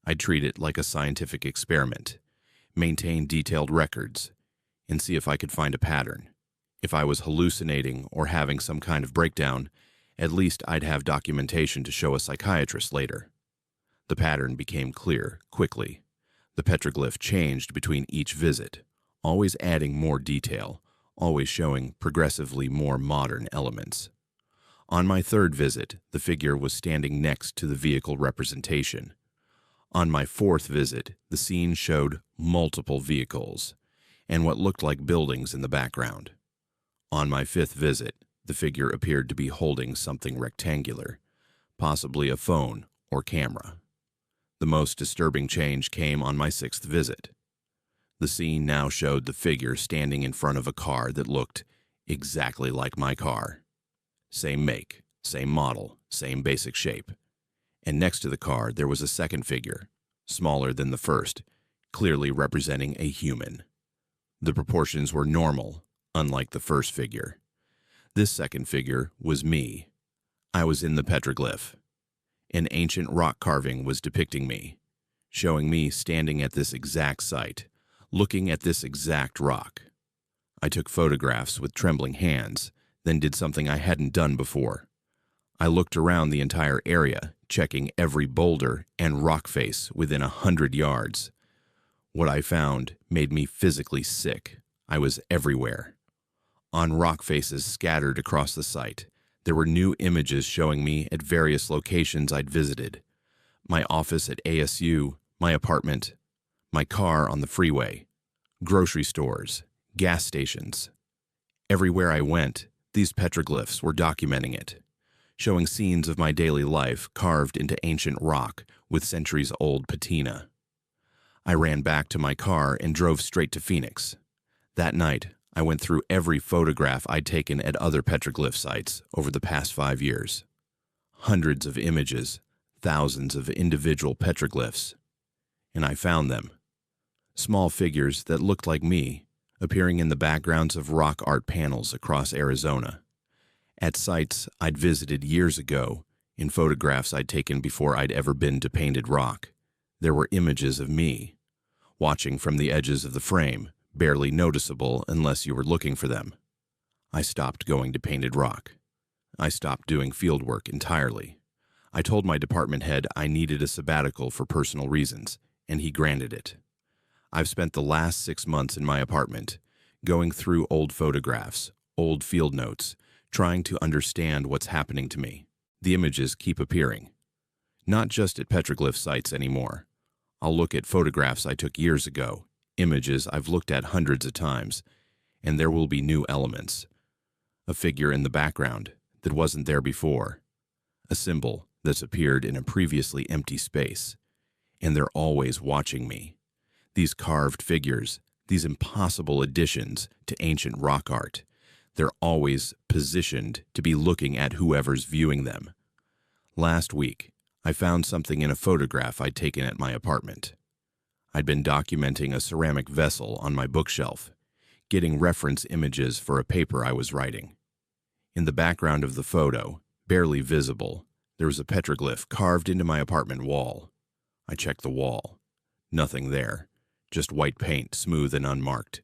I'd treat it like a scientific experiment, maintain detailed records, and see if I could find a pattern. If I was hallucinating or having some kind of breakdown, at least I'd have documentation to show a psychiatrist later. The pattern became clear quickly. The petroglyph changed between each visit, always adding more detail, always showing progressively more modern elements. On my third visit, the figure was standing next to the vehicle representation. On my fourth visit, the scene showed multiple vehicles and what looked like buildings in the background. On my fifth visit, the figure appeared to be holding something rectangular, possibly a phone or camera. The most disturbing change came on my sixth visit. The scene now showed the figure standing in front of a car that looked exactly like my car. Same make, same model, same basic shape. And next to the car there was a second figure, smaller than the first, clearly representing a human. The proportions were normal, unlike the first figure. This second figure was me. I was in the petroglyph. An ancient rock carving was depicting me, showing me standing at this exact site, looking at this exact rock. I took photographs with trembling hands, then did something I hadn't done before. I looked around the entire area, checking every boulder and rock face within 100 yards. What I found made me physically sick. I was everywhere. On rock faces scattered across the site, there were new images showing me at various locations I'd visited. My office at ASU, my apartment, my car on the freeway, grocery stores, gas stations. Everywhere I went, these petroglyphs were documenting it, showing scenes of my daily life carved into ancient rock with centuries-old patina. I ran back to my car and drove straight to Phoenix. That night, I went through every photograph I'd taken at other petroglyph sites over the past 5 years. Hundreds of images, thousands of individual petroglyphs. And I found them. Small figures that looked like me, appearing in the backgrounds of rock art panels across Arizona. At sites I'd visited years ago, in photographs I'd taken before I'd ever been to Painted Rock, there were images of me, watching from the edges of the frame, barely noticeable unless you were looking for them. I stopped going to Painted Rock. I stopped doing field work entirely. I told my department head I needed a sabbatical for personal reasons, and he granted it. I've spent the last 6 months in my apartment, going through old photographs, old field notes, trying to understand what's happening to me. The images keep appearing. Not just at petroglyph sites anymore. I'll look at photographs I took years ago, images I've looked at hundreds of times, and there will be new elements. A figure in the background that wasn't there before. A symbol that's appeared in a previously empty space. And they're always watching me. These carved figures, these impossible additions to ancient rock art, they're always positioned to be looking at whoever's viewing them. Last week, I found something in a photograph I'd taken at my apartment. I'd been documenting a ceramic vessel on my bookshelf, getting reference images for a paper I was writing. In the background of the photo, barely visible, there was a petroglyph carved into my apartment wall. I checked the wall. Nothing there, just white paint, smooth and unmarked.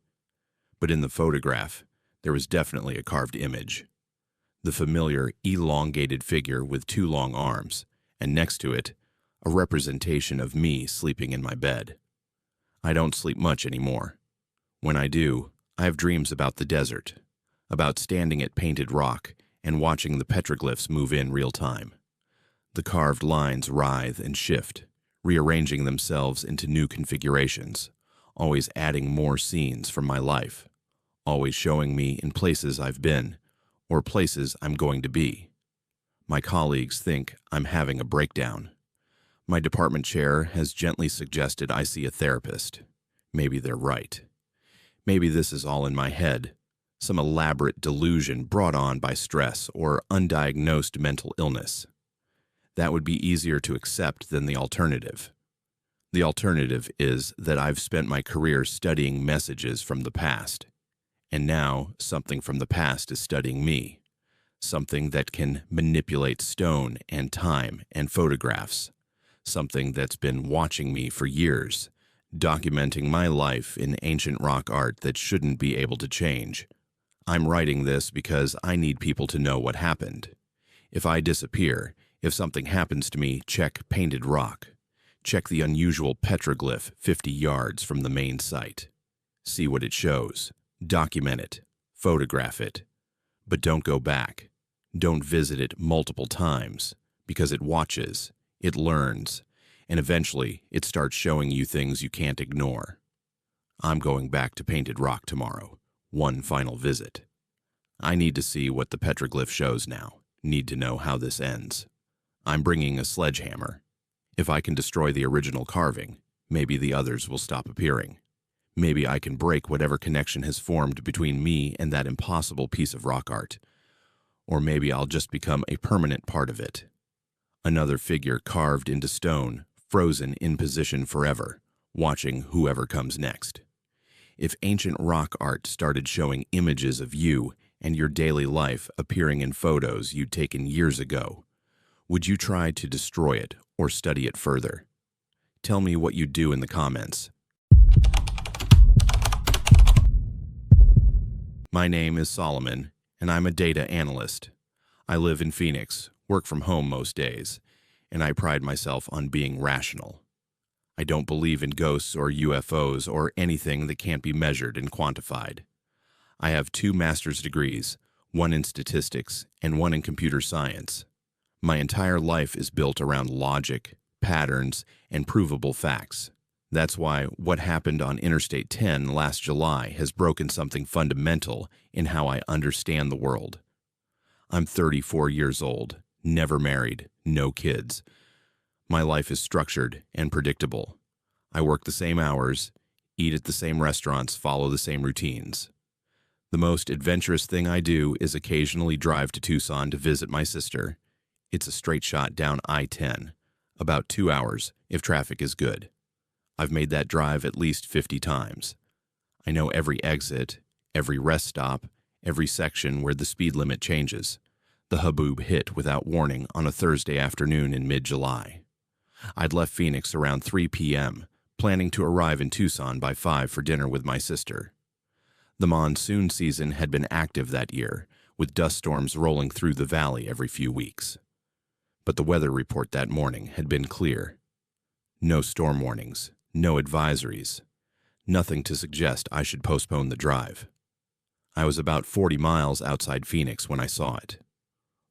But in the photograph, there was definitely a carved image. The familiar, elongated figure with 2 long arms, and next to it, a representation of me sleeping in my bed. I don't sleep much anymore. When I do, I have dreams about the desert, about standing at Painted Rock and watching the petroglyphs move in real time. The carved lines writhe and shift, rearranging themselves into new configurations, always adding more scenes from my life, always showing me in places I've been or places I'm going to be. My colleagues think I'm having a breakdown. My department chair has gently suggested I see a therapist. Maybe they're right. Maybe this is all in my head, some elaborate delusion brought on by stress or undiagnosed mental illness. That would be easier to accept than the alternative. The alternative is that I've spent my career studying messages from the past, and now something from the past is studying me, something that can manipulate stone and time and photographs, something that's been watching me for years, documenting my life in ancient rock art that shouldn't be able to change. I'm writing this because I need people to know what happened. If I disappear, if something happens to me, check Painted Rock. Check the unusual petroglyph 50 yards from the main site. See what it shows. Document it. Photograph it. But don't go back. Don't visit it multiple times, because it watches, it learns, and eventually it starts showing you things you can't ignore. I'm going back to Painted Rock tomorrow. One final visit. I need to see what the petroglyph shows now. Need to know how this ends. I'm bringing a sledgehammer. If I can destroy the original carving, maybe the others will stop appearing. Maybe I can break whatever connection has formed between me and that impossible piece of rock art. Or maybe I'll just become a permanent part of it. Another figure carved into stone, frozen in position forever, watching whoever comes next. If ancient rock art started showing images of you and your daily life appearing in photos you'd taken years ago, would you try to destroy it or study it further? Tell me what you do in the comments. My name is Solomon, and I'm a data analyst. I live in Phoenix, work from home most days, and I pride myself on being rational. I don't believe in ghosts or UFOs or anything that can't be measured and quantified. I have 2 master's degrees, one in statistics and one in computer science. My entire life is built around logic, patterns, and provable facts. That's why what happened on Interstate 10 last July has broken something fundamental in how I understand the world. I'm 34 years old, never married, no kids. My life is structured and predictable. I work the same hours, eat at the same restaurants, follow the same routines. The most adventurous thing I do is occasionally drive to Tucson to visit my sister. It's a straight shot down I-10, about 2 hours if traffic is good. I've made that drive at least 50 times. I know every exit, every rest stop, every section where the speed limit changes. The haboob hit without warning on a Thursday afternoon in mid-July. I'd left Phoenix around 3 p.m., planning to arrive in Tucson by 5 for dinner with my sister. The monsoon season had been active that year, with dust storms rolling through the valley every few weeks. But the weather report that morning had been clear. No storm warnings, no advisories, nothing to suggest I should postpone the drive. I was about 40 miles outside Phoenix when I saw it.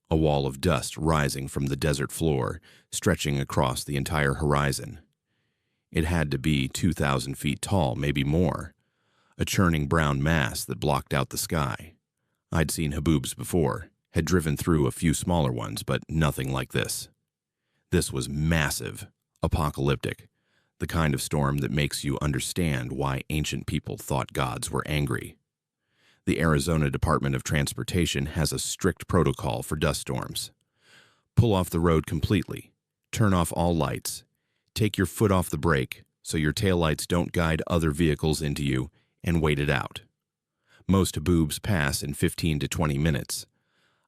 A wall of dust rising from the desert floor, stretching across the entire horizon. It had to be 2,000 feet tall, maybe more. A churning brown mass that blocked out the sky. I'd seen haboobs before, had driven through a few smaller ones, but nothing like this. This was massive, apocalyptic, the kind of storm that makes you understand why ancient people thought gods were angry. The Arizona Department of Transportation has a strict protocol for dust storms. Pull off the road completely, turn off all lights, take your foot off the brake so your taillights don't guide other vehicles into you, and wait it out. Most haboobs pass in 15 to 20 minutes.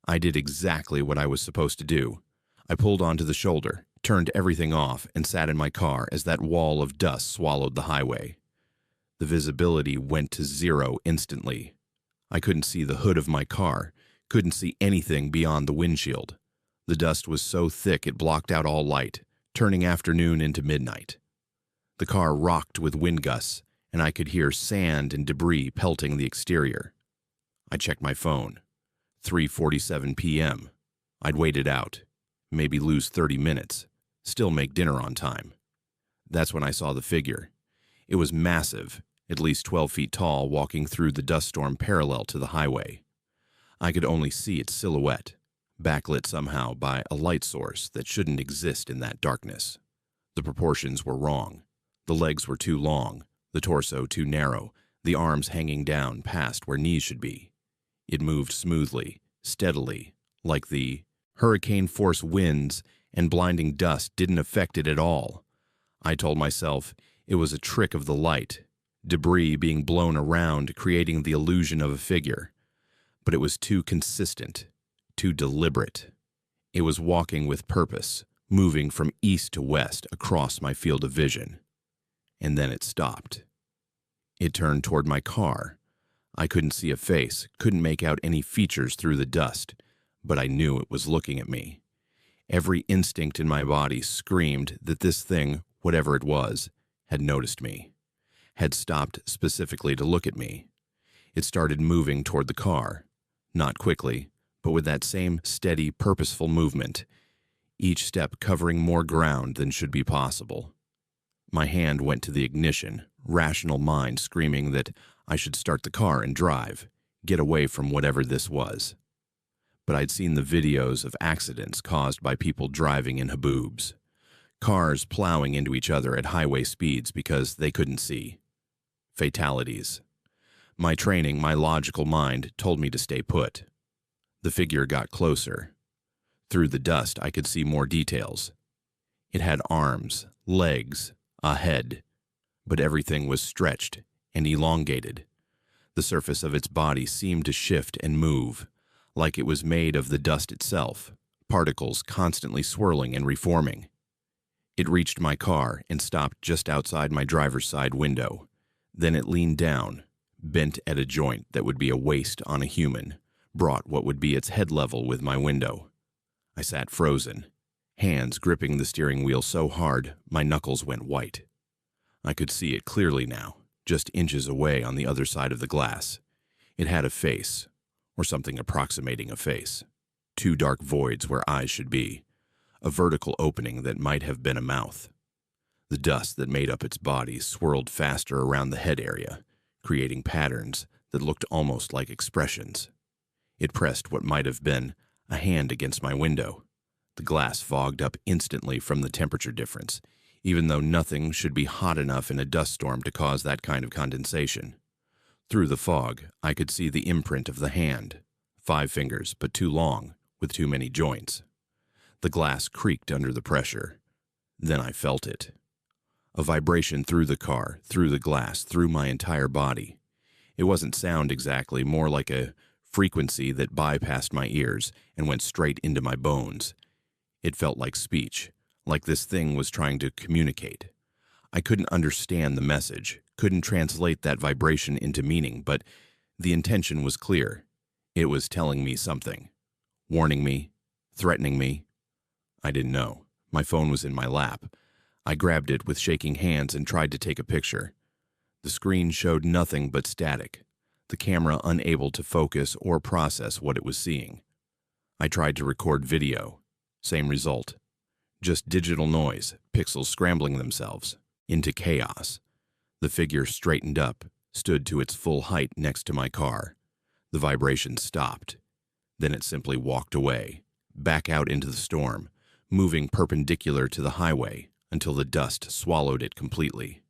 I did exactly what I was supposed to do. I pulled onto the shoulder, turned everything off, and sat in my car as that wall of dust swallowed the highway. The visibility went to 0 instantly. I couldn't see the hood of my car, couldn't see anything beyond the windshield. The dust was so thick it blocked out all light, turning afternoon into midnight. The car rocked with wind gusts, and I could hear sand and debris pelting the exterior. I checked my phone. 3:47 p.m. I'd wait it out, maybe lose 30 minutes, still make dinner on time. That's when I saw the figure. It was massive, at least 12 feet tall, walking through the dust storm parallel to the highway. I could only see its silhouette, backlit somehow by a light source that shouldn't exist in that darkness. The proportions were wrong. The legs were too long, the torso too narrow, the arms hanging down past where knees should be. It moved smoothly, steadily, like the hurricane-force winds and blinding dust didn't affect it at all. I told myself it was a trick of the light, debris being blown around, creating the illusion of a figure. But it was too consistent, too deliberate. It was walking with purpose, moving from east to west across my field of vision. And then it stopped. It turned toward my car. I couldn't see a face, couldn't make out any features through the dust, but I knew it was looking at me. Every instinct in my body screamed that this thing, whatever it was, had noticed me, had stopped specifically to look at me. It started moving toward the car, not quickly, but with that same steady, purposeful movement, each step covering more ground than should be possible. My hand went to the ignition, rational mind screaming that I should start the car and drive, get away from whatever this was. But I'd seen the videos of accidents caused by people driving in haboobs, cars plowing into each other at highway speeds because they couldn't see. Fatalities. My training, my logical mind, told me to stay put. The figure got closer. Through the dust, I could see more details. It had arms, legs, a head, but everything was stretched and elongated. The surface of its body seemed to shift and move, like it was made of the dust itself, particles constantly swirling and reforming. It reached my car and stopped just outside my driver's side window. Then it leaned down, bent at a joint that would be a waist on a human, brought what would be its head level with my window. I sat frozen, hands gripping the steering wheel so hard my knuckles went white. I could see it clearly now, just inches away on the other side of the glass. It had a face, or something approximating a face. Two dark voids where eyes should be. A vertical opening that might have been a mouth. The dust that made up its body swirled faster around the head area, creating patterns that looked almost like expressions. It pressed what might have been a hand against my window. The glass fogged up instantly from the temperature difference, even though nothing should be hot enough in a dust storm to cause that kind of condensation. Through the fog, I could see the imprint of the hand, 5 fingers, but too long, with too many joints. The glass creaked under the pressure. Then I felt it. A vibration through the car, through the glass, through my entire body. It wasn't sound exactly, more like a frequency that bypassed my ears and went straight into my bones. It felt like speech, like this thing was trying to communicate. I couldn't understand the message, couldn't translate that vibration into meaning, but the intention was clear. It was telling me something. Warning me, threatening me. I didn't know. My phone was in my lap. I grabbed it with shaking hands and tried to take a picture. The screen showed nothing but static, the camera unable to focus or process what it was seeing. I tried to record video. Same result. Just digital noise, pixels scrambling themselves into chaos. The figure straightened up, stood to its full height next to my car. The vibration stopped. Then it simply walked away, back out into the storm, moving perpendicular to the highway until the dust swallowed it completely.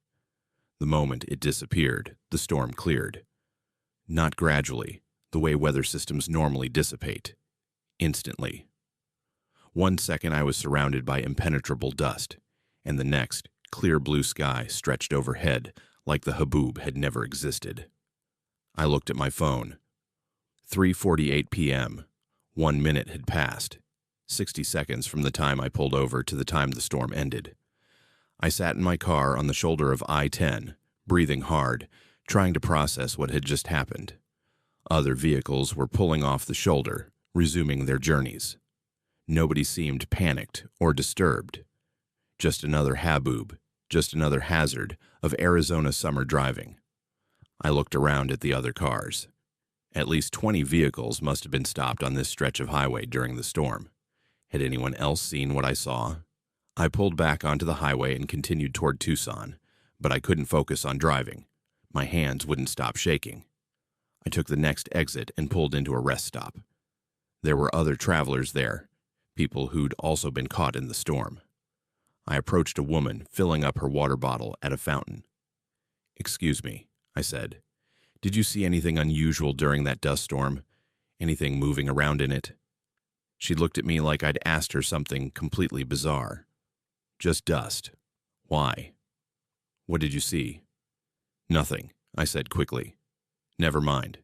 The moment it disappeared, the storm cleared. Not gradually, the way weather systems normally dissipate. Instantly. 1 second I was surrounded by impenetrable dust, and the next, clear blue sky stretched overhead like the haboob had never existed. I looked at my phone. 3:48 p.m. 1 minute had passed. 60 seconds from the time I pulled over to the time the storm ended. I sat in my car on the shoulder of I-10, breathing hard, trying to process what had just happened. Other vehicles were pulling off the shoulder, resuming their journeys. Nobody seemed panicked or disturbed. Just another haboob, just another hazard of Arizona summer driving. I looked around at the other cars. At least 20 vehicles must have been stopped on this stretch of highway during the storm. Had anyone else seen what I saw? I pulled back onto the highway and continued toward Tucson, but I couldn't focus on driving. My hands wouldn't stop shaking. I took the next exit and pulled into a rest stop. There were other travelers there, people who'd also been caught in the storm. I approached a woman filling up her water bottle at a fountain. "Excuse me," I said. "Did you see anything unusual during that dust storm? Anything moving around in it?" She looked at me like I'd asked her something completely bizarre. "Just dust. Why?" "What did you see?" "Nothing," I said quickly. "Never mind."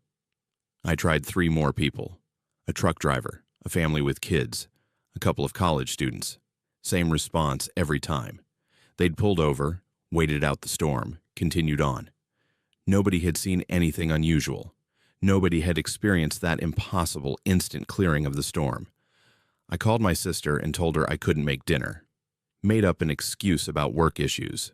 I tried 3 more people. A truck driver, a family with kids, a couple of college students. Same response every time. They'd pulled over, waited out the storm, continued on. Nobody had seen anything unusual. Nobody had experienced that impossible instant clearing of the storm. I called my sister and told her I couldn't make dinner. Made up an excuse about work issues.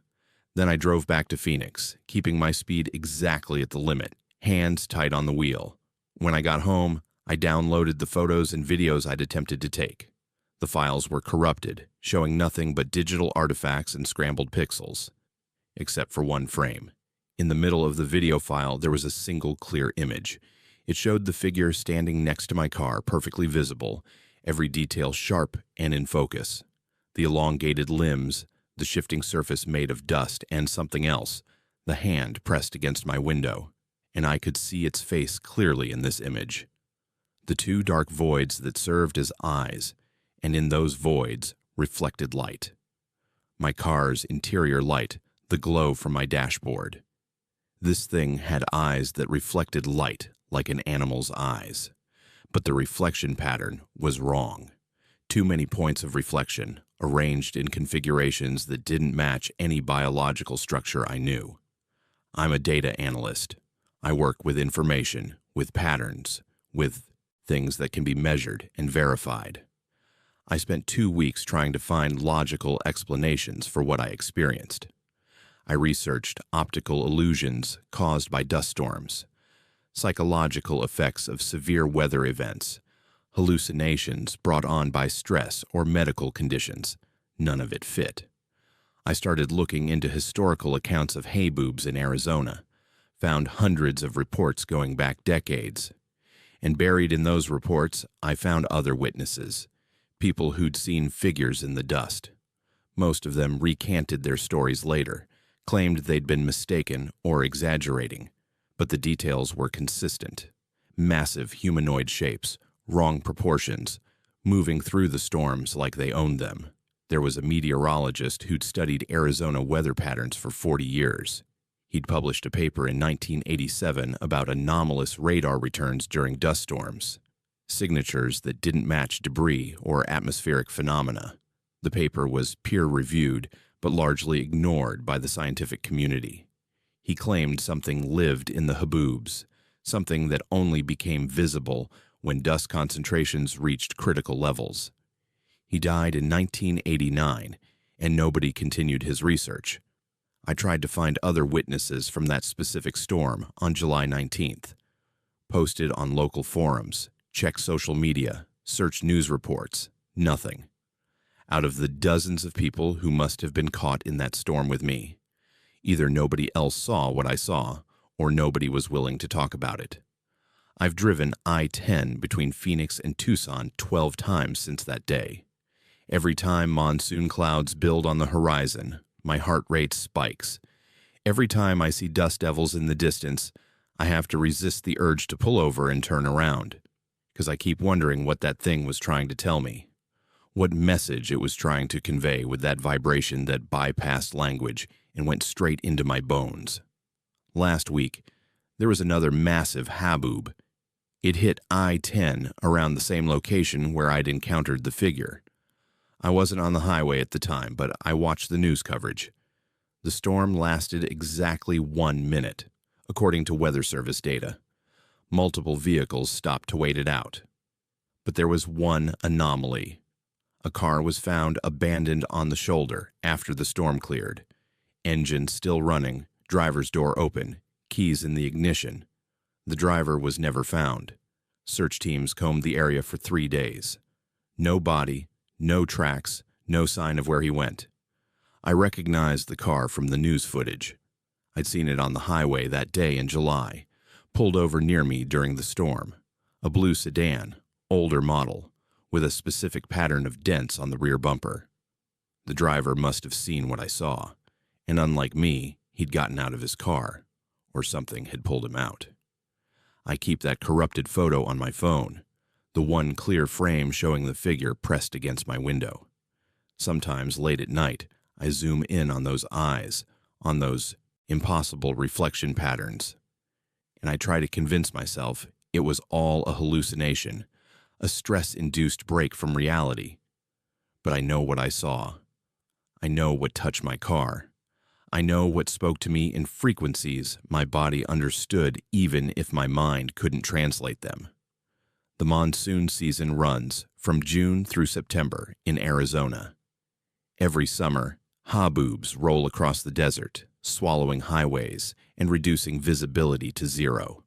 Then I drove back to Phoenix, keeping my speed exactly at the limit, hands tight on the wheel. When I got home, I downloaded the photos and videos I'd attempted to take. The files were corrupted, showing nothing but digital artifacts and scrambled pixels. Except for one frame. In the middle of the video file, there was a single clear image. It showed the figure standing next to my car, perfectly visible, every detail sharp and in focus. The elongated limbs, the shifting surface made of dust, and something else, the hand pressed against my window, and I could see its face clearly in this image. The 2 dark voids that served as eyes, and in those voids reflected light. My car's interior light, the glow from my dashboard. This thing had eyes that reflected light like an animal's eyes. But the reflection pattern was wrong. Too many points of reflection, arranged in configurations that didn't match any biological structure I knew. I'm a data analyst. I work with information, with patterns, with things that can be measured and verified. I spent 2 weeks trying to find logical explanations for what I experienced. I researched optical illusions caused by dust storms, psychological effects of severe weather events, hallucinations brought on by stress or medical conditions. None of it fit. I started looking into historical accounts of hay boobs in Arizona, found hundreds of reports going back decades. And buried in those reports, I found other witnesses, people who'd seen figures in the dust. Most of them recanted their stories later, claimed they'd been mistaken or exaggerating, but the details were consistent. Massive humanoid shapes, wrong proportions, moving through the storms like they owned them. There was a meteorologist who'd studied Arizona weather patterns for 40 years. He'd published a paper in 1987 about anomalous radar returns during dust storms, signatures that didn't match debris or atmospheric phenomena. The paper was peer-reviewed, but largely ignored by the scientific community. He claimed something lived in the haboobs, something that only became visible when dust concentrations reached critical levels. He died in 1989, and nobody continued his research. I tried to find other witnesses from that specific storm on July 19th. Posted on local forums, checked social media, searched news reports. Nothing. Out of the dozens of people who must have been caught in that storm with me, either nobody else saw what I saw, or nobody was willing to talk about it. I've driven I-10 between Phoenix and Tucson 12 times since that day. Every time monsoon clouds build on the horizon, my heart rate spikes. Every time I see dust devils in the distance, I have to resist the urge to pull over and turn around, because I keep wondering what that thing was trying to tell me, what message it was trying to convey with that vibration that bypassed language and went straight into my bones. Last week, there was another massive haboob. It hit I-10 around the same location where I'd encountered the figure. I wasn't on the highway at the time, but I watched the news coverage. The storm lasted exactly 1 minute, according to Weather Service data. Multiple vehicles stopped to wait it out. But there was one anomaly. A car was found abandoned on the shoulder after the storm cleared. Engine still running, driver's door open, keys in the ignition. The driver was never found. Search teams combed the area for 3 days. No body, no tracks, no sign of where he went. I recognized the car from the news footage. I'd seen it on the highway that day in July, pulled over near me during the storm. A blue sedan, older model, with a specific pattern of dents on the rear bumper. The driver must have seen what I saw, and unlike me, he'd gotten out of his car, or something had pulled him out. I keep that corrupted photo on my phone, the one clear frame showing the figure pressed against my window. Sometimes late at night, I zoom in on those eyes, on those impossible reflection patterns, and I try to convince myself it was all a hallucination, a stress-induced break from reality. But I know what I saw. I know what touched my car. I know what spoke to me in frequencies my body understood even if my mind couldn't translate them. The monsoon season runs from June through September in Arizona. Every summer, haboobs roll across the desert, swallowing highways and reducing visibility to zero.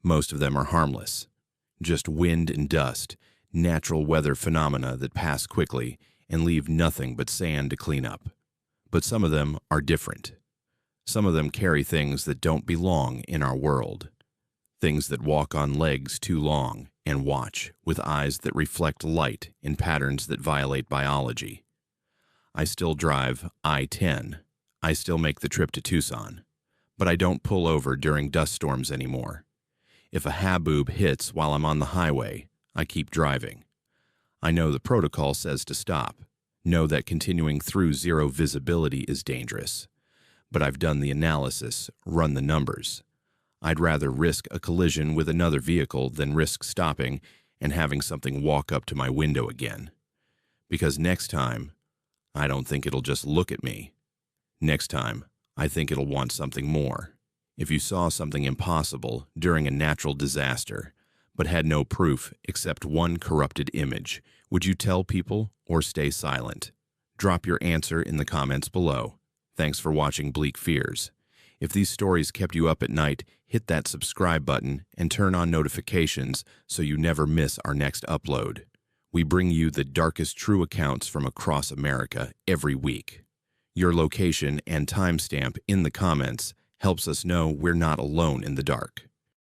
Most of them are harmless, just wind and dust, natural weather phenomena that pass quickly and leave nothing but sand to clean up. But some of them are different. Some of them carry things that don't belong in our world. Things that walk on legs too long and watch with eyes that reflect light in patterns that violate biology. I still drive I-10. I still make the trip to Tucson. But I don't pull over during dust storms anymore. If a haboob hits while I'm on the highway, I keep driving. I know the protocol says to stop. Know that continuing through zero visibility is dangerous. But I've done the analysis, run the numbers. I'd rather risk a collision with another vehicle than risk stopping and having something walk up to my window again. Because next time, I don't think it'll just look at me. Next time, I think it'll want something more. If you saw something impossible during a natural disaster, but had no proof except one corrupted image, would you tell people or stay silent? Drop your answer in the comments below. Thanks for watching Bleak Fears. If these stories kept you up at night, hit that subscribe button and turn on notifications so you never miss our next upload. We bring you the darkest true accounts from across America every week. Your location and timestamp in the comments helps us know we're not alone in the dark.